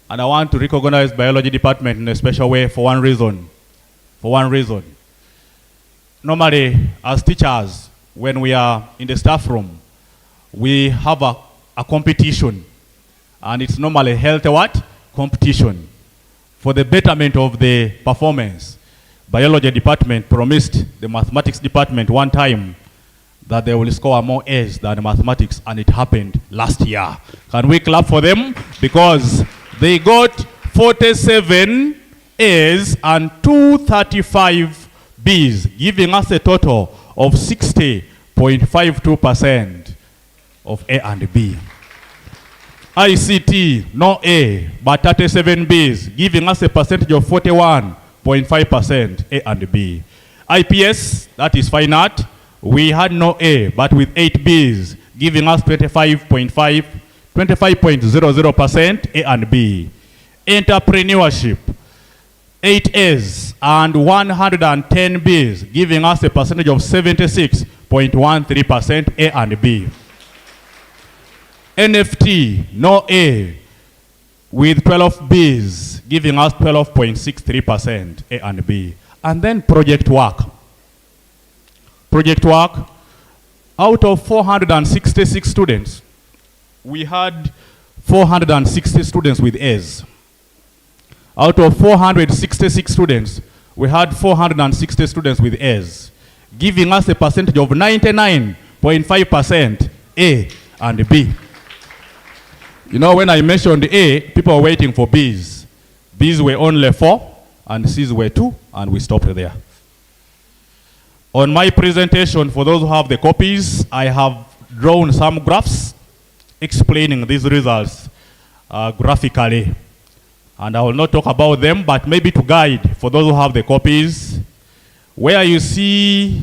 and I want to recognize biology department in a special way for one reason. Normally, as teachers, when we are in the staff room, we have a competition, and it's normally healthy what? Competition for the betterment of the performance. Biology department promised the mathematics department one time that they will score more A's than mathematics, and it happened last year. Can we clap for them? Because they got 47 A's and 235 B's, giving us a total of 60.52% of A and B. ICT, no A, but 37 B's, giving us a percentage of 41.5% A and B. IPS, that is fine art, we had no A, but with 8 B's, giving us 25.00% A and B. Entrepreneurship, 8 A's and 110 B's, giving us a percentage of 76.13% A and B. NFT, no A, with 12 B's, giving us 12.63% A and B. And then project work. Project work, out of 466 students, we had 460 students with A's. Out of 466 students, we had 460 students with A's, giving us a percentage of 99.5% A and B. You know, when I mentioned A, people were waiting for B's. B's were only 4, and C's were 2, and we stopped there. On my presentation, for those who have the copies, I have drawn some graphs explaining these results graphically. And I will not talk about them, but maybe to guide for those who have the copies. Where you see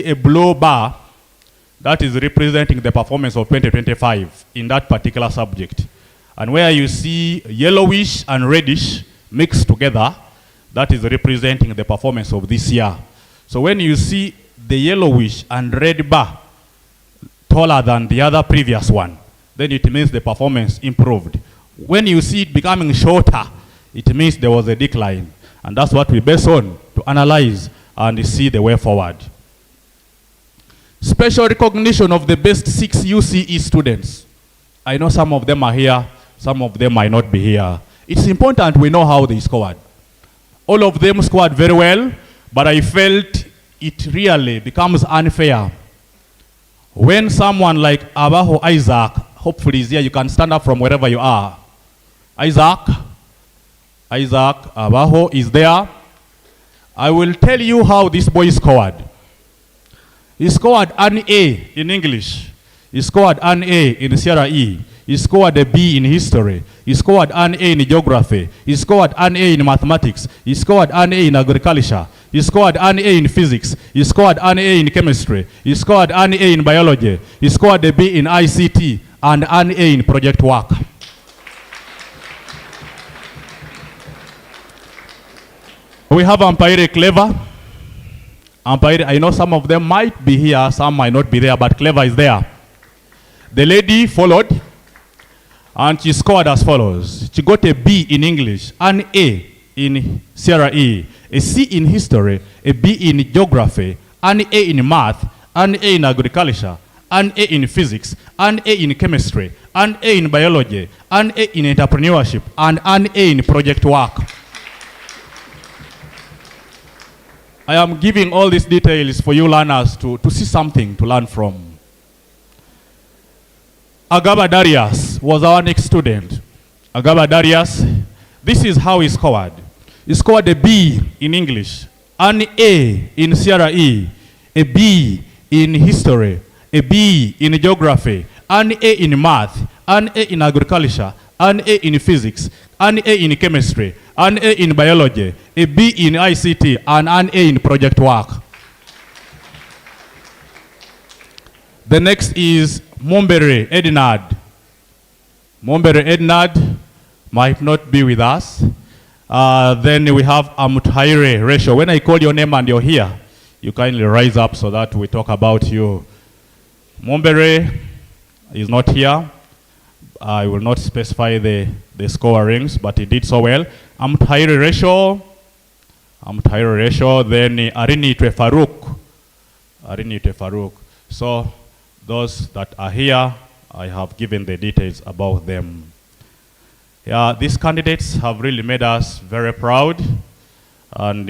a blue bar, that is representing the performance of 2025 in that particular subject. And where you see yellowish and reddish mixed together, that is representing the performance of this year. So when you see the yellowish and red bar taller than the other previous one, then it means the performance improved. When you see it becoming shorter, it means there was a decline. And that's what we base on to analyze and see the way forward. Special recognition of the best 6 UCE students. I know some of them are here, some of them might not be here. It's important we know how they scored. All of them scored very well, but I felt it really becomes unfair when someone like Abaho Isaac, hopefully is here, you can stand up from wherever you are. Isaac Abaho is there. I will tell you how this boy scored. He scored an A in English. He scored an A in Sierra E. He scored a B in history. He scored an A in geography. He scored an A in mathematics. He scored an A in agriculture. He scored an A in physics. He scored an A in chemistry. He scored an A in biology. He scored a B in ICT and an A in project work. We have Ampaire Clever. Ampaire, I know some of them might be here, some might not be there, but Clever is there. The lady followed, and she scored as follows. She got a B in English, an A in Sierra E, a C in history, a B in geography, an A in math, an A in agriculture, an A in physics, an A in chemistry, an A in biology, an A in entrepreneurship, and an A in project work. I am giving all these details for you learners to see something to learn from. Agaba Darius was our next student. Agaba Darius, this is how he scored. He scored a B in English, an A in Sierra E, a B in history, a B in geography, an A in math, an A in agriculture, an A in physics, an A in chemistry, an A in biology, a B in ICT, and an A in project work. The next is Mombere Ednard. Mombere Ednard might not be with us. Then we have Amuthaire Ratio. When I call your name and you're here, you kindly rise up so that we talk about you. Mombere is not here. I will not specify the scorings, but he did so well. Amuthaire Ratio, then Arinitwe Farouk. So those that are here, I have given the details about them. Yeah, these candidates have really made us very proud, and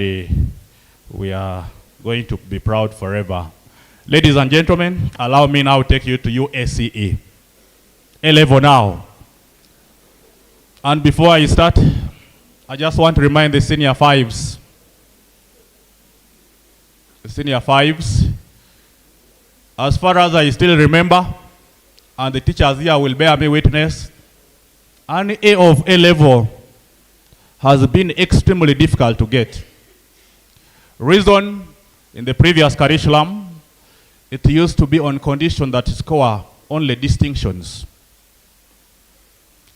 we are going to be proud forever. Ladies and gentlemen, allow me now to take you to UACE. A-level now. And before I start, I just want to remind the senior fives. The senior fives, as far as I still remember, and the teachers here will bear me witness, an A of A-level has been extremely difficult to get. Reason, in the previous curriculum, it used to be on condition that score only distinctions.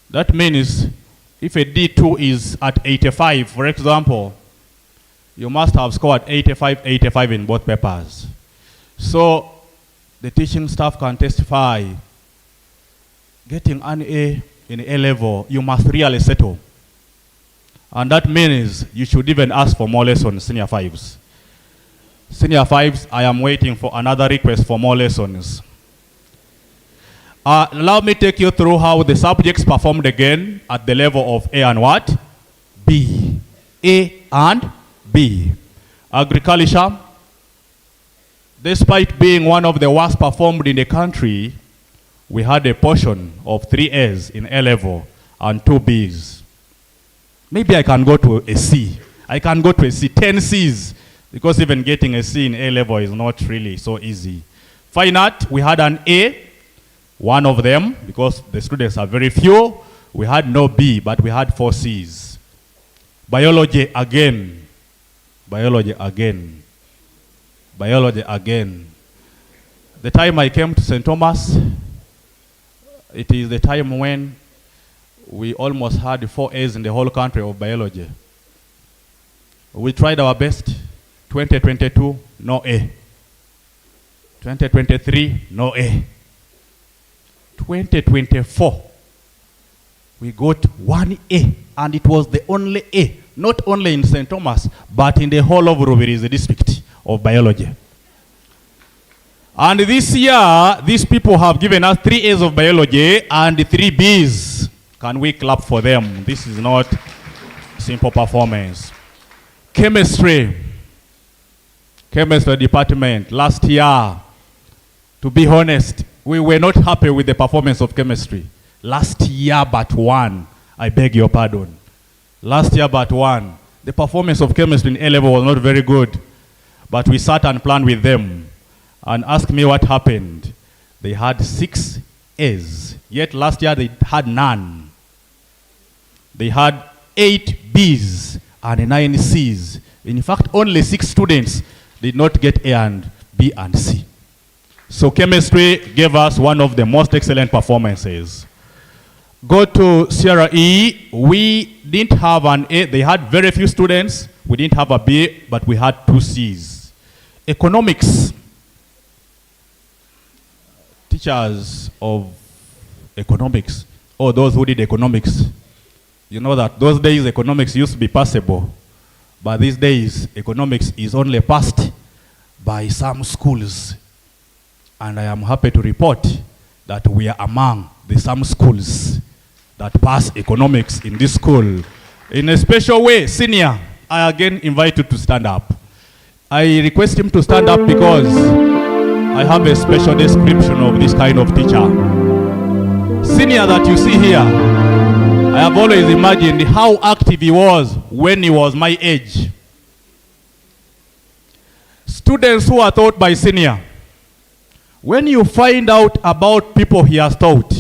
That means if a D2 is at 85, for example, you must have scored 85 in both papers. So the teaching staff can testify, getting an A in A-level, you must really settle. And that means you should even ask for more lessons, senior fives. Senior fives, I am waiting for another request for more lessons. Allow me to take you through how the subjects performed again at the level of A and what? B. A and B. Agriculture, despite being one of the worst performed in the country, we had a portion of 3 A's in A level and 2 B's. Maybe I can go to a C. I can go to a C, 10 C's, because even getting a C in A level is not really so easy. Fine art, we had an A, one of them, because the students are very few. We had no B, but we had 4 C's. Biology again. Biology again. Biology again. The time I came to St. Thomas, it is the time when we almost had 4 A's in the whole country of biology. We tried our best. 2022, no A. 2023, no A. 2024, we got 1 A, and it was the only A, not only in St. Thomas, but in the whole of Rubirizi district of biology. And this year, these people have given us 3 A's of biology and 3 B's. Can we clap for them? This is not simple performance. Chemistry. Chemistry department. Last year, to be honest, we were not happy with the performance of chemistry. Last year but one. I beg your pardon. Last year but one. The performance of chemistry in A level was not very good. But we sat and planned with them and asked me what happened. They had 6 A's. Yet last year they had none. They had 8 B's and 9 C's. In fact, only 6 students did not get A and B and C. So chemistry gave us one of the most excellent performances. Go to Sierra E. We didn't have an A. They had very few students. We didn't have a B, but we had 2 C's. Economics. Teachers of economics, or those who did economics, you know that those days economics used to be passable, but these days economics is only passed by some schools. And I am happy to report that we are among the some schools that pass economics in this school. In a special way, senior, I again invite you to stand up. I request him to stand up because I have a special description of this kind of teacher. Senior that you see here, I have always imagined how active he was when he was my age. Students who are taught by senior, when you find out about people he has taught,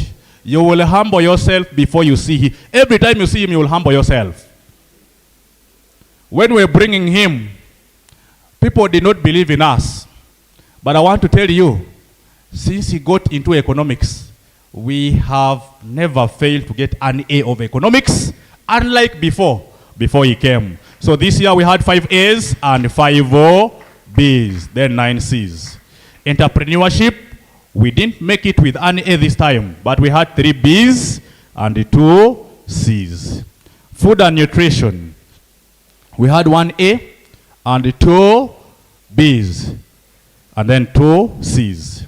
you will humble yourself before you see him. Every time you see him, you will humble yourself. When we're bringing him, people did not believe in us. But I want to tell you, since he got into economics, we have never failed to get an A of economics, unlike before he came. So this year we had 5 A's and 5 B's, then 9 C's. Entrepreneurship, we didn't make it with an A this time, but we had 3 B's and 2 C's. Food and nutrition, we had 1 A and 2 B's, and then 2 C's.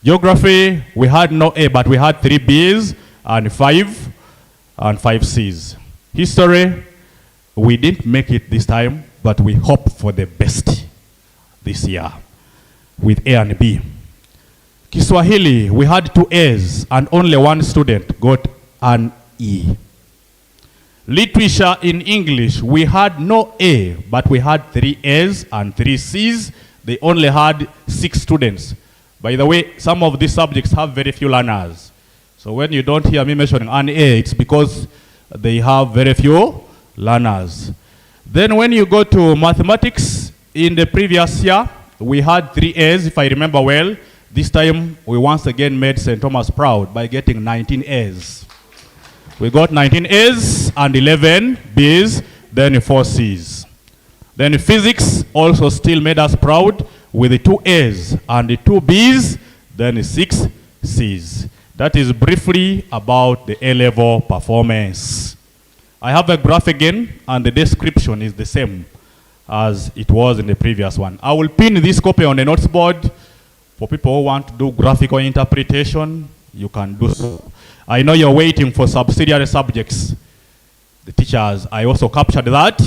Geography, we had no A, but we had 3 B's and 5 C's. History, we didn't make it this time, but we hope for the best this year with A and B. Kiswahili, we had 2 A's and only 1 student got an E. Literature in English, we had no A, but we had 3 A's and 3 C's. They only had 6 students. By the way, some of these subjects have very few learners. So when you don't hear me mentioning an A, it's because they have very few learners. Then when you go to mathematics, in the previous year, we had 3 A's, if I remember well. This time, we once again made St. Thomas proud by getting 19 A's. We got 19 A's and 11 B's, then 4 C's. Then physics also still made us proud with 2 A's and 2 B's, then 6 C's. That is briefly about the A-level performance. I have a graph again, and the description is the same as it was in the previous one. I will pin this copy on the notes board. For people who want to do graphical interpretation, you can do so. I know you're waiting for subsidiary subjects. The teachers, I also captured that.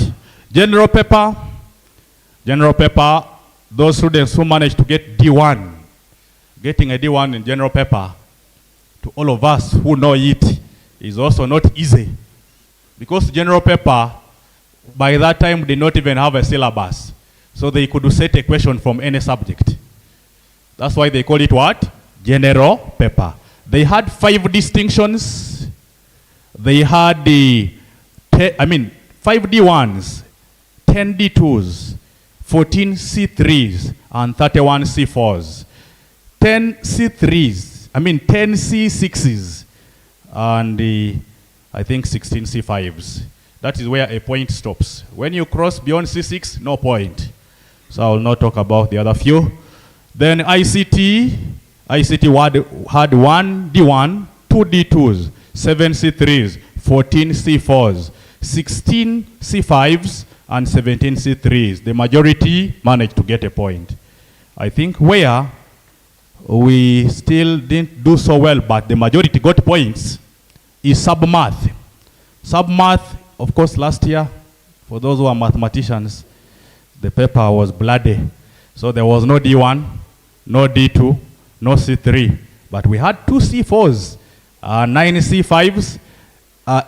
General paper, those students who managed to get D1, getting a D1 in general paper, to all of us who know it, is also not easy. Because general paper, by that time, did not even have a syllabus. So they could set a question from any subject. That's why they call it what? General paper. They had 5 distinctions. They had 5 D1s, 10 D2s, 14 C3s, and 31 C4s. 10 C6s, and I think 16 C5s. That is where a point stops. When you cross beyond C6, no point. So I will not talk about the other few. Then ICT had 1 D1, 2 D2s, 7 C3s, 14 C4s, 16 C5s, and 17 C3s. The majority managed to get a point. I think where we still didn't do so well, but the majority got points, is sub-math. Sub-math, of course, last year, for those who are mathematicians, the paper was bloody. So there was no D1, no D2, no C3. But we had 2 C4s, 9 C5s,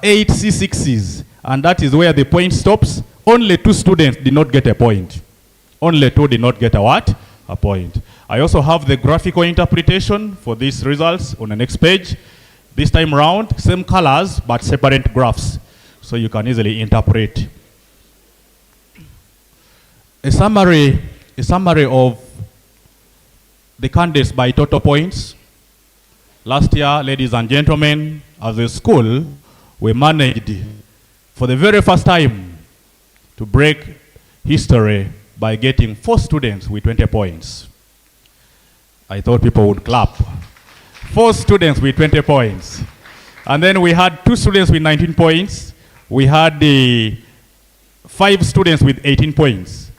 8 C6s. And that is where the point stops. Only 2 students did not get a point. Only 2 did not get a what? A point. I also have the graphical interpretation for these results on the next page. This time round, same colors, but separate graphs. So you can easily interpret. A summary of the candidates by total points. Last year, ladies and gentlemen, as a school, we managed for the very first time to break history by getting 4 students with 20 points. I thought people would clap. 4 students with 20 points. And then we had 2 students with 19 points. We had 5 students with 18 points.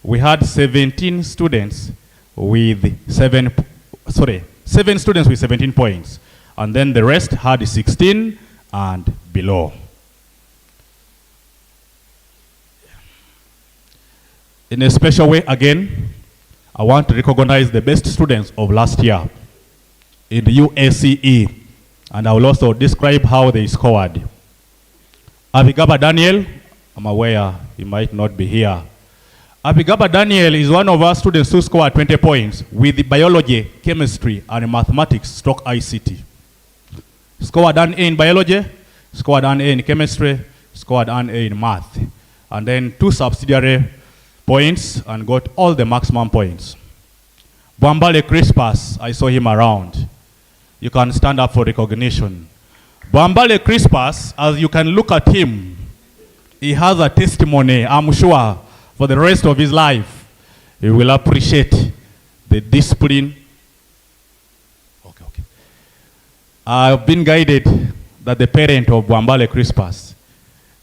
We had 17 students with 7 students with 17 points. And then the rest had 16 and below. In a special way, again, I want to recognize the best students of last year in the UACE, and I will also describe how they scored. Abigaba Daniel, I'm aware he might not be here. Abigaba Daniel is one of our students who scored 20 points with the biology, chemistry, and mathematics / ICT. Scored an A in biology, scored an A in chemistry, scored an A in math, and then 2 subsidiary points and got all the maximum points. Bwambale Crispus, I saw him around. You can stand up for recognition. Bwambale Crispus, as you can look at him, he has a testimony, I'm sure, for the rest of his life. He will appreciate the discipline. Okay. I've been guided that the parent of Bwambale Crispus,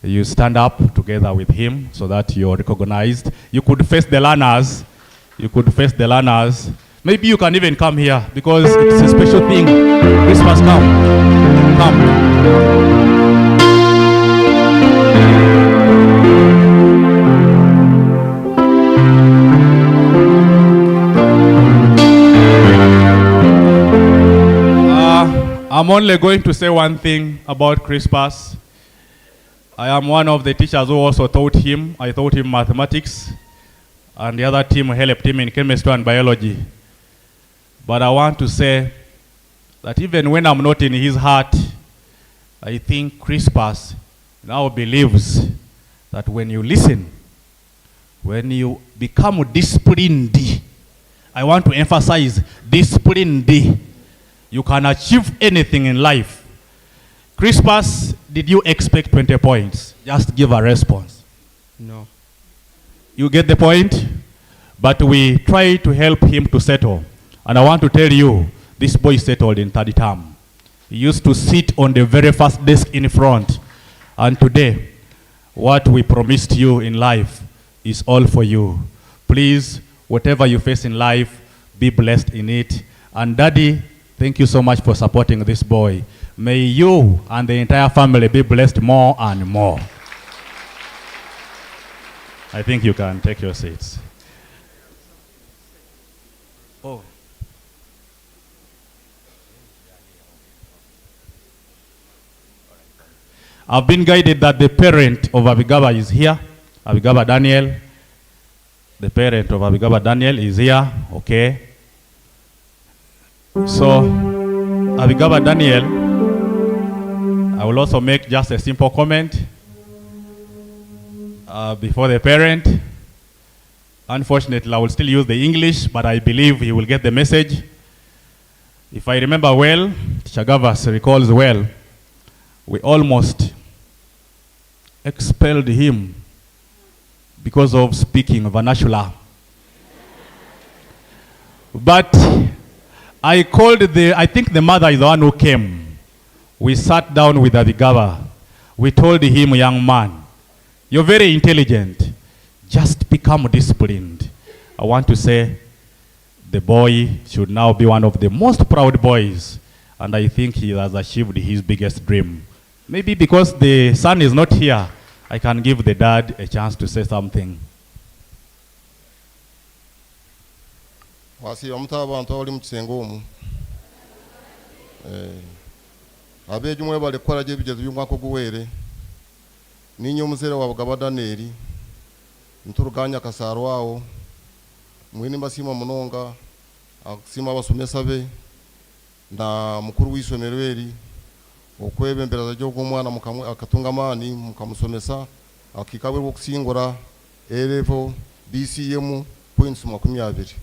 you stand up together with him so that you're recognized. You could face the learners. Maybe you can even come here because it's a special thing. Christmas, come. I'm only going to say one thing about Crispus. I am one of the teachers who also taught him. I taught him mathematics, and the other team helped him in chemistry and biology. But I want to say that even when I'm not in his heart, I think Crispus now believes that when you listen, when you become disciplined, I want to emphasize disciplined, you can achieve anything in life. Crispus, did you expect 20 points? Just give a response. No. You get the point? But we try to help him to settle. And I want to tell you, this boy settled in 3rd term. He used to sit on the very first desk in front. And today, what we promised you in life is all for you. Please, whatever you face in life, be blessed in it. And Daddy, thank you so much for supporting this boy. May you and the entire family be blessed more and more. I think you can take your seats. Oh. I've been guided that the parent of Abigaba is here. Abigaba Daniel. The parent of Abigaba Daniel is here. Okay. So, Abigaba Daniel, I will also make just a simple comment before the parent. Unfortunately, I will still use the English, but I believe he will get the message. If I remember well, Chagavas recalls well, we almost expelled him because of speaking vernacular. But I think the mother is the one who came. We sat down with Abigaba. We told him, young man, you're very intelligent. Just become disciplined. I want to say the boy should now be one of the most proud boys. And I think he has achieved his biggest dream. Maybe because the son is not here, I can give the dad a chance to say something. Wasi abantu abali mu kisengo omu abejo mwe bali kola je bigezo by'umwaka guwere ninyo muzere wa Bugaba Daniel nturuganya kasaro wawo mwini mbasima munonga akusima abasomesa be na mukuru w'isomero eri okwebemberaza ryo gumwana akatunga mani mukamusomesa akikabwe okusingura level BCM points 20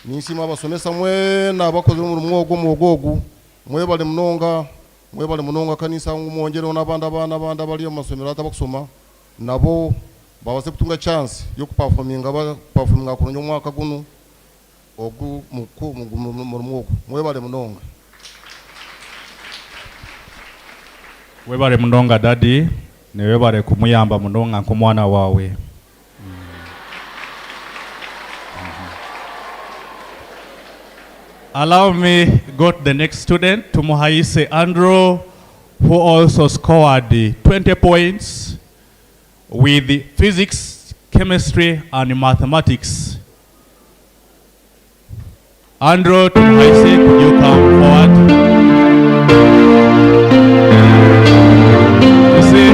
nisima abasomesa mwe nabakoze mu mwogo mwogogu mwe bali munonga kanisa ngumwongero n'abandi abana bali mu masomero atabakusoma nabo bawaze kutunga chance yo kuperforminga ku mwaka guno ogu mu mwogo mwe bali munonga. Webale munonga Daddy, ne webale kumuyamba munonga nkumwana wawe. Allow me go to the next student, Tumuhaise Andrew, who also scored 20 points with physics, chemistry, and mathematics. Andrew Tumuhaise, could you come forward? You see,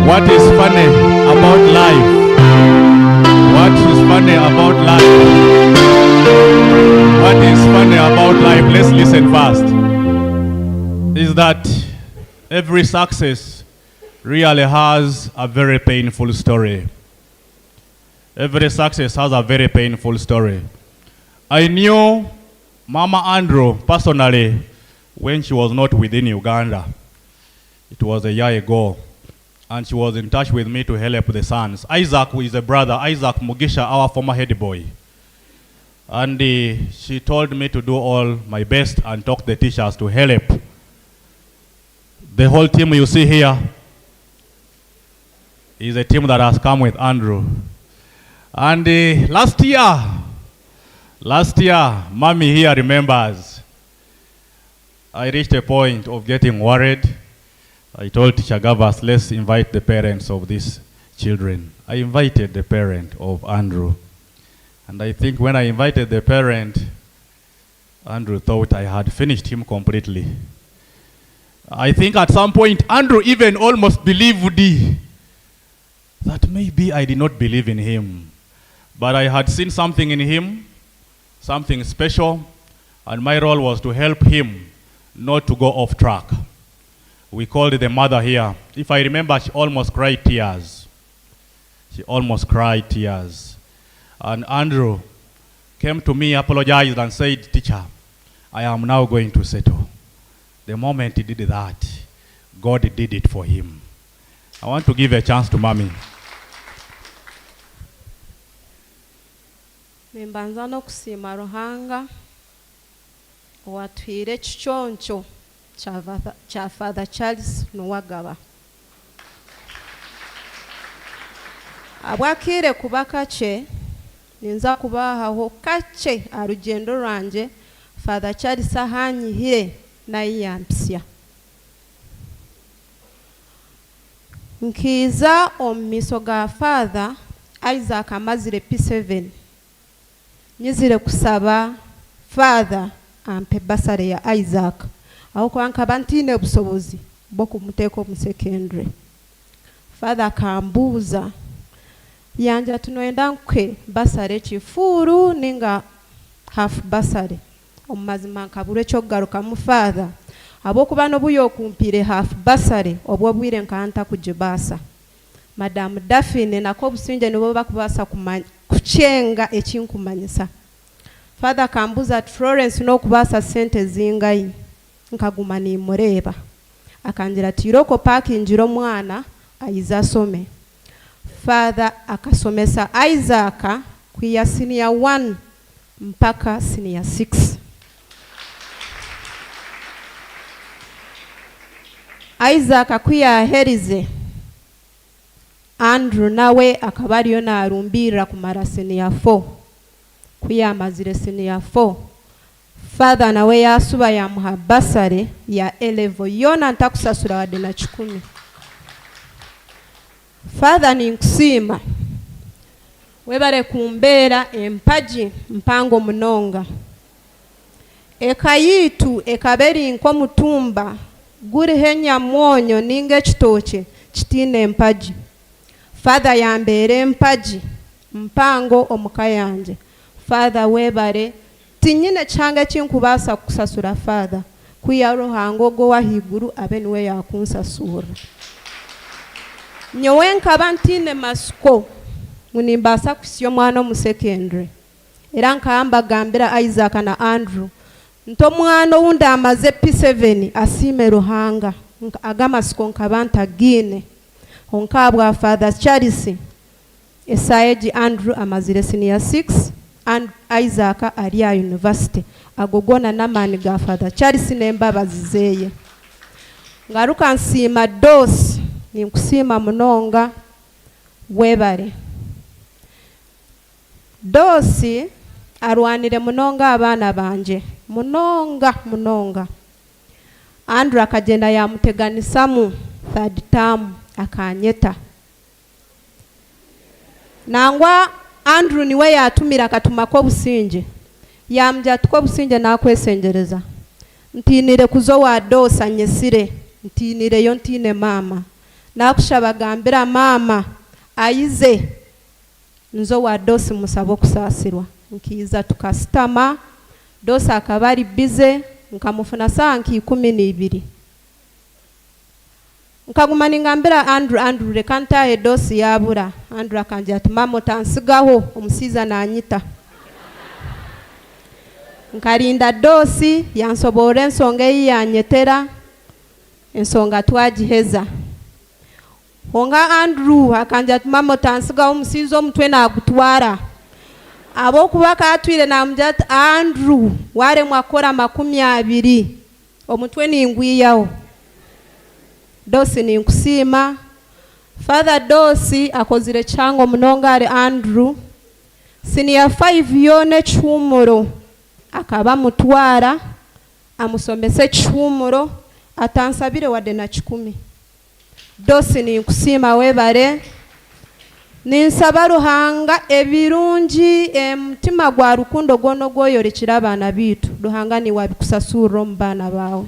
what is funny about life? What is funny about life? What is funny about life, let's listen first, is that every success really has a very painful story. Every success has a very painful story. I knew Mama Andrew personally when she was not within Uganda. It was a year ago, and she was in touch with me to help the sons. Isaac, who is a brother, Isaac Mugisha, our former head boy. And she told me to do all my best and talk the teachers to help. The whole team you see here is a team that has come with Andrew. And last year, Mommy here remembers, I reached a point of getting worried. I told Teacher Gavas, let's invite the parents of these children. I invited the parent of Andrew. And I think when I invited the parent, Andrew thought I had finished him completely. I think at some point, Andrew even almost believed that maybe I did not believe in him. But I had seen something in him, something special, and my role was to help him not to go off track. We called the mother here. If I remember, she almost cried tears. She almost cried tears. And Andrew came to me, apologized, and said, teacher, I am now going to settle. The moment he did that, God did it for him. I want to give a chance to Mommy. Membanza no kusima Ruhanga watwire chichoncho kya Father Charles Nuwagaba. Abwakire kuba kake ninza kubahaho kake arugendo rwanje Father Charles ahanyihire naye yampsya. Nkiza omumiso ga Father Isaac amazire P7 nyizire kusaba Father ampe basare ya Isaac aho kwankaba ntine obusobozi bwo kumuteeka mu secondary. Father akambuuza yanja tunoenda nkwe basare kifuru ninga half basare omumazima nkabure kyo garuka mu Father abokuba nobuyo okumpire half basare obwo bwire nkanta kujibasa. Madam Daphne nako businje nibo bakubasa kuchenga ekinkumanyisa. Father kambuza Florence no kubasa sente zingayi nkaguma ni mureba akangira tiroko parking njiro mwana ayiza some. Father akasomesa Isaac kuya senior 1 mpaka senior 6. Isaac akuya herize Andrew nawe akabariyo narumbira kumara senior 4 kuya mazire senior 4. Father nawe yasuba ya muhabasare ya elevo yona ntakusasura wade na 10. Father ni nkusima webare kumbera empaji mpango munonga ekayitu ekaberi nko mutumba guri henya mwonyo ninge kitoche kitine empaji. Father yambere empaji mpango omukayanje. Father webare tinyine changa chinkubasa kusasura Father kuya rohango go wahiguru abe niwe yakunsasura. Nyowe nkaba ntine masiko munimbasa kusyo mwana mu secondary era nkamba gambira Isaac na Andrew nto mwana wundi amaze P7 asime ruhanga agama siko nkaba ntagine honkabwa Father Charles esayeji Andrew amazire senior 6 and Isaac aria university agogona namani ga Father Charles nemba bazizeye ngaruka nsima dos ni nkusima munonga webare dosi arwanire munonga abana banje munonga Andrew akagenda yamuteganisamu third term akanyeta nangwa Andrew niwe yatumira akatumako businje yamja tuko businje nakwesengereza ntinire kuzo wa dosa nyesire ntinire yo ntine mama nakushabagambira mama ayize nzo wa dosi musabo kusasirwa nkiza tukastama dosa akabari bize nkamufuna saa nki 12 nkaguma ningambira Andrew rekanta dosi yabura Andrew akanje ati mama tansigaho umusiza nanyita nkarinda dosi yansobore nsonge yanyetera ensonga twagiheza honga Andrew akanje ati mama tansigaho umusiza omutwe nagutwara abo kubaka atwire namjat Andrew ware mwakora 20 omutwe ningwiyaho dosi ni nkusima. Father dosi akozire chango munongare Andrew senior 5 yone chumuro akaba mutwara amusomese chumuro atansabire wade na 10. Dosi ni nkusima webare ninsaba ruhanga ebirungi mutima gwa rukundo gono goyorekira abana bitu ruhanga ni wabikusasura mbana bawe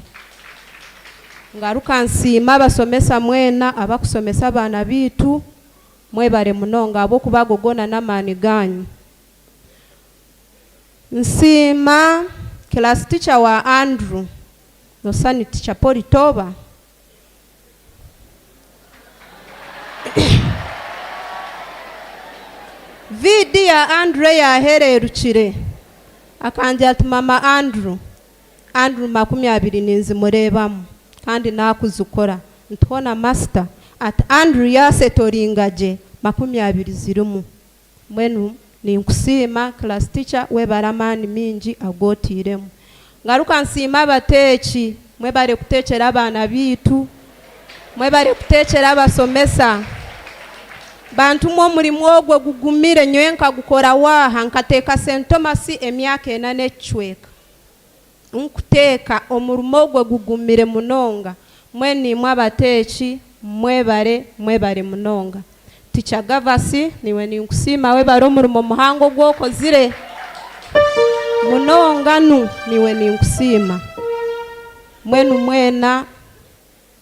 ngaruka nsima basomesa mwena abakusomesa abana bitu mwebare munonga abo kubagogona namani ganyu. Nsima class teacher wa Andrew no sani teacher Politoba vidi ya Andrew ya hererukire akanje ati mama Andrew 20 ninzi murebamu kandi nakuzukora ntona master at Andrew yasetoringaje 20 zirimu mwenu ni nkusima class teacher webaramani minji agotiremu ngaruka nsima abatechi mwebale kuteekera abaana biitu, mwebale kuteekera abasomesa. Bantu mu omulimu ogwo gugumire nyowe nkagukora waaha nkateeka St. Thomas emyaka 4 n'ekichweka. Nkuteeka omulimu ogwo gugumire munonga. Mwenimwe abateeki mwebale munonga. Ticha Gavasi niwe ninkusiima webale omulimo muhango gwokozire munonga niwe ninkusiima. Mwenu mwena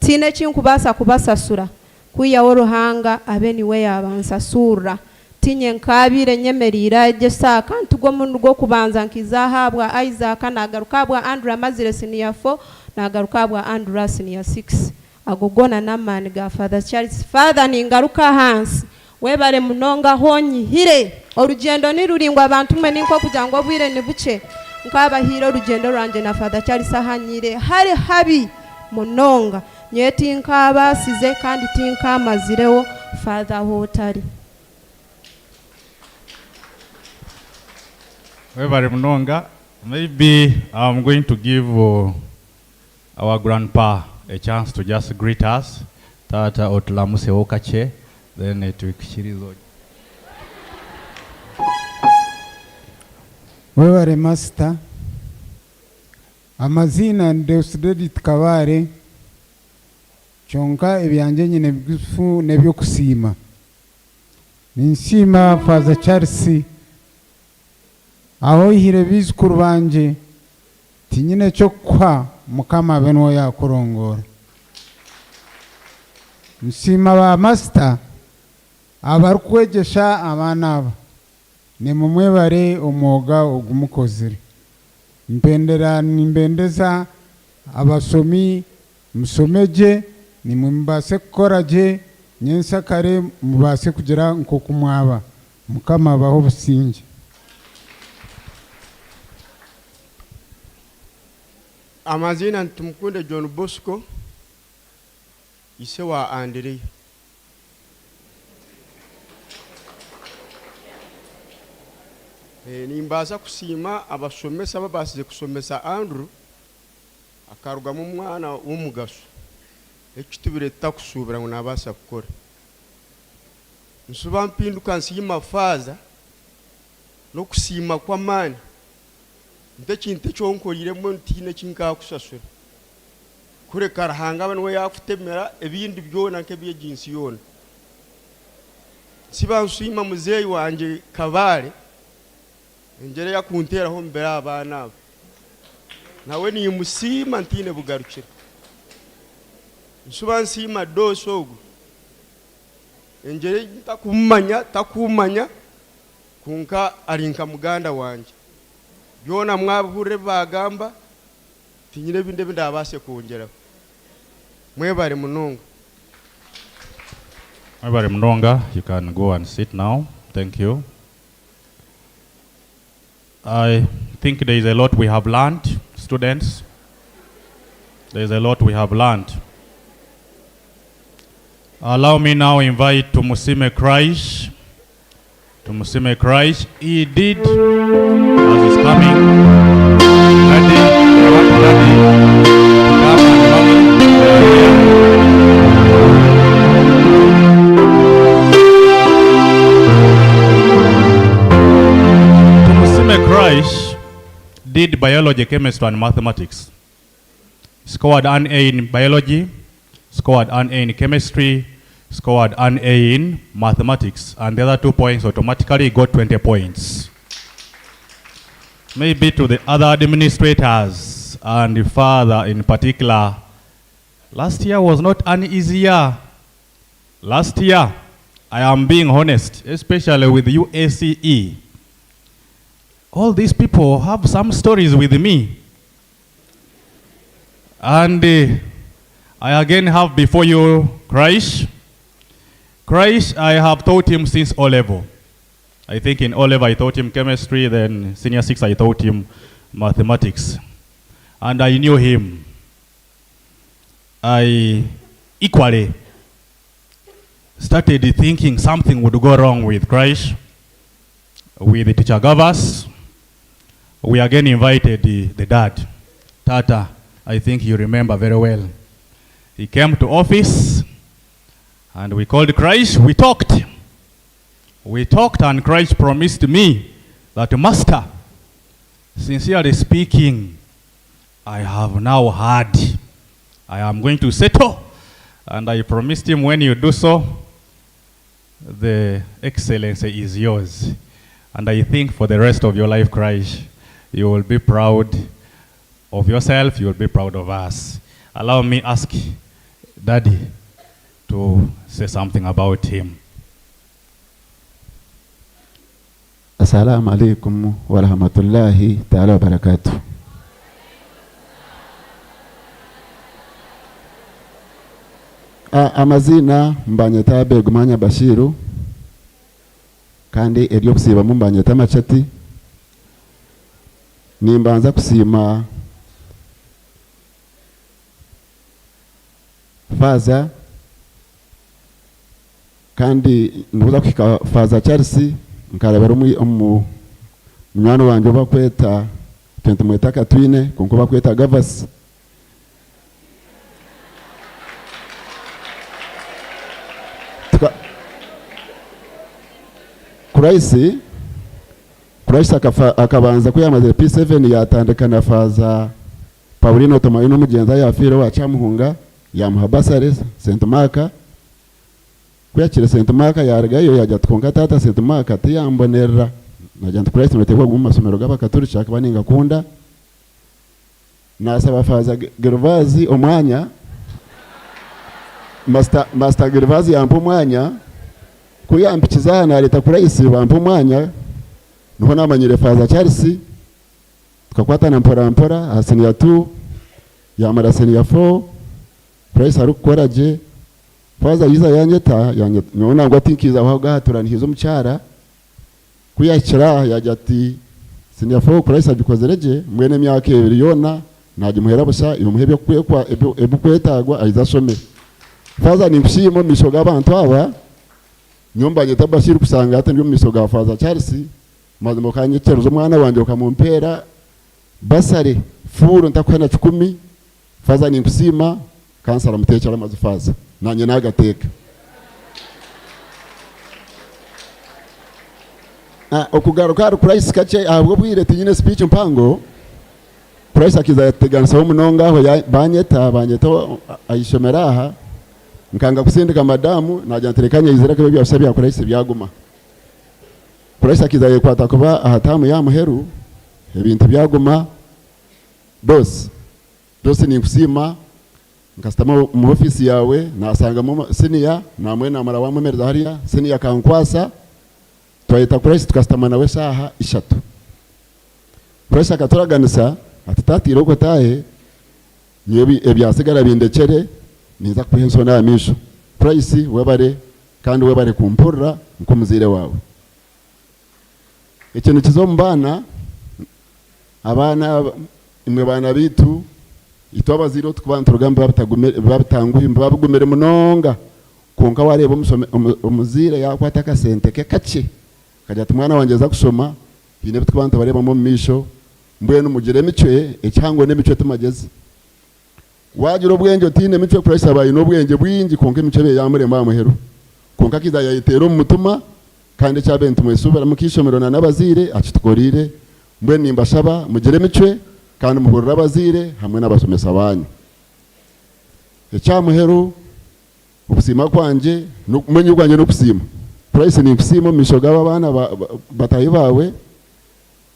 tine kinkubasa kubasasura kuyawo Ruhanga abe niwe yabansasura. Tinye nkabire nyemerira eje saka ntugo mundu gwo kubanza nkizahabwa Isaac nagarukabwa Andrew amazire senior 4 nagarukabwa Andrew senior 6 agogona namani ga Father Charles. Father ningaruka hansi webale munonga honyihire orugendo niruringwa abantu mwe ninko kujangwa bwire ni buce nkabahira orugendo rwanje na Father Charles ahanyire hari habi munonga nyeti nkabasize kandi tinkamazirewo Father hotari. Webale munonga. Maybe I'm going to give our grandpa a chance to just greet us. Tata otulamuse okache, then tuikishirizo. Webale master. Amazina Deusdedit Kabare. Chonka ebyanje nyine bigufu nebyo kusiima. Ninsima Father Charles aho ihire bizukuru banje tinyine cyo kwa mukama benwo yakurongora. Nsima ba master abarukwegesha abana aba ni mumwebare umwoga ogumukozire. Nimbendeza abasomi musomeje ni mumbase kukoraje nyensakare mubase kugira nko kumwaba mukama baho businge. Amazina ntumukunde John Bosco ise wa Andrea. Nimbaza kusiima abasomesa babasize kusomesa Andrew akaruga mu mwana w'umugaso ekitubire takusubira ngo nabasa kukora. Nsuba mpinduka nsima Faza no kusiima kwa mani ntekintu kyonkoliremo ntine kinka kusasura kure karahanga banwe yakutemera ebindi byona nkebye jinsi yona. Siba nsima muzeyi wanje Kabare engere yakunteraho mbere abana abo nawe ni musima ntine bugarukira. Nsuba nsima Dosogo engere takumanya kunka arinka muganda wanje byona mwabuhure bagamba tinyire binde bindabase kongera. Mwebare munonga. Mwebare munonga, you can go and sit now. Thank you. I think there is a lot we have learned, students. There is a lot we have learned. Allow me now invite Tumusime Christ. Tumusime Christ. He did, as he's coming, Tumusime Christ did biology, chemistry, and mathematics. Scored an A in biology, scored an A in chemistry, scored an A in mathematics, and the other 2 points automatically got 20 points. Maybe to the other administrators and the father in particular, last year was not an easy year. Last year, I am being honest, especially with UACE. All these people have some stories with me. And I again have before you Christ. Christ, I have taught him since O-level. I think in O-level I taught him chemistry, then senior 6 I taught him mathematics. And I knew him. I equally started thinking something would go wrong with Christ, with the teacher Gavas. We again invited the dad, Tata, I think you remember very well. He came to office and we called Christ, we talked. We talked and Christ promised me that, Master, sincerely speaking, I have now heard. I am going to settle. And I promised him, when you do so, the excellency is yours. And I think for the rest of your life, Christ, you will be proud of yourself, you will be proud of us. Allow me ask Daddy to say something about him. Assalamu alaikum wa rahmatullahi ta'ala wa barakatuh. Amazina mbanyeta Begumanya Bashiru kandi eryo kusiba mbanyeta Machati. Nimbanza kusima Faza kandi nguza kika Faza Chelsea nkarabara umwana wanje bakweta tente mweta Katwine konko bakweta Gavas Christ akabanza kuyamaze P7 yatandikana Faza Paulino Tomayino mugenza yafire wa Chamuhunga yamuha basare St. Mark kuyakira St. Mark yaragayo yajya twonka tata St. Mark tiyambonera najya Christ mutekwa mu masomero g'abakatolika baninga kunda nasaba Faza Gervazi omwanya Master Gervazi yampa umwanya kuyampikiza na leta Christ bampa umwanya nuko namanyire Faza Chelsea tukakwata na mpora asenia 2 yamara asenia 4 Christ arukoraje Faza yiza yanyeta nyona ngo atinkiza aho gahaturana hizo mucyara kuyakira yajya ati senia 4 Christ adukozereje mwene myaka 2 yona naje muhera busha iyo muhebye kwekwa ebukwetagwa ayizashome Faza ni mshimo mishoga abantu aba nyumba nyeta Bashir kusanga ate ndio misoga Faza Chelsea maze mukanyiteruza umwana wanje ukamumpera basare furu ntakwana 10 Faza ni kusima kansara mutekera maze Faza nanye nagateka okugaruka Christ kace ahubwo bwire tinyine speech mpango Christ akiza yateganisa wo munonga aho banyeta ayishomeraha nkanga kusindika madamu najanterekanye izira ko byose bya Christ byaguma Christ akiza yekwata kuba ahatamu ya muheru ebintu byaguma dose ni kusima nkastama mu office yawe nasanga mu senior namwe namara wa mumereza hariya senior kankwasa twayita Christ tukastama nawe saha 3 Christ akatoraganisa atitatiro ko tahe yebi ebyasigara bindekere niza kuhenso na misho Christ webare kandi webare kumpurra nkomuzire wawe ikintu kizombana abana imwe bana bitu itwabaziro tukubanta rugamba babitanguye babugumere munonga konka wareba umuzire yakwata kasente ke kace kajya tumwana wangeza kusoma bine tukubanta bareba mu misho mbwe numugire micwe ecyango n'emico tumageze wagira ubwenge utine mico Christ abaye n'ubwenge bwingi konka imico be yamurema muheru konka kiza yayitero mu mutuma kandi cyabente mwesubira mukishomero na nabazire acitukorire mbwe nimba shaba mugire micwe kandi muhurira abazire hamwe n'abasomesa banyu ecyamuheru ubusima kwanje n'umenye kwanje no kusima Christ ni kusima mishoga abana batayi bawe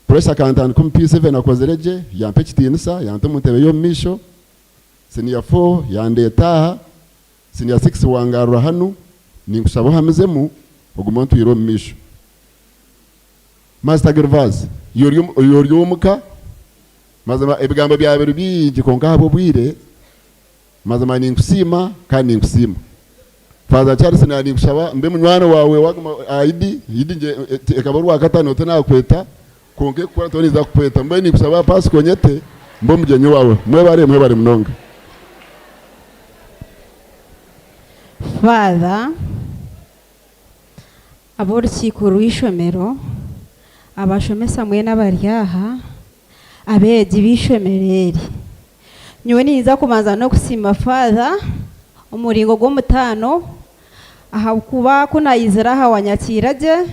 Christ akantana kum P7 akozereje yampe kitinisa yante mutebe yo misho senior 4 yandetaha senior 6 wangarura hanu ni kusaba hamezemu ogumontu yiro misho Master Gervaz yoryumuka mazama ebigambo byawe biji konka habo bwire mazama ni kusima kandi ni kusima Faza Charles na ni kusaba mbe munwana wawe waguma ID nje ekabaru akatano tena kweta konke kwa toni za kweta mbe ni kusaba pass konyete mbo mugenyi wawe mwebare mnonga Father aborukiko rw'ishomero abashomesa mwena baryaha abeji bishomereri nyowe niza kubanza no kusima Father umuringo gw'omutano aha kuba kunayizira aha wanyakiraje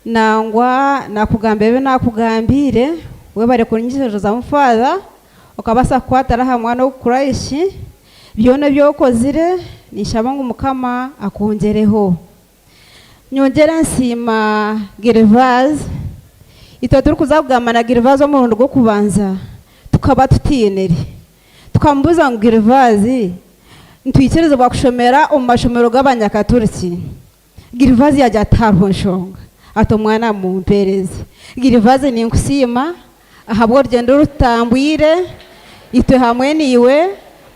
nangwa nakugamba ebe nakugambire we bare kunyishiriza mu Father ukabasa kwatara ha mwana wo Christ byone byokozire nishaba ngo Mukama akongereho nyongera nsima Gervaz ito turi kuzakugamana Gervaz mu rundo rwo kubanza tukaba tutinere tukambuza ngo Gervaz ntwikirize bakushomera umashomero g'abanyakaturiki Gervaz yajya tarhonshonga ato mwana mu mpereze Gervaz ni nkusima ahabwo rugendo rutambwire itwe hamwe niwe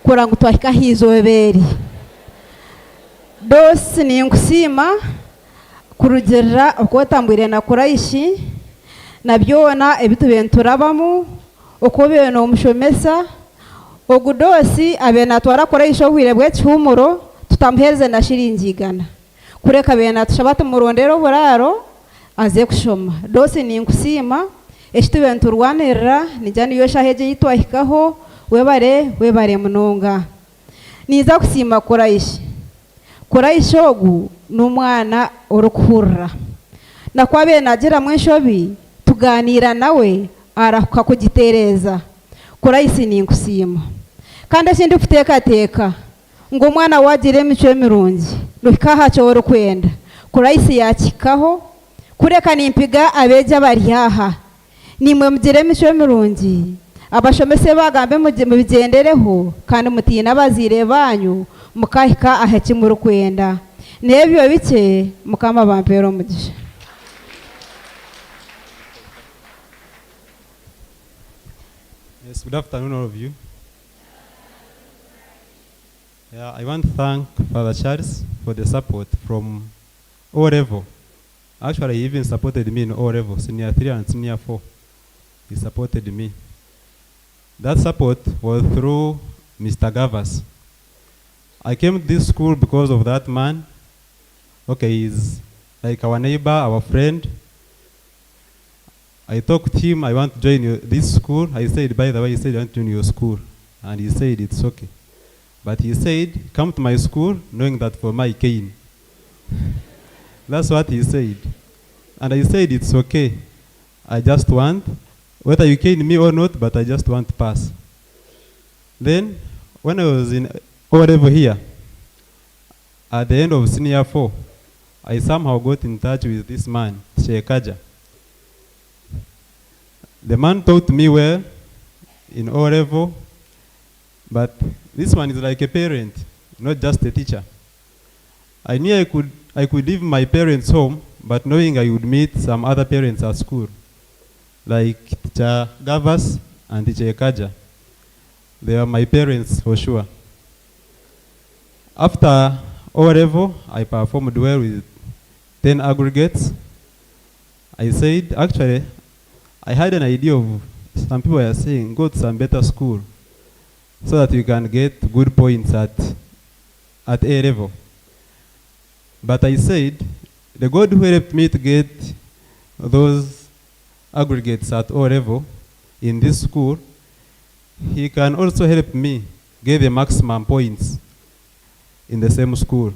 kuranga twahika hizoberi dosi ni nkusima kurugerera uko tambwire na kuraishi nabyona ebitubenturabamo uko bene umushomesa ogudosi abena twara kuraishi obwire bwe cyumuro tutamhereze na shiringigana kureka bena tushabata murondero buraro aze kushoma dosi ni nkusima eshitubenturwanira nijani yosha heje yitwahikaho webare munonga niza kusima kuraishi ogu n'umwana urukurra nakwabe nagira mwenshobi tuganira nawe arakuka kugitereza kuraishi ni nkusima kandi akindi kutekateka ngo umwana wagire imico mirungi rukaha cyo urukwenda kuraishi yakikaho kureka nimpiga abeja baryaha nimwe mugire imico mirungi abashomese bagambe mu bigendereho kandi mutina bazire banyu mukahika aheki mu rukwenda nebyo bike Mukama bampero mugisha. Yes, good afternoon all of you. Yeah, I want to thank Father Charles for the support from O level. Actually, he even supported me in O level, senior 3 and senior 4. He supported me. That support was through Mr. Gavas. I came to this school because of that man. Okay, he's like our neighbor, our friend. I talked to him, I want to join this school. I said, by the way, he said, I want to join your school. And he said, it's okay. But he said, come to my school, knowing that for my gain. That's what he said. And I said, it's okay. I just want, whether you cane me or not, but I just want to pass. Then, when I was in O-level here, at the end of senior 4, I somehow got in touch with this man, Shekaja. The man taught me well in O-level, but this one is like a parent, not just a teacher. I knew I could leave my parents home, but knowing I would meet some other parents at school, like Teacher Gavas and Teacher Kaja. They are my parents for sure. After O-level, I performed well with 10 aggregates. I said, actually, I had an idea of, some people are saying, go to some better school so that you can get good points at A-level. But I said, the God who helped me to get those aggregates at O-level in this school, he can also help me get the maximum points in the same school.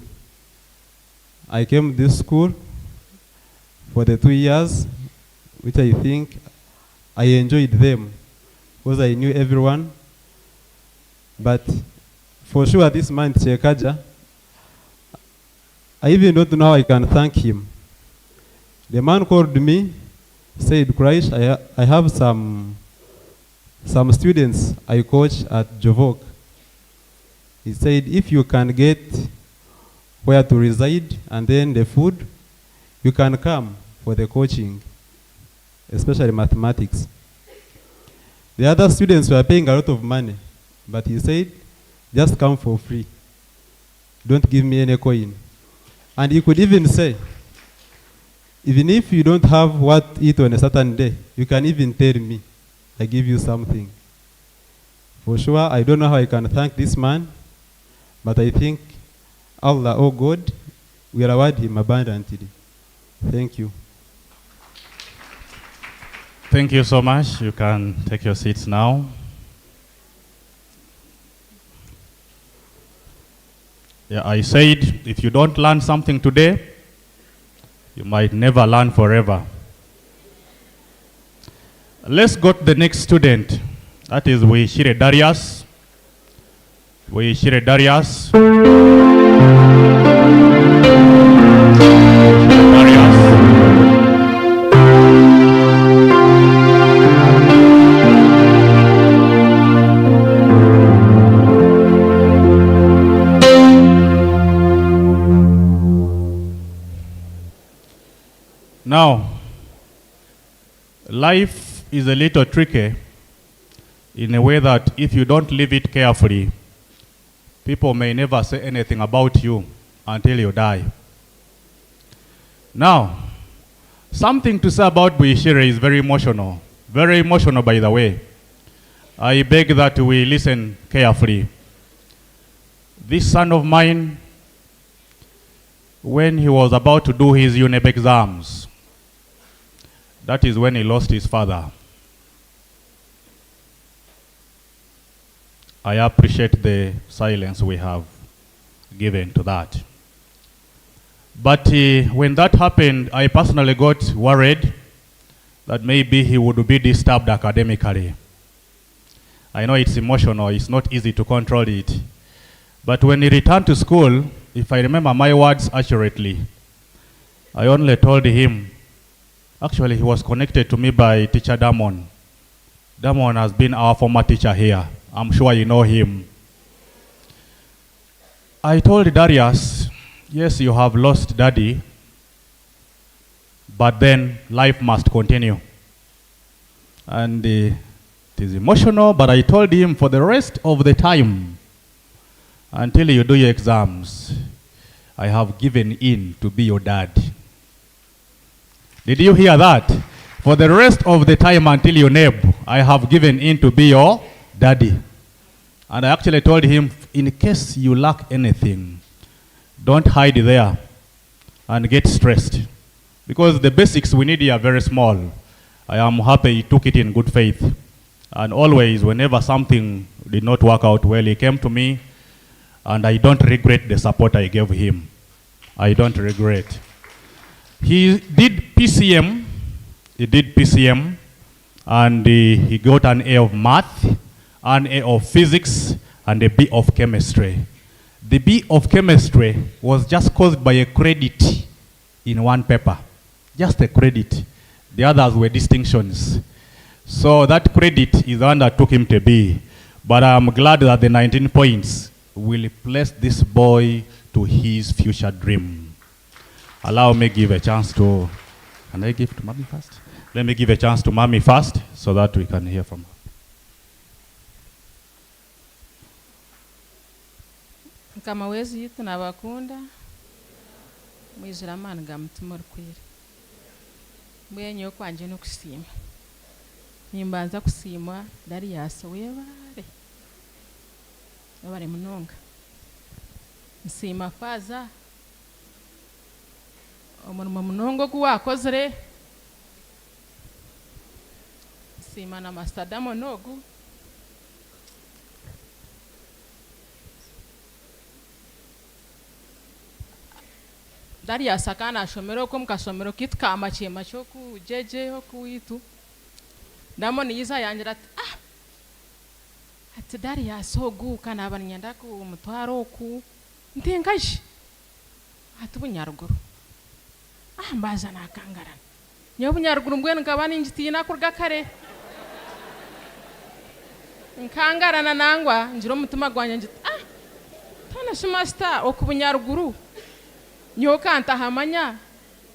I came to this school for the 2 years, which I think I enjoyed them because I knew everyone. But for sure, this man, Chekaja, I even don't know how I can thank him. The man called me, said, Christ, I have some students I coach at Jovok. He said, if you can get where to reside and then the food, you can come for the coaching, especially mathematics. The other students were paying a lot of money, but he said, just come for free. Don't give me any coin. And he could even say, even if you don't have what to eat on a certain day, you can even tell me, I give you something. For sure, I don't know how I can thank this man, but I think Allah, oh God, will reward him abundantly. Thank you. Thank you so much. You can take your seats now. Yeah, I said, if you don't learn something today, you might never learn forever. Let's go to the next student. That is YEKYIRO Darius. YEKYIRO Darius. Now, life is a little tricky in a way that if you don't live it carefully, people may never say anything about you until you die. Now, something to say about YEKYIRO is very emotional. Very emotional, by the way. I beg that we listen carefully. This son of mine, when he was about to do his UNEB exams, that is when he lost his father. I appreciate the silence we have given to that. But when that happened, I personally got worried that maybe he would be disturbed academically. I know it's emotional, it's not easy to control it. But when he returned to school, if I remember my words accurately, I only told him, actually he was connected to me by teacher Damon. Damon has been our former teacher here. I'm sure you know him. I told Darius, yes, you have lost daddy, but then life must continue. And it is emotional, but I told him for the rest of the time, until you do your exams, I have given in to be your dad. Did you hear that? For the rest of the time until you NEB, I have given in to be your daddy. And I actually told him, in case you lack anything, don't hide there and get stressed. Because the basics we need here are very small. I am happy he took it in good faith. And always, whenever something did not work out well, he came to me, and I don't regret the support I gave him. I don't regret. He did PCM. He did PCM, and he got an A of math, an A of physics, and a B of chemistry. The B of chemistry was just caused by a credit in one paper. Just a credit. The others were distinctions. So that credit is the one that took him to B. But I'm glad that the 19 points will place this boy to his future dream. Allow me give a chance to, can I give to Mommy first? Let me give a chance to Mommy first so that we can hear from her. Kama wezi yitu nabakunda mwizira amani ga mutima rukwire mwenye kwanje no kusima nimbanza kusima Darius webare munonga nsima faza omurimo munongo gwakozere nsima na mastadamo nogu Darius akana ashomero ko mukasomero kitka amachema cyo ku jeje ho kuitu ndamo niyiza yangira ati Darius hogu kana abanyanda ku mutwaro ku ntengaje ati bunyaruguru mbaza nakangara nyo bunyaruguru mbwene ngabani njiti nakurga kare nkangarana nangwa njiro mutima gwanya njiti tana shimasta okubunyaruguru nyoka antahamanya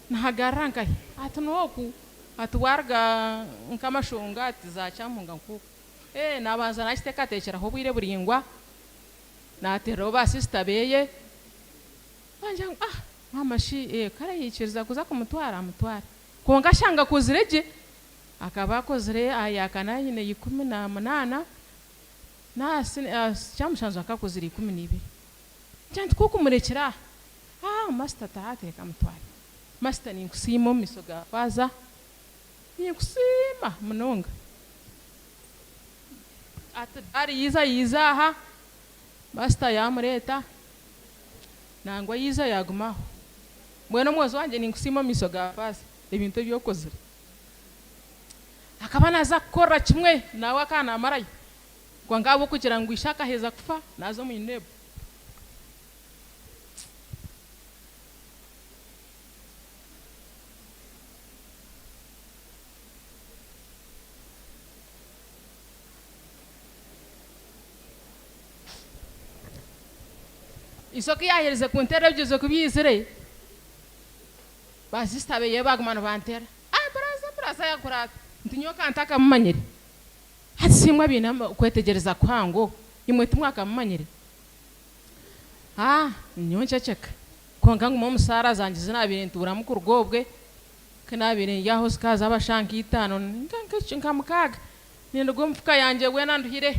nahagaranka atnoku atwarga nkamashonga atizachamunga nkuko nabanza nashiteka tekera ho bwire buringwa natero ba sister beye banja mama shi kare yikiriza kuza kumutwara konga shanga kuzireje akaba kozire ayakana nyine 18 na chamushanzo akakuziri 12 cyandi kuko murekera master taate kamutwari master ni kusimo misoga baza ni kusima munonga ati ari yiza ha master yamureta nangwa yiza yagumaho mwene mwozo wanje ninkusima miso ga pasi ebintu byokozere akaba naza gukora kimwe nawe akana amarayo kwa ngabo kugira ngo ishaka heza kufa nazo mu inebo isoko yahereze ku ntera bigeze kubizire bazistabeye bagumana bantera baraza yakurata ntinyoka ntaka mumanyire hasimwa binama kwetegereza kwango imwe tumwaka mumanyire nyonchecheka konga ngo musara zangize nabintu uramukuru gobwe kanabire yaho sikaza abashanki itano nkamukaga nindo gomfuka yanje we nanduhire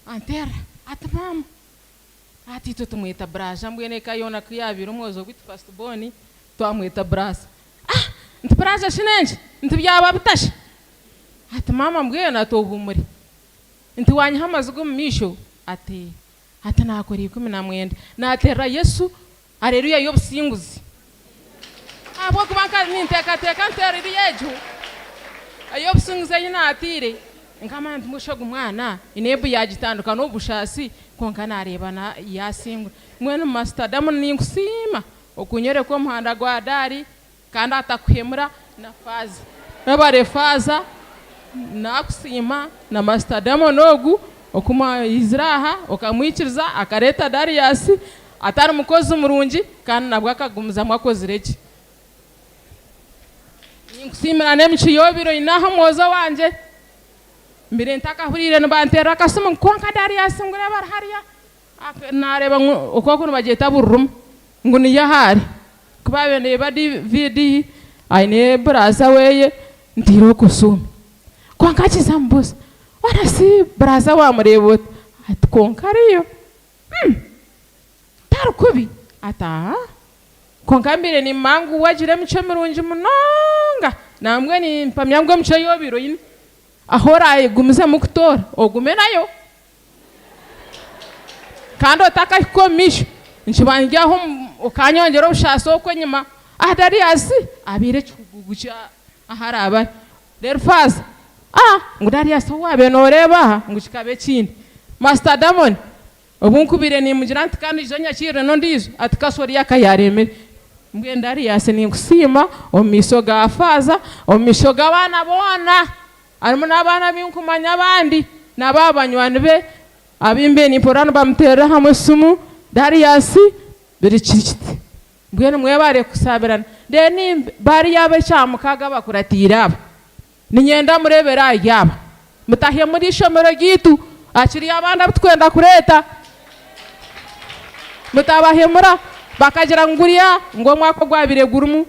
antera atmama ati tutumwita braja mbwene kayona kuyabira umwozo gwit first born twamwita brasa nti braja shinenje nti byaba bitashe ati mama mbwene tohumuri nti wanyi hamazugo mumisho ati nakori 19 natera Yesu aleluya yobusinguzi abo kubanka ninteka ntera yeju ayobusinguzi yina atire nkama ntimushoga umwana inebu yagitanduka n'obushasi konka narebana yasingu mwene master damu ninkusima okunyere ko muhanda gwa dari kandi atakwemura na faza nabare faza nakusima na master damu nogu okuma izraha okamwikiriza akareta dari yasi atari mukozi murungi kandi nabwo akagumuza mwakozireki ninkusimira nemico yobiro inaho mwozo wanje mbere ntakahurire nbantera akasoma konka dari yasingure barahariya nareba uko kuno bageta burum ngo ni yahari kubabene ba DVD aine braza weye ndiro kusuma konka kizambusa wana si braza wa murebo ati konka riyo tarukubi ata konka mbere ni mangu wajire mico mirungi munonga namwe ni mpamyangwe mico yobiro yini ahora gumiza mukutora ogume nayo kandi otakakomisha nchibanjyaho ukanyongera ubushaso ko nyuma adari yasi abire chugugucha aharaba derfaza ngudari yasi wabe noreba nguchikabe kindi master damon obunkubire ni mujirant kandi jonya chire no ndizo atikasori yakayaremere mbwendari yasi ninkusima omiso ga faza omisho ga bana bona arimo nabana binkumanya abandi nababanywani be abimbe ni porano bamutera hamwe sumu dari yasi biri kirikiti mbwene mwebare kusabirana deni bari yabe cyamukaga bakuratira aba ninyenda murebera yaba mutahiye muri shomero gitu akiri abanda bitwenda kureta mutabahemura bakagira nguriya ngo mwako gwabire gurumu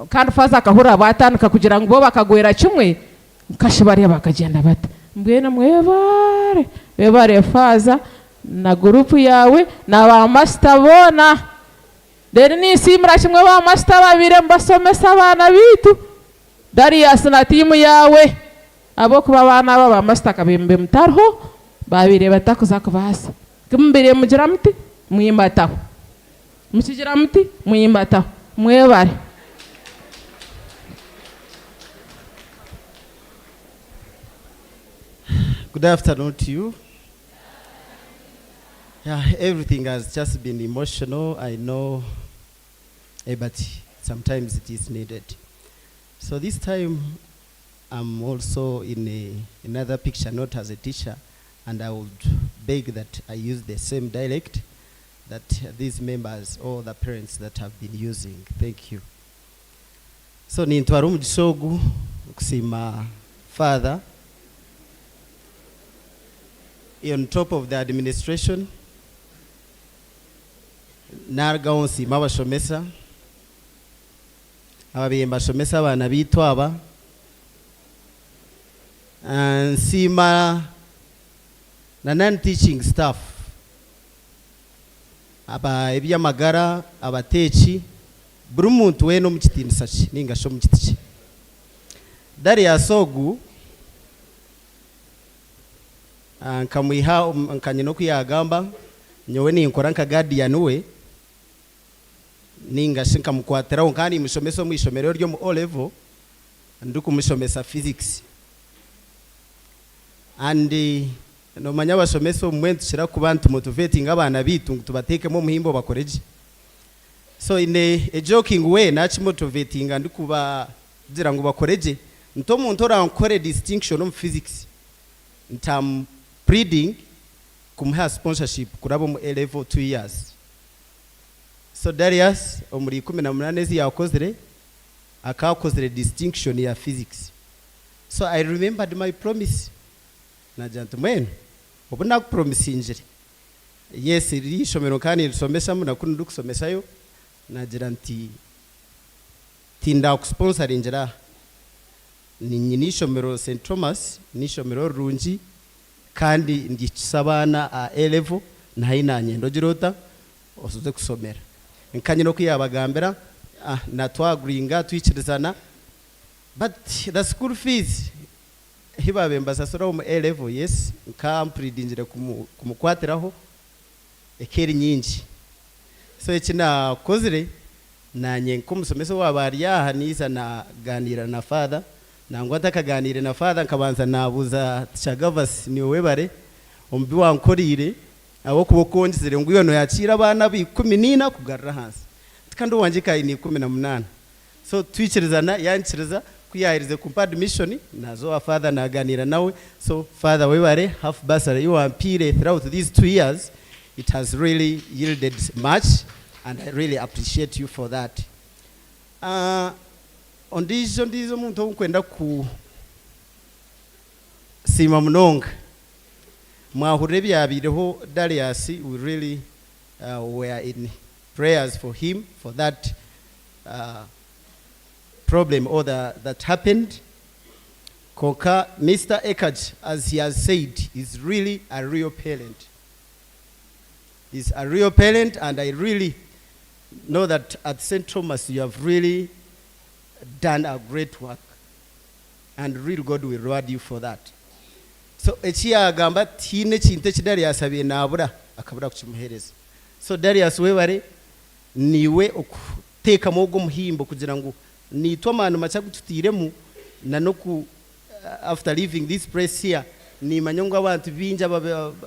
kandi faza kahura batanuka kugira ngo bo bakagwera kimwe kashibariya bakagenda bata mbwene mwebare faza na grupu yawe na ba master bona deni nisimira kimwe ba master babire mbasomesa abana bitu dari yasina timu yawe abo kuba abana baba master kabembe mutarho babire batakuza kubasa kumbere mugira muti muyimbataho mukigira muti muyimbataho mwebare. Good afternoon to you. Yeah, everything has just been emotional, I know, but sometimes it is needed. So this time, I'm also in another picture, not as a teacher, and I would beg that I use the same dialect that these members or the parents that have been using. Thank you. So nintwara umugishogu kusima father on top of the administration narga onsi mabashomesa ababiyemba shomesa abana bitwaba nsima na non-teaching staff aba ebyamagara abatechi buri muntu we no mukitinisachi ningasho mukitichi dari yasogu nkamwiha nkanye no kuyagamba nyowe ninkora nka guardian we ninga shinka mukwatiraho kandi mushomeso mwishomero ryo mu O level ndukumushomesa physics and no manya bashomeso mwentu shira ku bantu motivating abana bitu tubatekemo muhimbo bakoreje. So in a joking way nachi motivating and kuba dira ngo bakoreje nto muntu orankore distinction of physics ntam breeding kumuha sponsorship kurabo mu A level 2 years. So Darius omuri 18 yakozere akakozere distinction ya physics. So I remembered my promise na gentlemen obuna promise injiri yes iri shomero kandi risomesha mu nakunu dukusomeshayo nagira nti tinda ku sponsor injira ni nyini shomero St Thomas ni shomero runji kandi ndikisabana a level na hinanye ndogirota osoze kusomera nkanye no kuyabagambera na twagringa twikirizana but the school fees hibabe mbasasura mu A level yes nkampridingire kumukwatiraho ekeri nyingi. So ekina kozire nanye nkomusomeso wabari yaha niza na ganira na father nangwa takaganire na father nkabanza nabuza Chagavas ni webare ombi wankorire abo kubokonjizire ngo yono yakira abana bi 14 kugarra hansi kandi wanje kai ni 18. So twikirizana yankiriza kuyahirize ku admission nazo wa father naganira nawe. So father webare half bursary you ampire throughout these 2 years. It has really yielded much and I really appreciate you for that. On this muntu kwenda ku sima munonga mwahure byabireho Darius we really were in prayers for him for that problem or that happened. Koka Mr. Ekaj, as he has said, is really a real parent. He's a real parent, and I really know that at St. Thomas you have really done a great work, and real God will reward you for that. So echiya agamba tine chinte Darius abiye nabura akabura kuchimuhereza. So Darius webare niwe okuteka mogo muhimbo kugira ngo nitwa manu macha gututiremu na no ku after leaving this place here ni manyonga abantu binja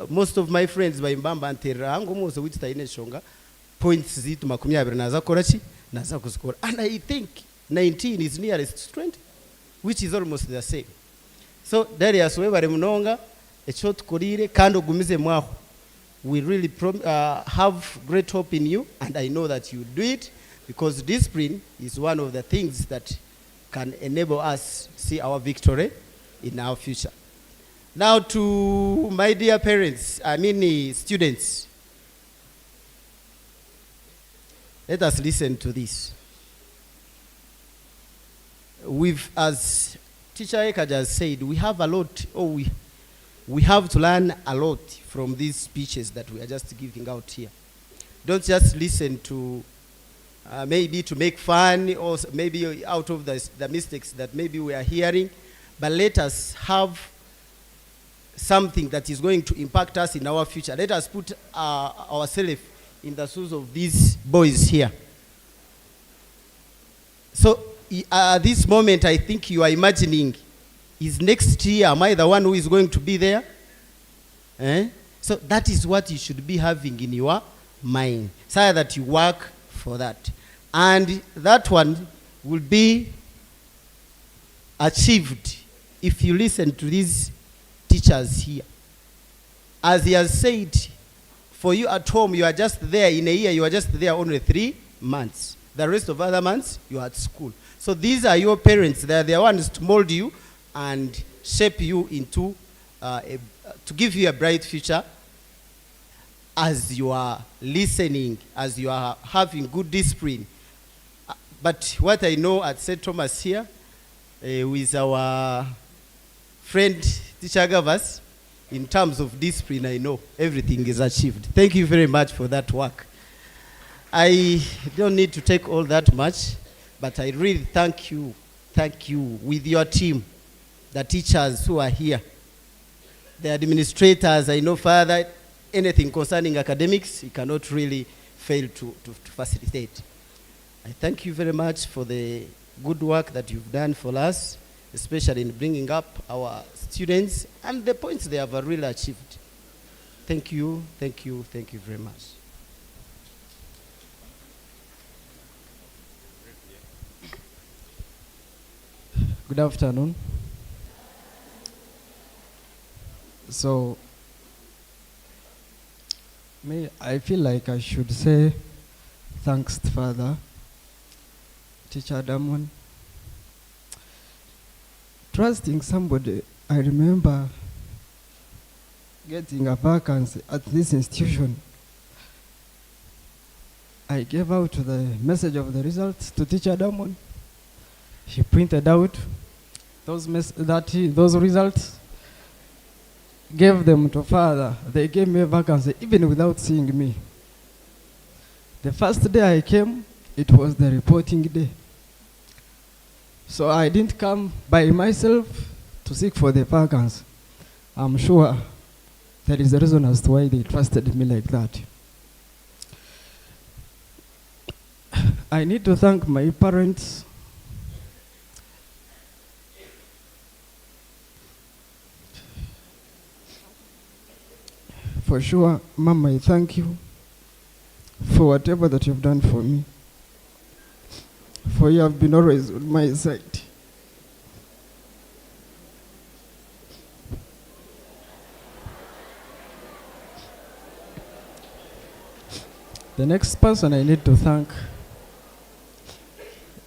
most of my friends bayimbamba antera ngo muzo witayine shonga points zitu 20 naza korachi naza kuzikora and I think 19 is nearest 20 which is almost the same. So Darius webare munonga echo tukorire kandi ogumize mwaho we really have great hope in you and I know that you do it because discipline is one of the things that can enable us see our victory in our future. Now to my dear parents, students, let us listen to this. As Teacher Ekaj has said, we have a lot, we have to learn a lot from these speeches that we are just giving out here. Don't just listen to maybe to make fun or maybe out of the mistakes that maybe we are hearing, but let us have something that is going to impact us in our future. Let us put ourselves in the shoes of these boys here. So at this moment, I think you are imagining, is next year, am I the one who is going to be there? So that is what you should be having in your mind, so that you work for that. And that one will be achieved if you listen to these teachers here. As he has said, for you at home, you are just there in a year, you are just there only 3 months. The rest of other months, you are at school. So these are your parents. They are the ones to mold you and shape you into, to give you a bright future as you are listening, as you are having good discipline. But what I know at St. Thomas here, with our friend Teacher Gavas, in terms of discipline, I know everything is achieved. Thank you very much for that work. I don't need to take all that much, but I really thank you with your team, the teachers who are here, the administrators. I know, Father, anything concerning academics, you cannot really fail to facilitate. I thank you very much for the good work that you've done for us, especially in bringing up our students and the points they have really achieved. Thank you, thank you, thank you very much. Good afternoon. So, I feel like I should say thanks to Father, Teacher Damon. Trusting somebody, I remember getting a vacancy at this institution. I gave out the message of the results to Teacher Damon. He printed out those results, gave them to Father. They gave me a vacancy even without seeing me. The first day I came, it was the reporting day. So I didn't come by myself to seek for the vacancy. I'm sure there is a reason as to why they trusted me like that. I need to thank my parents. For sure, Mama, I thank you for whatever that you've done for me. For you have been always on my side. The next person I need to thank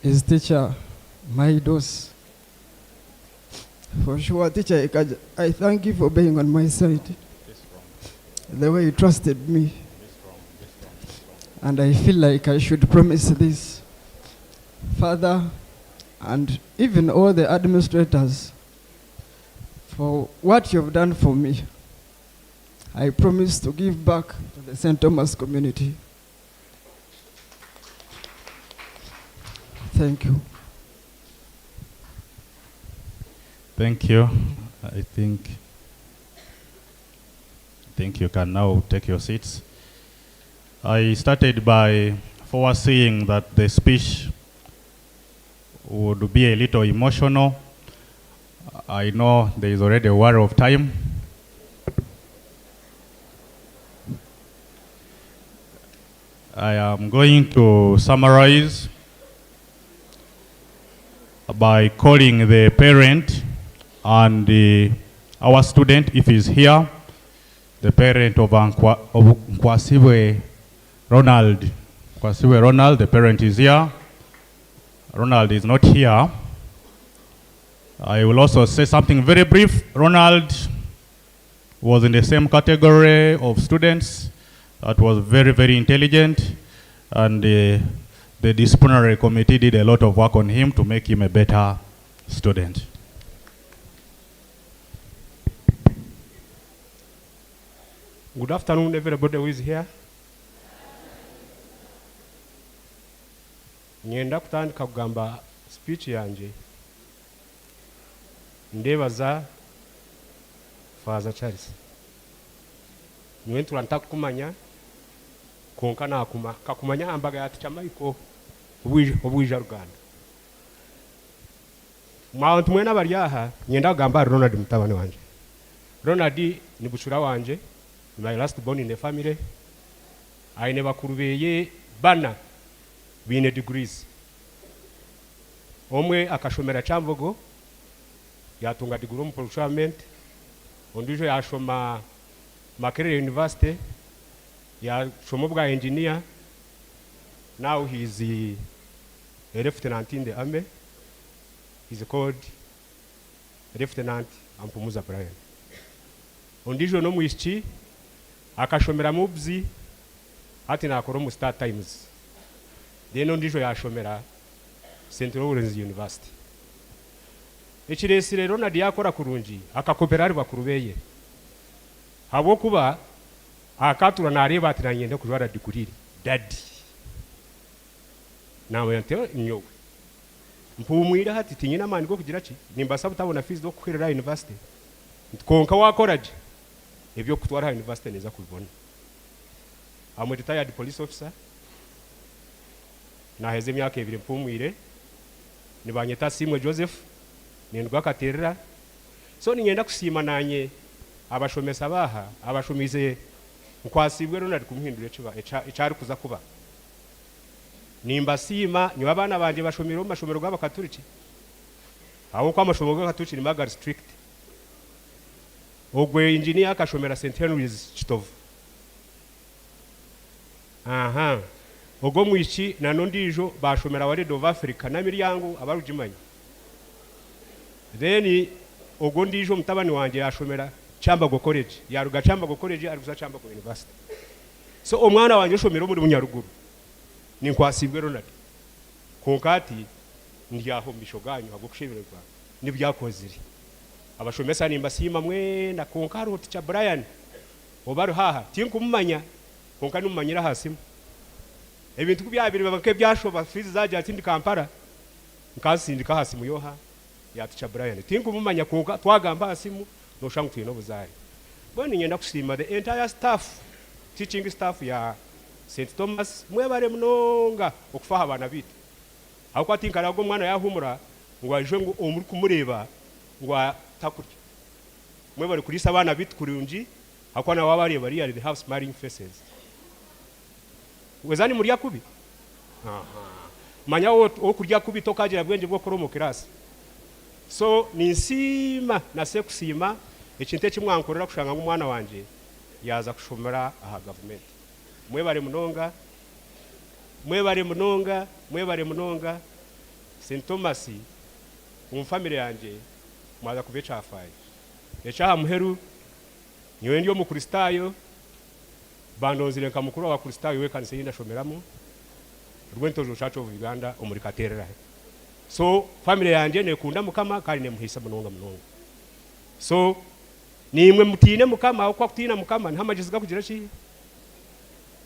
is Teacher Maidos. For sure, Teacher Ekaja, I thank you for being on my side. The way you trusted me. And I feel like I should promise this. Father, and even all the administrators, for what you've done for me, I promise to give back to the St. Thomas community. Thank you. Thank you. I think you can now take your seats. I started by foreseeing that the speech would be a little emotional. I know there is already a war of time. I am going to summarize by calling the parent and our student, if he's here, the parent of Nkwasiwe Ronald. Nkwasiwe Ronald, the parent is here. Ronald is not here. I will also say something very brief. Ronald was in the same category of students that was very, very intelligent, and the disciplinary committee did a lot of work on him to make him a better student. Good afternoon, everybody who is here. Nyenda kutandika kugamba speech yanje. Ndebaza Father Charles. Nwentu lantaka kumanya konka nakuma kakumanya ambaga yati chamaiko obwija Ruganda. Mwantu mwena bali aha nyenda kugamba Ronald mutabani wanje. Ronald ni buchura wanje. My last born in the family. I never kurubeye bana bine degrees. Omwe akashomera Chambogo yatunga degree mu procurement. Ondijo yashoma Carreer University yashoma bwa engineer. Now he is a lieutenant in the army. He's called Lieutenant Ampumuza Brian. Ondijo no mwishi akashomera mubzi ati nakora mu Star Times. Deno ndijo yashomera St. Lawrence University. Echiresi rero nadi yakora kurungi akakopera ari bakurubeye. Habo kuba akatura nareba ati nanyenda kujwara dikuriri daddy. Nawe yanteo nyowe. Mpumwira hati tinyina mani go kugira ki nimba sabutabona fees do kukwirira university. Konka wakoraje ebyo kutwara university neza kubona. I'm a retired police officer. naheze emyaka 2 mpumwire nibanyeta Simwe Joseph nindwa Katerera so ninyenda kusima nanye abashomesa baha abashomize nkwasibwe Ronald kumuhindura ecari kuza kuba NIBASIIMA nyo abana banje bashomiro mashomero gw'abakatoliki aho kwa mashomero gw'abakatoliki ni maga strict ogwe engineer akashomera St Henry's Chitovu aha ogo mwichi na nondijo bashomera wa Red of Africa na miryango abarujimanye then ogo ndijo mutabani wanje yashomera Chambago College yaruga Chambago College arikuza Chambago University so omwana wanje shomero muri Bunyaruguru ninkwasibwe Ronald konkati ndiyaho mishoganyo agukushibirirwa nibyakoziri abashomesa NIBASIIMA mwe na konkaro cha Brian obaru haha tinkumumanya konkani umanyira hasimu ebintu byabiri babake byashoba fizi zaje atindi Kampala nkasindika hasimu yoha yatucha Brian tinkumumanya konka twagamba hasimu no shangu twino buzari bone nyenda kusima the entire staff teaching staff ya St Thomas mwebare mnonga okufaha abana bitu akwa tinkara go mwana yahumura ngo aje ngo omuri kumureba ngo takurya mwebare kurisa abana bitu kurunji akwa na wabare bari the have smiling faces wezani muri yakubi manya okurya kubi tokagira bwenge bwo koromo kirasi so ninsima na se kusima ekinte kimwankorera kushanga ngumwana wanje yaza kushomera aha government mwebare munonga St Thomas umfamily yanje mwaza kubecha afai echa muheru nyowe ndiyo mu Kristayo bandonzire nkamukuru wa Kristayo we kanise yinda shomeramo rwentojo church of Uganda omuri Katerera so family yanje nekunda mukama kandi nemuhisa munonga so nimwe mutine mukama aho kwa kutina mukama ntamajiziga kugira ki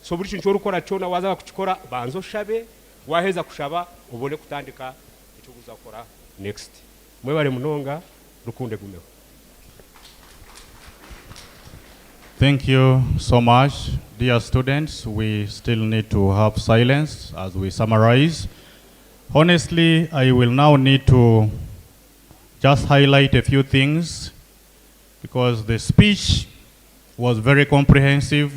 so buri kintu urukora cyona waza kukikora banzo shabe waheza kushaba ubone kutandika icyo uzakora next mwebare munonga rukunde gumeho. Thank you so much, dear students. We still need to have silence as we summarize. Honestly, I will now need to just highlight a few things because the speech was very comprehensive,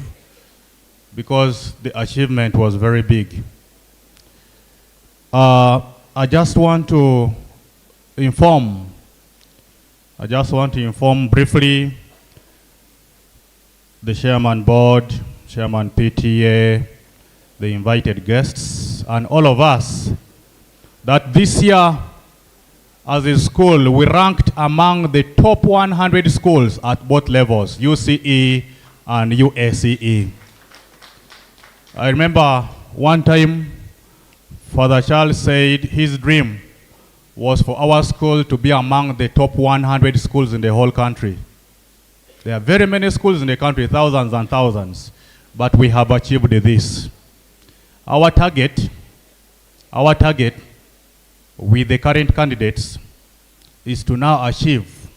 because the achievement was very big. I just want to inform briefly the chairman board, chairman PTA, the invited guests, and all of us that this year as a school we ranked among the top 100 schools at both levels, UCE and USCE. I remember one time Father Charles said his dream was for our school to be among the top 100 schools in the whole country. There are very many schools in the country, thousands and thousands, but we have achieved this. Our target with the current candidates is to now achieve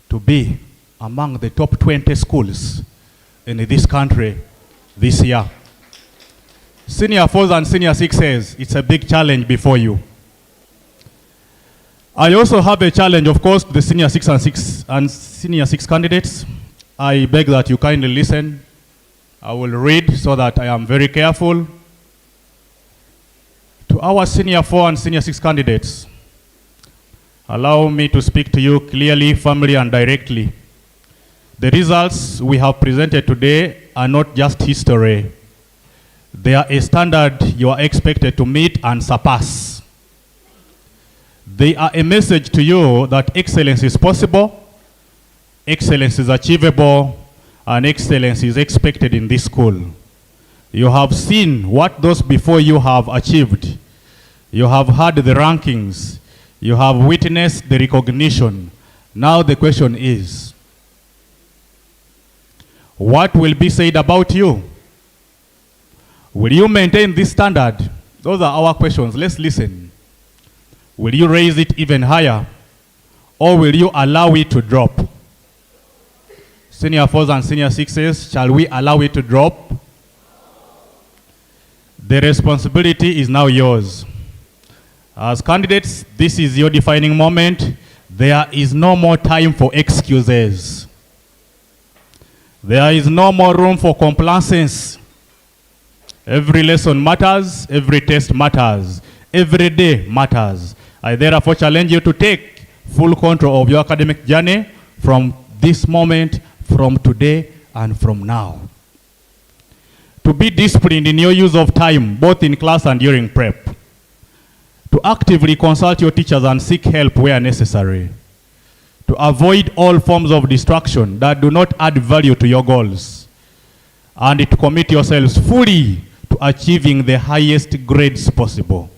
to be among the top 20 schools in this country this year. Senior 4s and senior 6s, it's a big challenge before you. I also have a challenge, of course, to the senior 6 and senior 6 candidates. I beg that you kindly listen. I will read so that I am very careful. To our senior 4 and senior 6 candidates, allow me to speak to you clearly, firmly, and directly. The results we have presented today are not just history. They are a standard you are expected to meet and surpass. They are a message to you that excellence is possible, excellence is achievable, and excellence is expected in this school. You have seen what those before you have achieved. You have heard the rankings. You have witnessed the recognition. Now the question is, what will be said about you? Will you maintain this standard? Those are our questions. Let's listen. Will you raise it even higher, or will you allow it to drop? Senior 4s and senior 6s, shall we allow it to drop? The responsibility is now yours. As candidates, this is your defining moment. There is no more time for excuses. There is no more room for complacency. Every lesson matters, every test matters, every day matters. I therefore challenge you to take full control of your academic journey from this moment, from today, and from now. To be disciplined in your use of time, both in class and during prep. To actively consult your teachers and seek help where necessary. To avoid all forms of distraction that do not add value to your goals. And to commit yourselves fully to achieving the highest grades possible.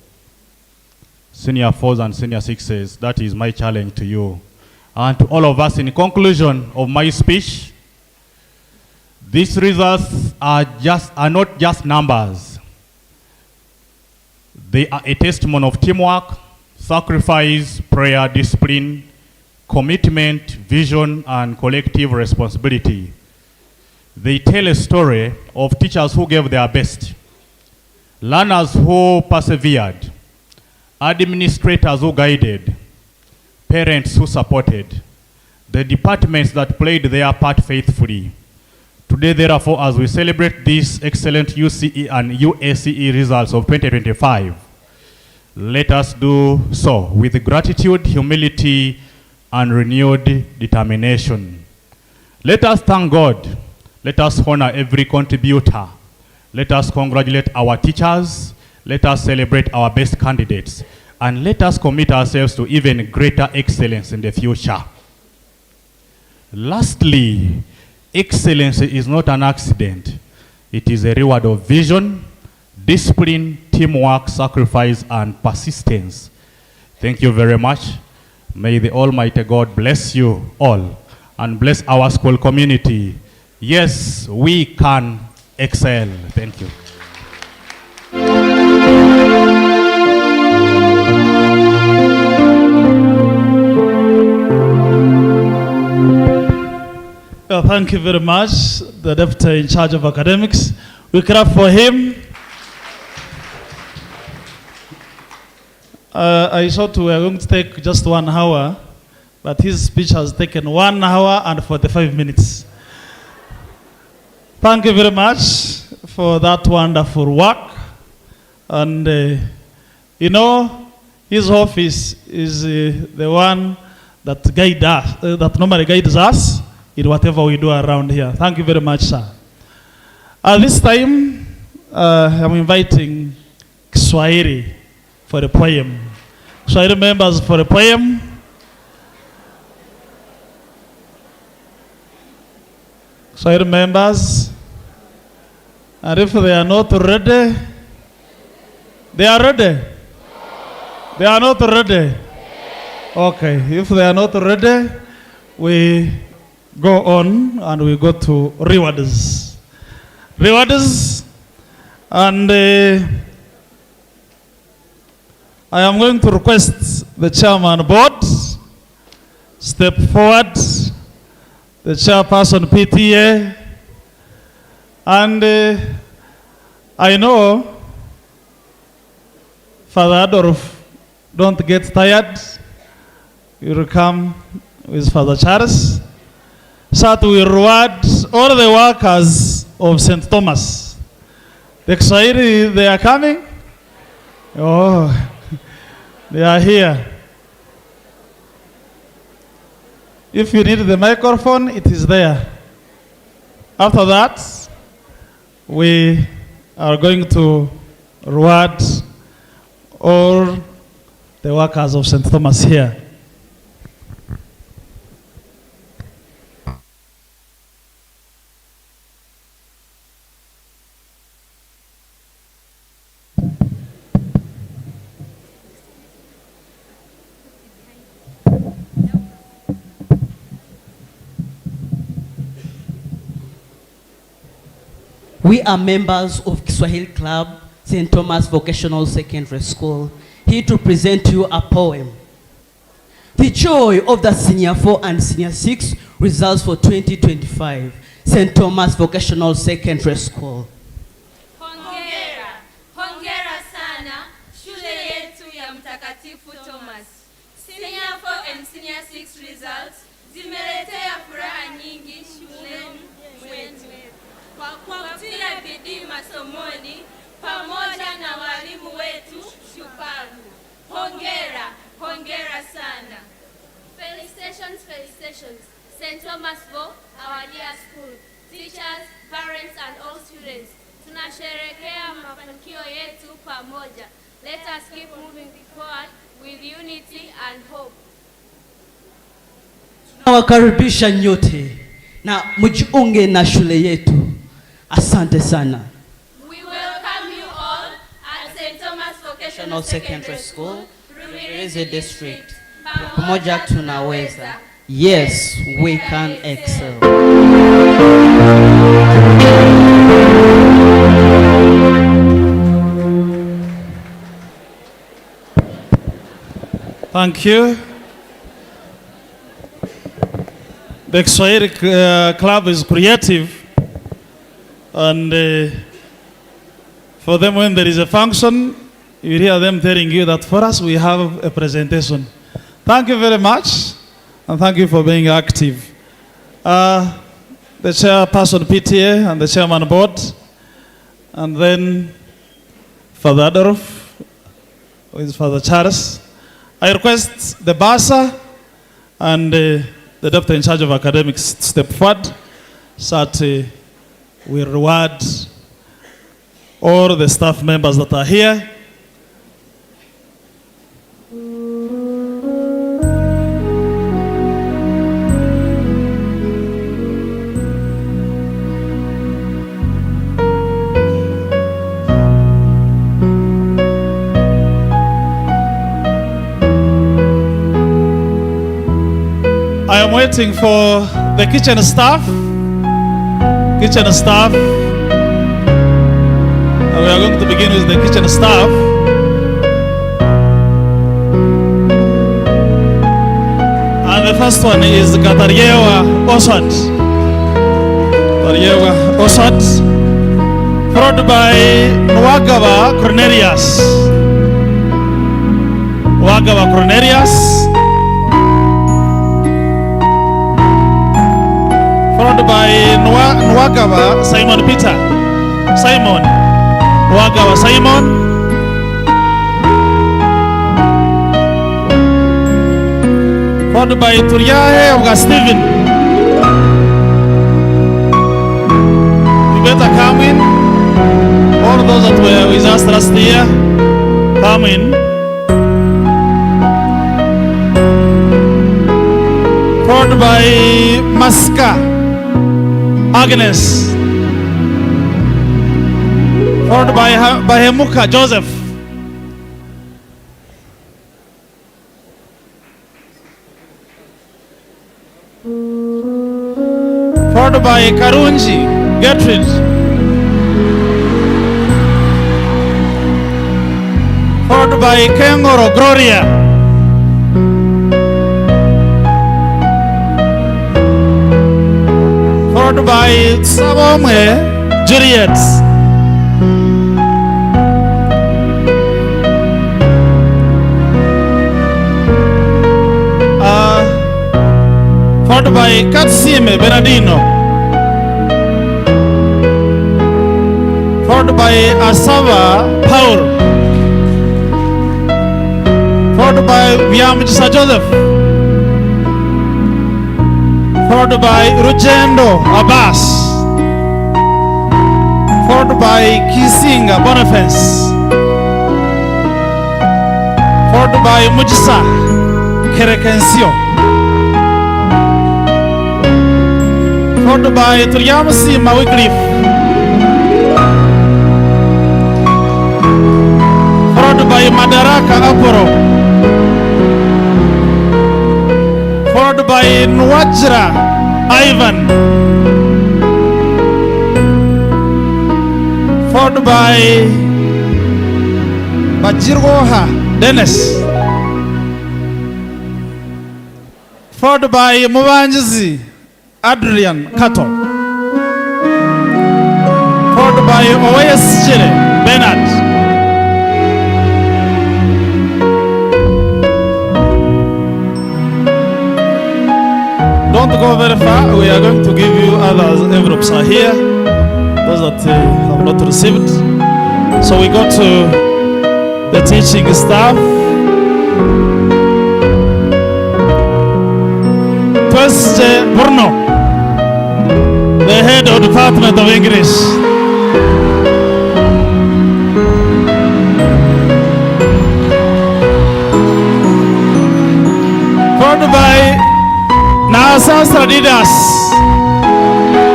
Senior 4s and Senior 6s, that is my challenge to you. And to all of us, in conclusion of my speech, these results are not just numbers. They are a testimony of teamwork, sacrifice, prayer, discipline, commitment, vision, and collective responsibility. They tell a story of teachers who gave their best, learners who persevered, administrators who guided, parents who supported, the departments that played their part faithfully. Today, therefore, as we celebrate these excellent UCE and UACE results of 2025, let us do so with gratitude, humility, and renewed determination. Let us thank God. Let us honor every contributor. Let us congratulate our teachers. Let us celebrate our best candidates. And let us commit ourselves to even greater excellence in the future. Lastly, excellence is not an accident. It is a reward of vision, discipline, teamwork, sacrifice, and persistence. Thank you very much. May the Almighty God bless you all and bless our school community. Yes, we can excel. Thank you. Well, thank you very much, the Deputy in charge of academics. We clap for him. I thought we were going to take just 1 hour, but his speech has taken 1 hour and 45 minutes. Thank you very much for that wonderful work. And, you know, his office is the one that normally guides us in whatever we do around here. Thank you very much, sir. At this time, I'm inviting Kiswahili for a poem. Kiswahili members for a poem. Kiswahili members. And if they are not ready, they are ready. They are not ready. Okay, if they are not ready, we go on and we go to rewards. Rewards, and I am going to request the chairman board step forward, the chairperson PTA, and I know Father Adolf, don't get tired. You will come with Father Charles. So that we reward all the workers of St. Thomas. The Kiswahili, they are coming. Oh, they are here. If you need the microphone, it is there. After that, we are going to reward all the workers of St. Thomas here. We are members of Kiswahili Club, St. Thomas Vocational Secondary School, here to present you a poem. The joy of the Senior 4 and Senior 6 results for 2025, St. Thomas Vocational Secondary School. Hongera, Mtakatifu Thomas. Senior 4 and Senior 6 results zimeletea furaha nyingi shuleni mwetu. Kwa kutia bidii masomoni pamoja na walimu wetu shupavu. Hongera, hongera sana. Felicitations, felicitations. St. Thomasville, our dear school, teachers, parents and all students. Tunasherehekea mafanikio yetu pamoja. Let us keep moving forward with unity and hope. Nawakaribisha nyote na mjiunge na shule yetu. Asante sana. We welcome you all at St. Thomas Vocational Secondary School, Rumireze District. Pamoja tunaweza. Yes, we can excel. Thank you. The Kiswahili club is creative, and for them when there is a function, you hear them telling you that for us we have a presentation. Thank you very much, and thank you for being active. The chairperson PTA and the chairman board, and then Father Adolf, who is Father Charles. I request the BASA and the doctor in charge of academics step forward so that we reward all the staff members that are here. I am waiting for the kitchen staff. Kitchen staff. We are going to begin with the kitchen staff. And the first one is Katerera Oswald. Katerera Oswald. Followed by Nwagaba Cornelius. Nwagaba Cornelius. Followed by Nwagaba Simon Peter. Simon. Nwagaba Simon. Followed by Turiahe Oga Stephen. You better come in. All those that were with us last year, come in. Followed by Maska Agnes. Followed by Hemuka Joseph. Followed by Karunji Gertrude. Followed by Kengoro Gloria. Followed by Sabomwe Juliet. Followed by Katsime Bernardino. Followed by Asava Paul. Followed by Vyamjisa Joseph. Followed by Rugendo Abbas. Followed by Kisinga Boniface. Followed by Mujisa Kerekensio. Followed by BUNYARUGU Wycliffe. Followed by Madaraka Aporo. Followed by Nwajra Ivan. Followed by Bajirwoha Dennis. Followed by Mubanjizi Adrian Kato. Followed by Owes Chile Bernard. very far. We are going to give you other envelopes are here, those that have not received. So we go to the teaching staff. First, Bruno, the head of Department of English. Followed by NASA Stradidas,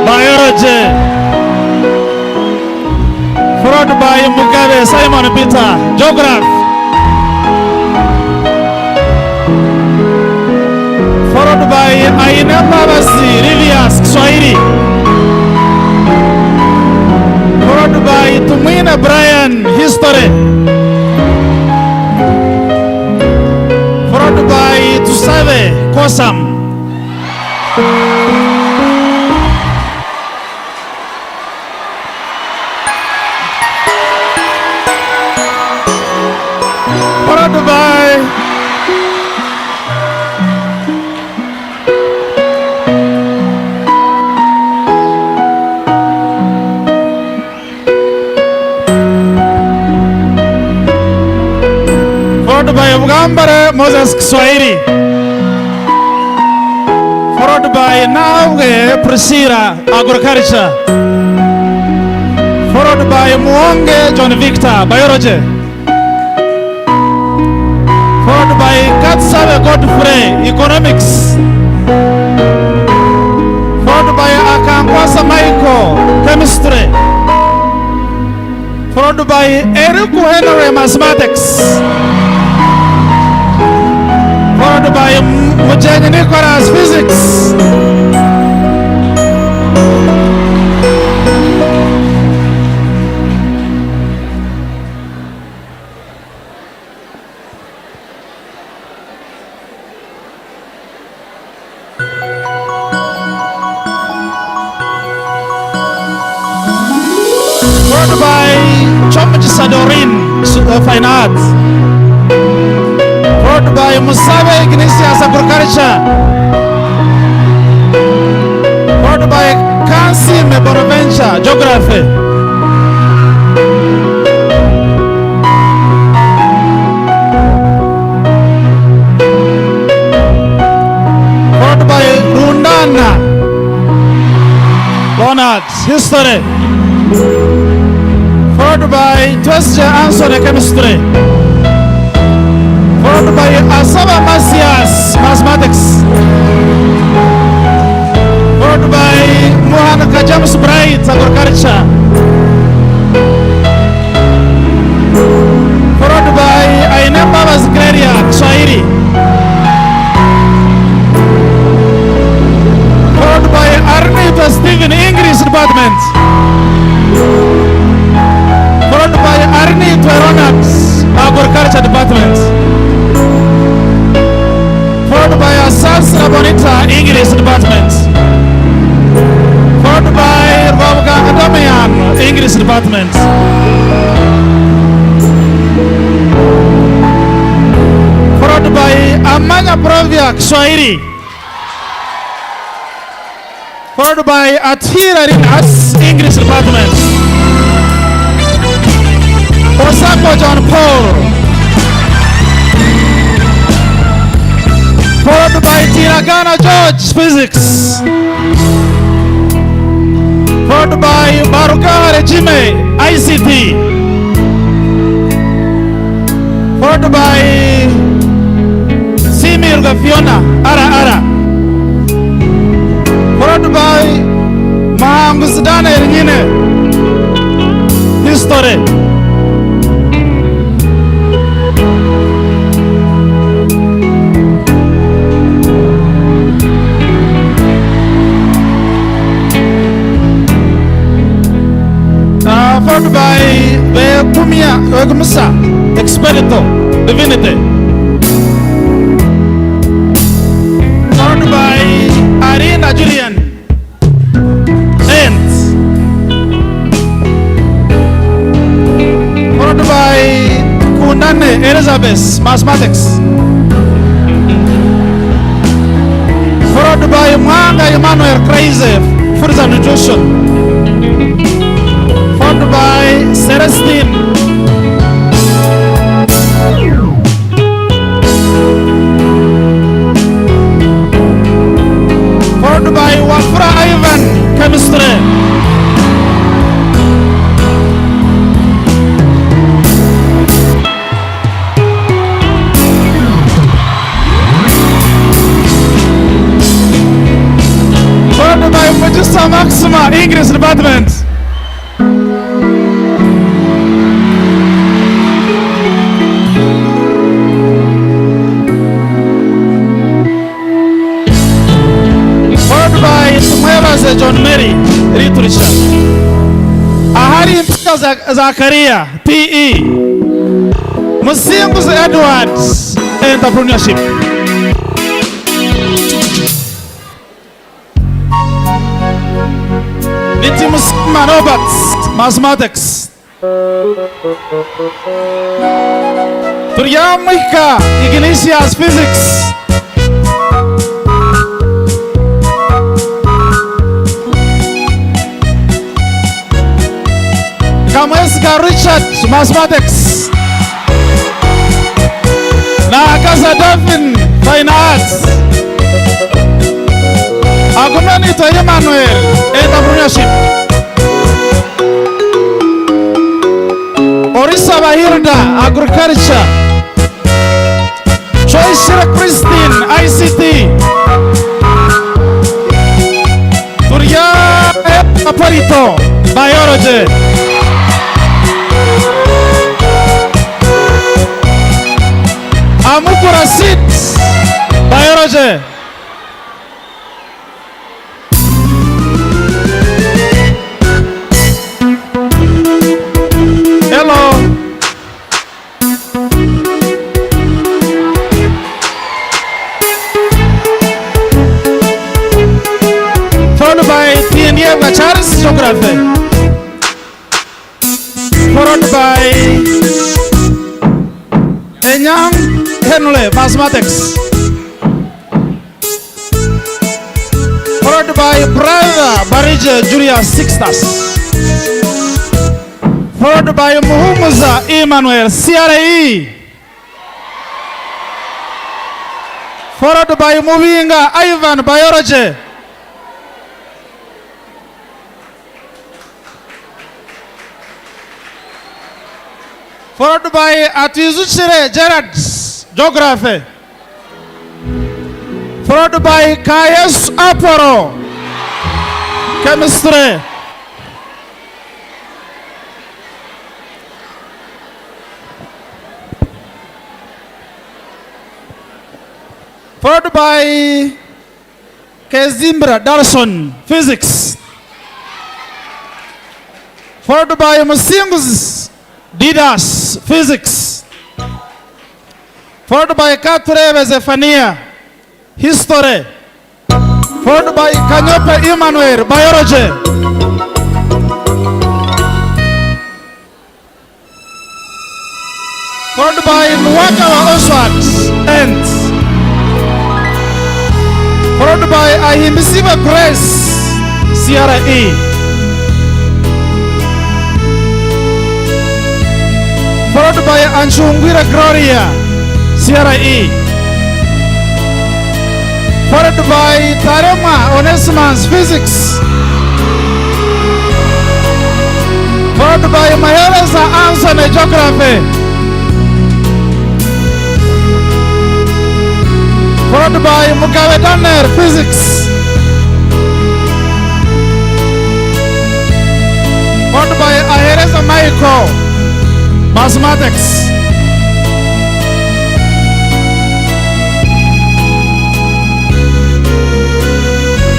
Biology. Followed by Mugabe Simon Peter, Geography. Followed by NIBASIIMA, Livias, Kiswahili. Followed by Tumwina Brian, History. Followed by Tusave, Kosam. Followed by Ugambare Moses Kiswahili. Followed by Nauge Priscilla, Agriculture. Followed by Muonge John Victor, Biology. Followed by Katsabe Godfrey, Economics. Followed by Akangwasa Michael, Chemistry. Followed by Eriku Henry, Mathematics. Followed by Mujeni Nicholas, Physics. Followed by Chomaji Sadorin, Fine Arts. Followed by Musabe Ignatius, Agriculture. Followed by Kansim Bonaventure, Geography. Followed by Rundana, Leonard, History. Followed by Twesja Anson, Chemistry. Followed by Asaba Masias, Mathematics. Followed by Muhanaka James Bright, Agriculture. Followed by Ainambabas Greria, Kiswahili. Followed by Arnita Stephen, English Department. Followed by Arnita Ronald, Agriculture Department. Followed by Asas Rabonita, English Department. Followed by Robga Adamian, English Department. Followed by Amanya Provia, Kiswahili. Followed by Atira Rinas, English Department. Osako John Paul. Followed by Tiragana George, Physics. Followed by Baruka Regime, ICT. Followed by Simirga Fiona, Ara. Followed by Mahangusdane Ernyine, History. Followed by Kumia Ogmusa, Expedito, Divinity. Followed by Arena Julian, Ent. Followed by Kunane Elizabeth, Mathematics. Followed by Mwanga Emmanuel Crazy, Food and Nutrition. Followed by Celestine. Followed by Wafra Ivan, Chemistry. Followed by Magista Maxima, English Department. Followed by Mwelaze John Mary, Literature. Ahari Mpika za Carreer, PE. Musimbuzi Edwards, Entrepreneurship. Nitimusima Roberts, Mathematics. Turyamika, Ignatius, Physics. Kamweska Richard, Mathematics. Nakasa Daphne, Fine Arts. Agumenito Emmanuel, Entrepreneurship. Orisa Bahirda, Agriculture. Joyce Christine, ICT. Turia Aparito, Biology. Amukura Seeds, Biology. Hello. Followed by Eucharist, Geography. Followed by Enyang Henle, Mathematics. Followed by Brother Barija Julia Sixtus. Followed by Muhumuza Emmanuel, CRE. Followed by Muvinga Ivan, Biology. Followed by Atizuchire Gerard, Geography. Followed by Kayes Aporo, Chemistry. Followed by Kezimbra Darson, Physics. Followed by Musingus Didas, Physics. Followed by Katerera Zephania, History. Followed by Kanyope Emmanuel, Biology. Followed by Nwakawa Oswald, Ends. Followed by Ahimisiva Grace, CRE. Followed by Anchunguira Gloria, CRE. Followed by Tarema Onesimus, Physics. Followed by Maheleza Anson, Geography. Followed by Mugabe Danner, Physics. Followed by Ahereza Michael, Mathematics.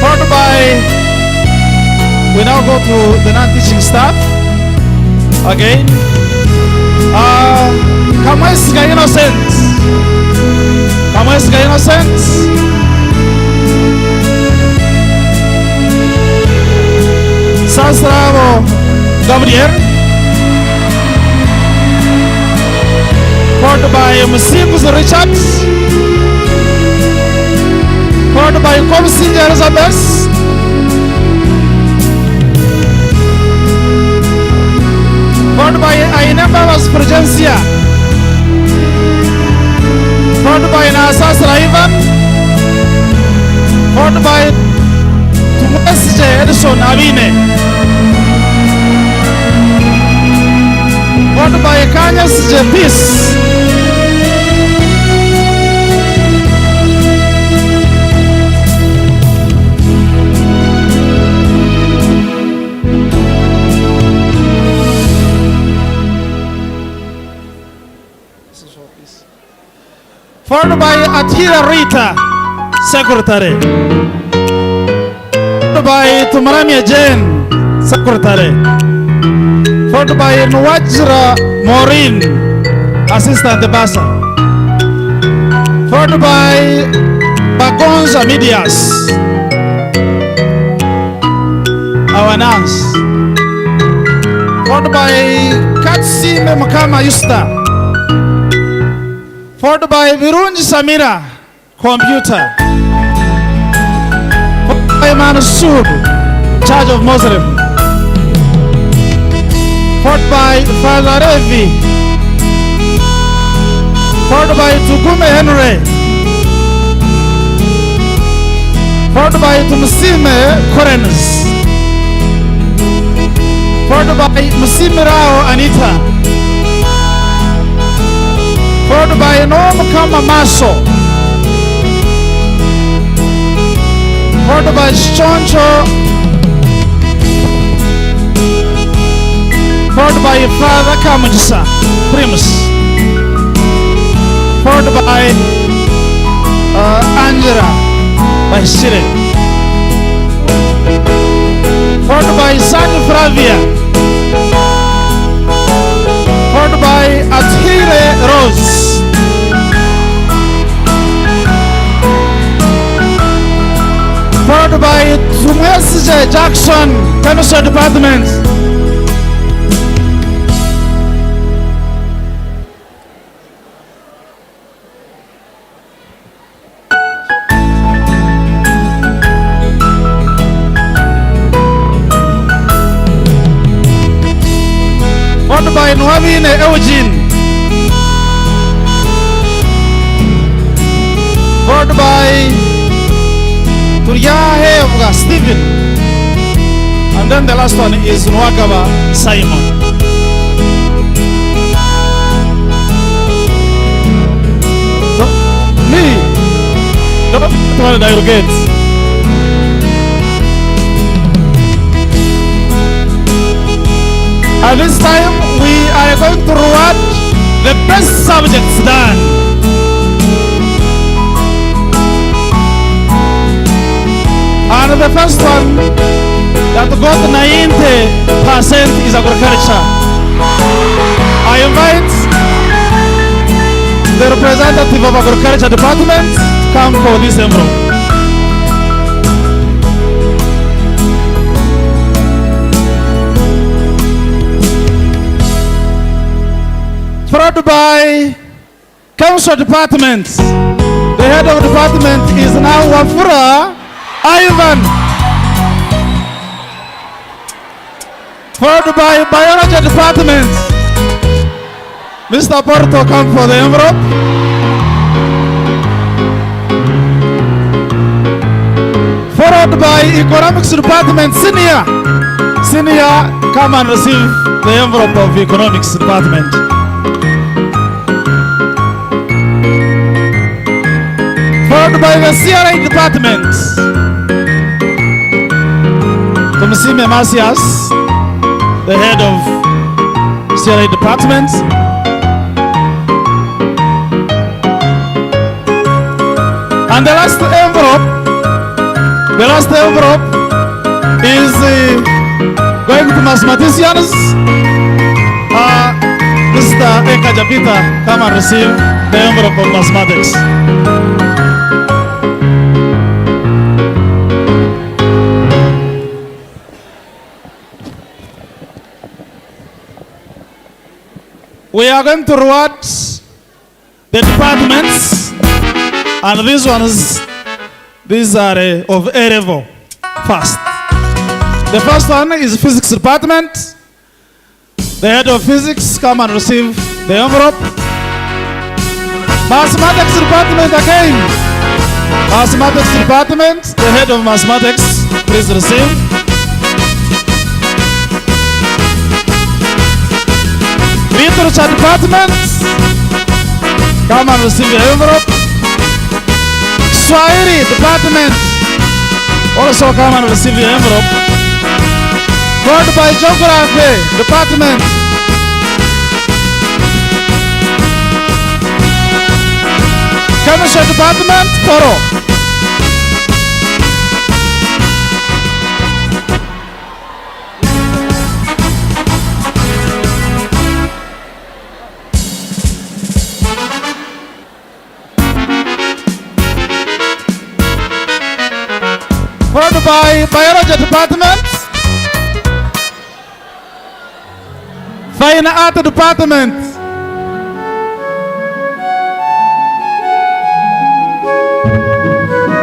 Followed by, we now go to the non-teaching staff again. Kamweska Innocent. Kamweska Innocent. Sastravo Gabriel. Followed by Musikus Richards. followed by YEKYIRO Elizabeth, followed by Ainembas Fulgencia, followed by Nasas Raivan, followed by Tumwesje Edison Avine, followed by Kanyas Jepis, followed by Atira Rita, Secretary, followed by Tumaramia Jane, Secretary, followed by Nwajra Maureen, Assistant Basa, followed by Bagonza Medias, our nurse, followed by Katsime Makama Yusta, followed by Virunji Samira, computer, followed by Mansour, charge of Muslim, followed by Father Revi, followed by Tugume Henry, followed by Tumusime Korenes, followed by Musime Rao Anita, followed by Noam Kama Maso, followed by Choncho, followed by Father Kamujisa, Primus, followed by Angela, by Sire, followed by Sani Fravia, followed by Atire Rose, followed by Tumwesje Jackson, Chemistry Department, followed by Nwabine Eugene, followed by Turyahe Stephen, and then the last one is Nwagaba Simon. Me, don't want to get. At this time, we are going to reward the best subjects done. And the first one that got 90% is agriculture. I invite the representative of agriculture department to come for this envelope. Followed by council department. The head of department is now Wafura Ivan. Followed by biology department. Mr. Porto, come for the envelope. Followed by economics department senior. Senior, come and receive the envelope of economics department. Followed by the CRA department. Tumusime Masias, the head of CRA department. And the last envelope is going to mathematicians. Mr. Eka Japita, come and receive the envelope of mathematics. We are going to reward the departments, and these ones, These are of A level. First. The first one is physics department. The head of physics come and receive the envelope. Mathematics department again. Mathematics department, the head of mathematics, please receive. Literature department, come and receive the envelope. Swahili department, also come and receive the envelope. Followed by geography department. Chemistry department, follow. Followed by biology department. Fine art department.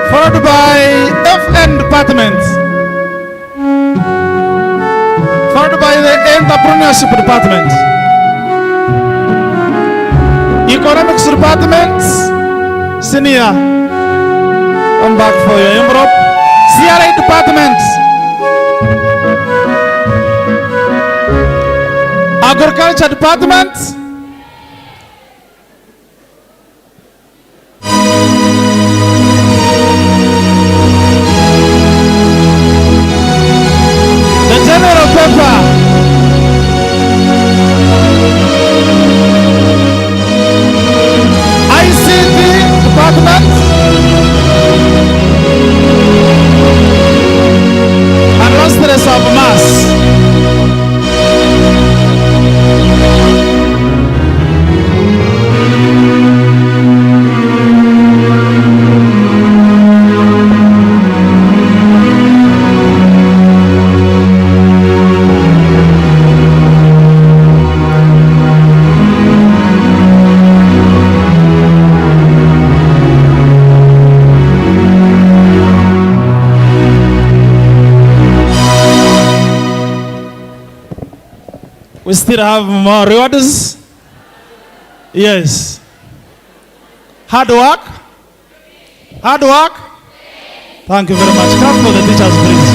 Followed by FN department. Followed by the entrepreneurship department. Economics department. Senior, come back for your envelope. CRA department. Agriculture department. The general paper. ICT department. And Masters of Mass. We still have more rewards. Yes. Hard work. Hard work. Thank you very much. Clap for the teachers, please.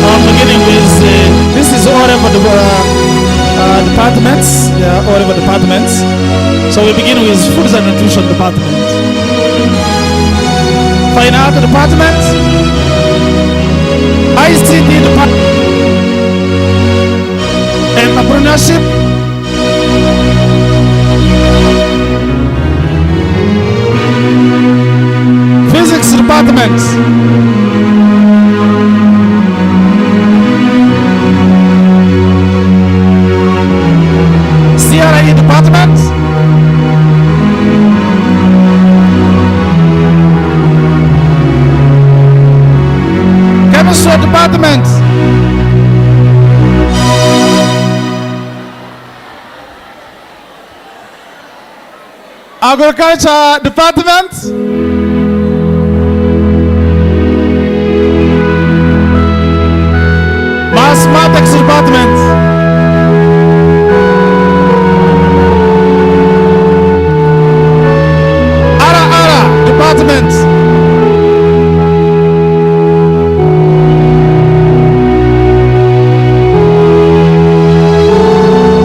I'm beginning with this is all over the departments. They are all over departments. So we begin with foods and nutrition department. Fine art department. ICT department. Entrepreneurship. Physics department. CRA department. Chemistry department. Agriculture department. Mathematics department. Ara department.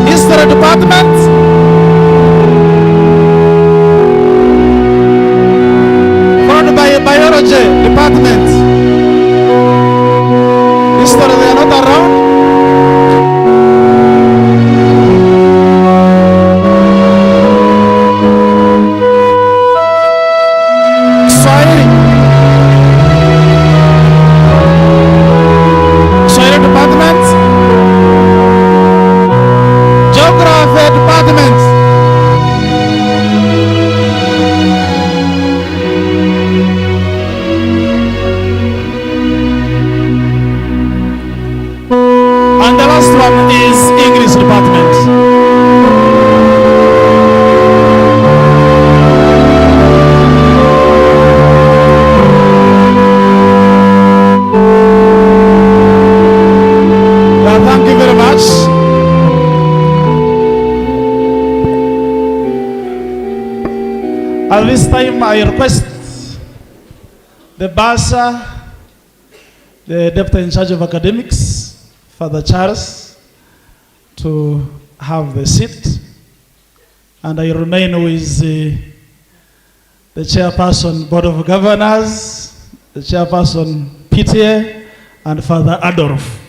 History department. Biology department. History, they are not around. Swahili. Swahili department. Geography department. At this time, I request the bursar, the deputy in charge of academics, Father Charles, to have the seat. And I remain with the chairperson, Board of Governors, the chairperson, PTA, and Father Adolf.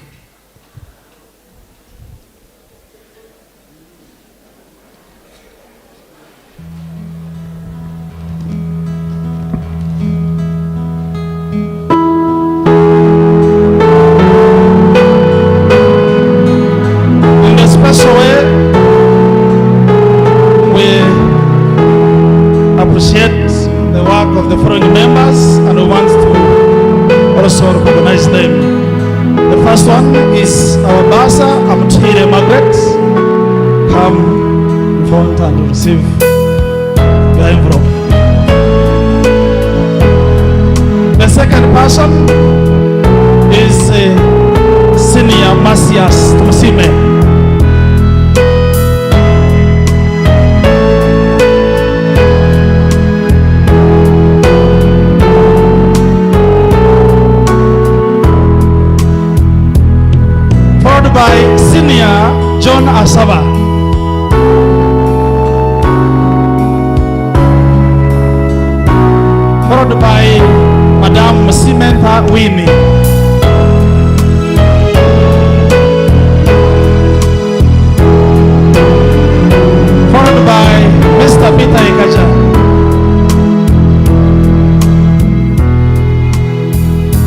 Appreciate the work of the foreign members and we want to also recognize them. The first one is our bursar, Amtire Margaret. Come front and receive the envelope. The second person is Senior Masias Tusime. By Senior John Asaba. Followed by Madame Simenta Winnie. Followed by Mr. Peter Ikaja.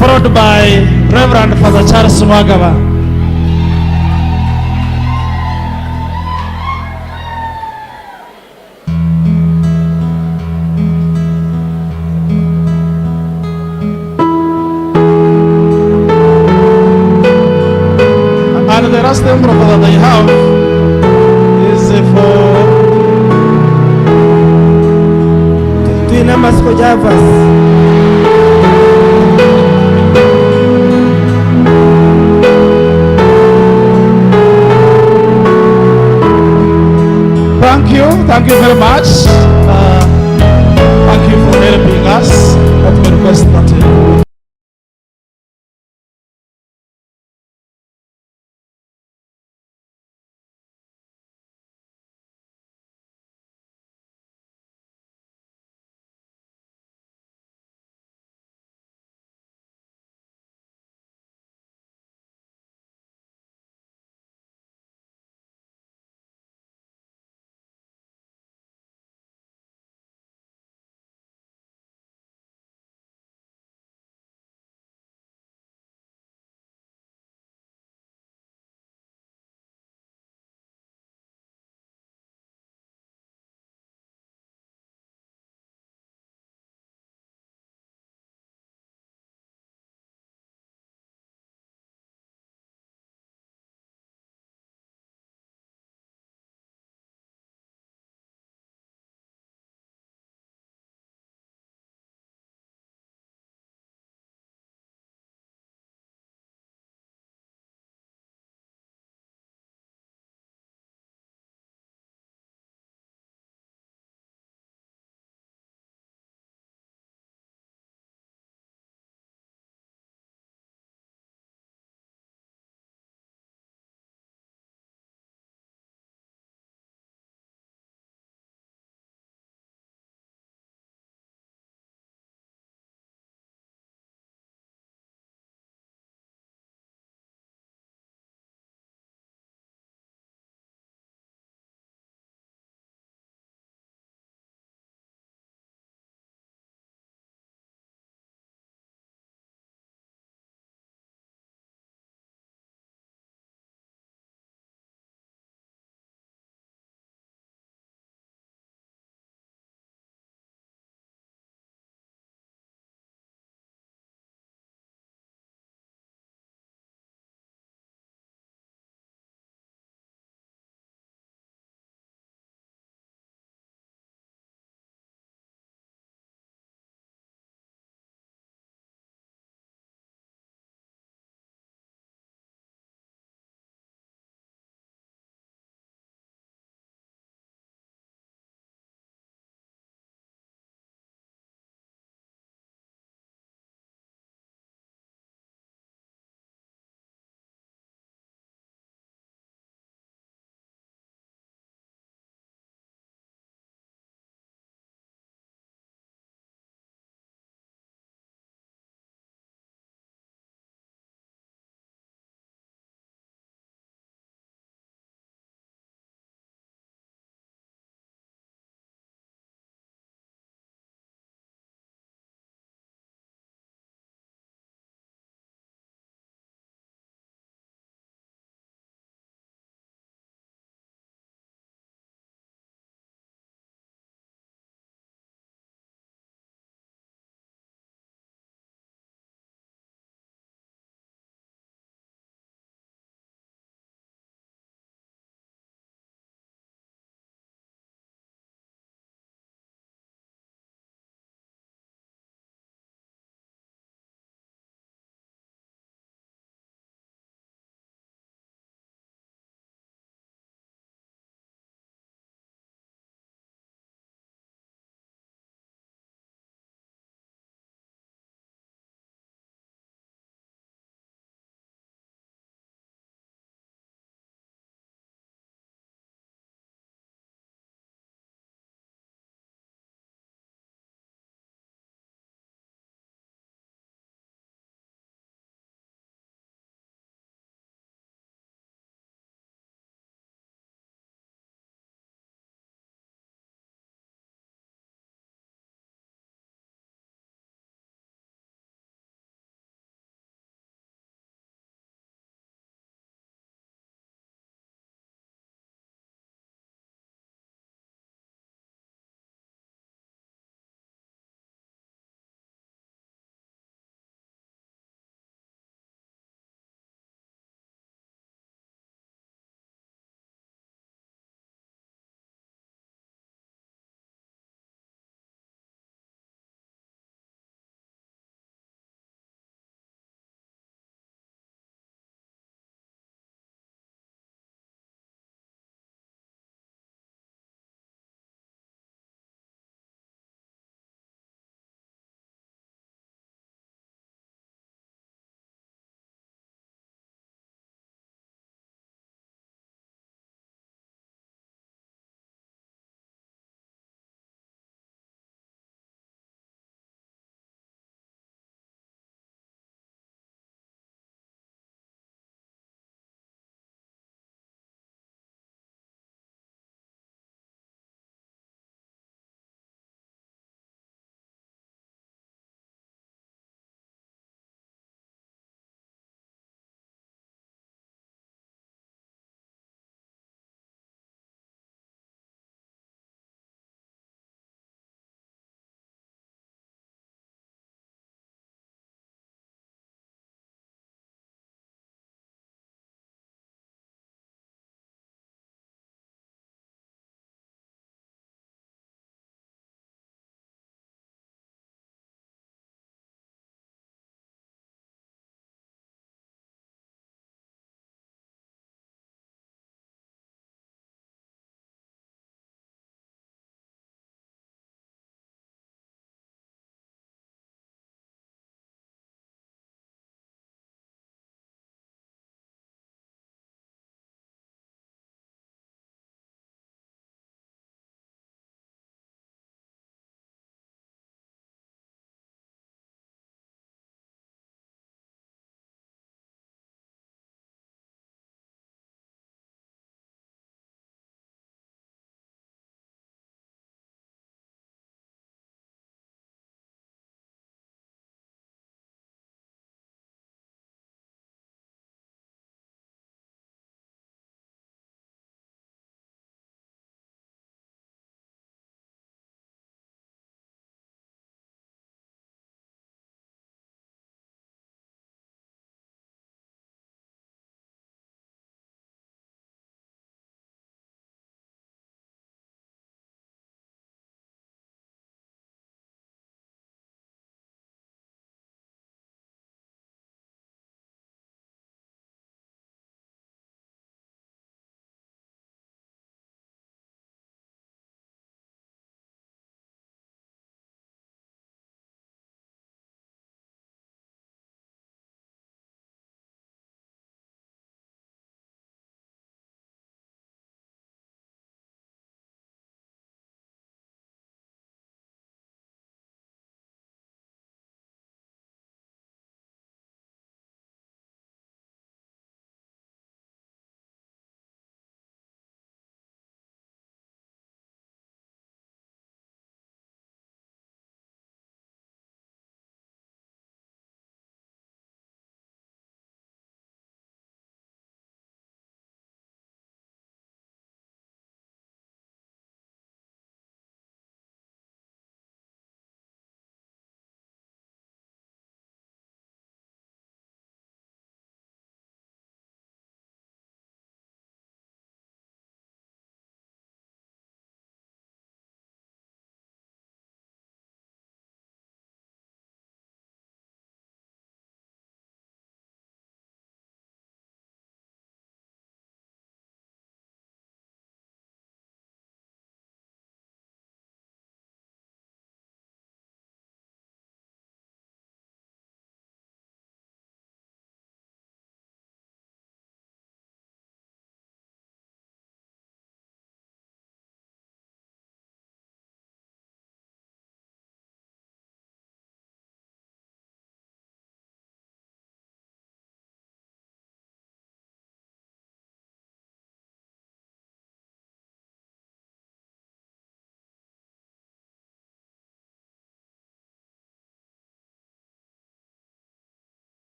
Followed by Reverend Father Charles Mwagaba. And the last envelope that I have is for two numbers for Javas. Thank you very much. Thank you for helping us. Let me request that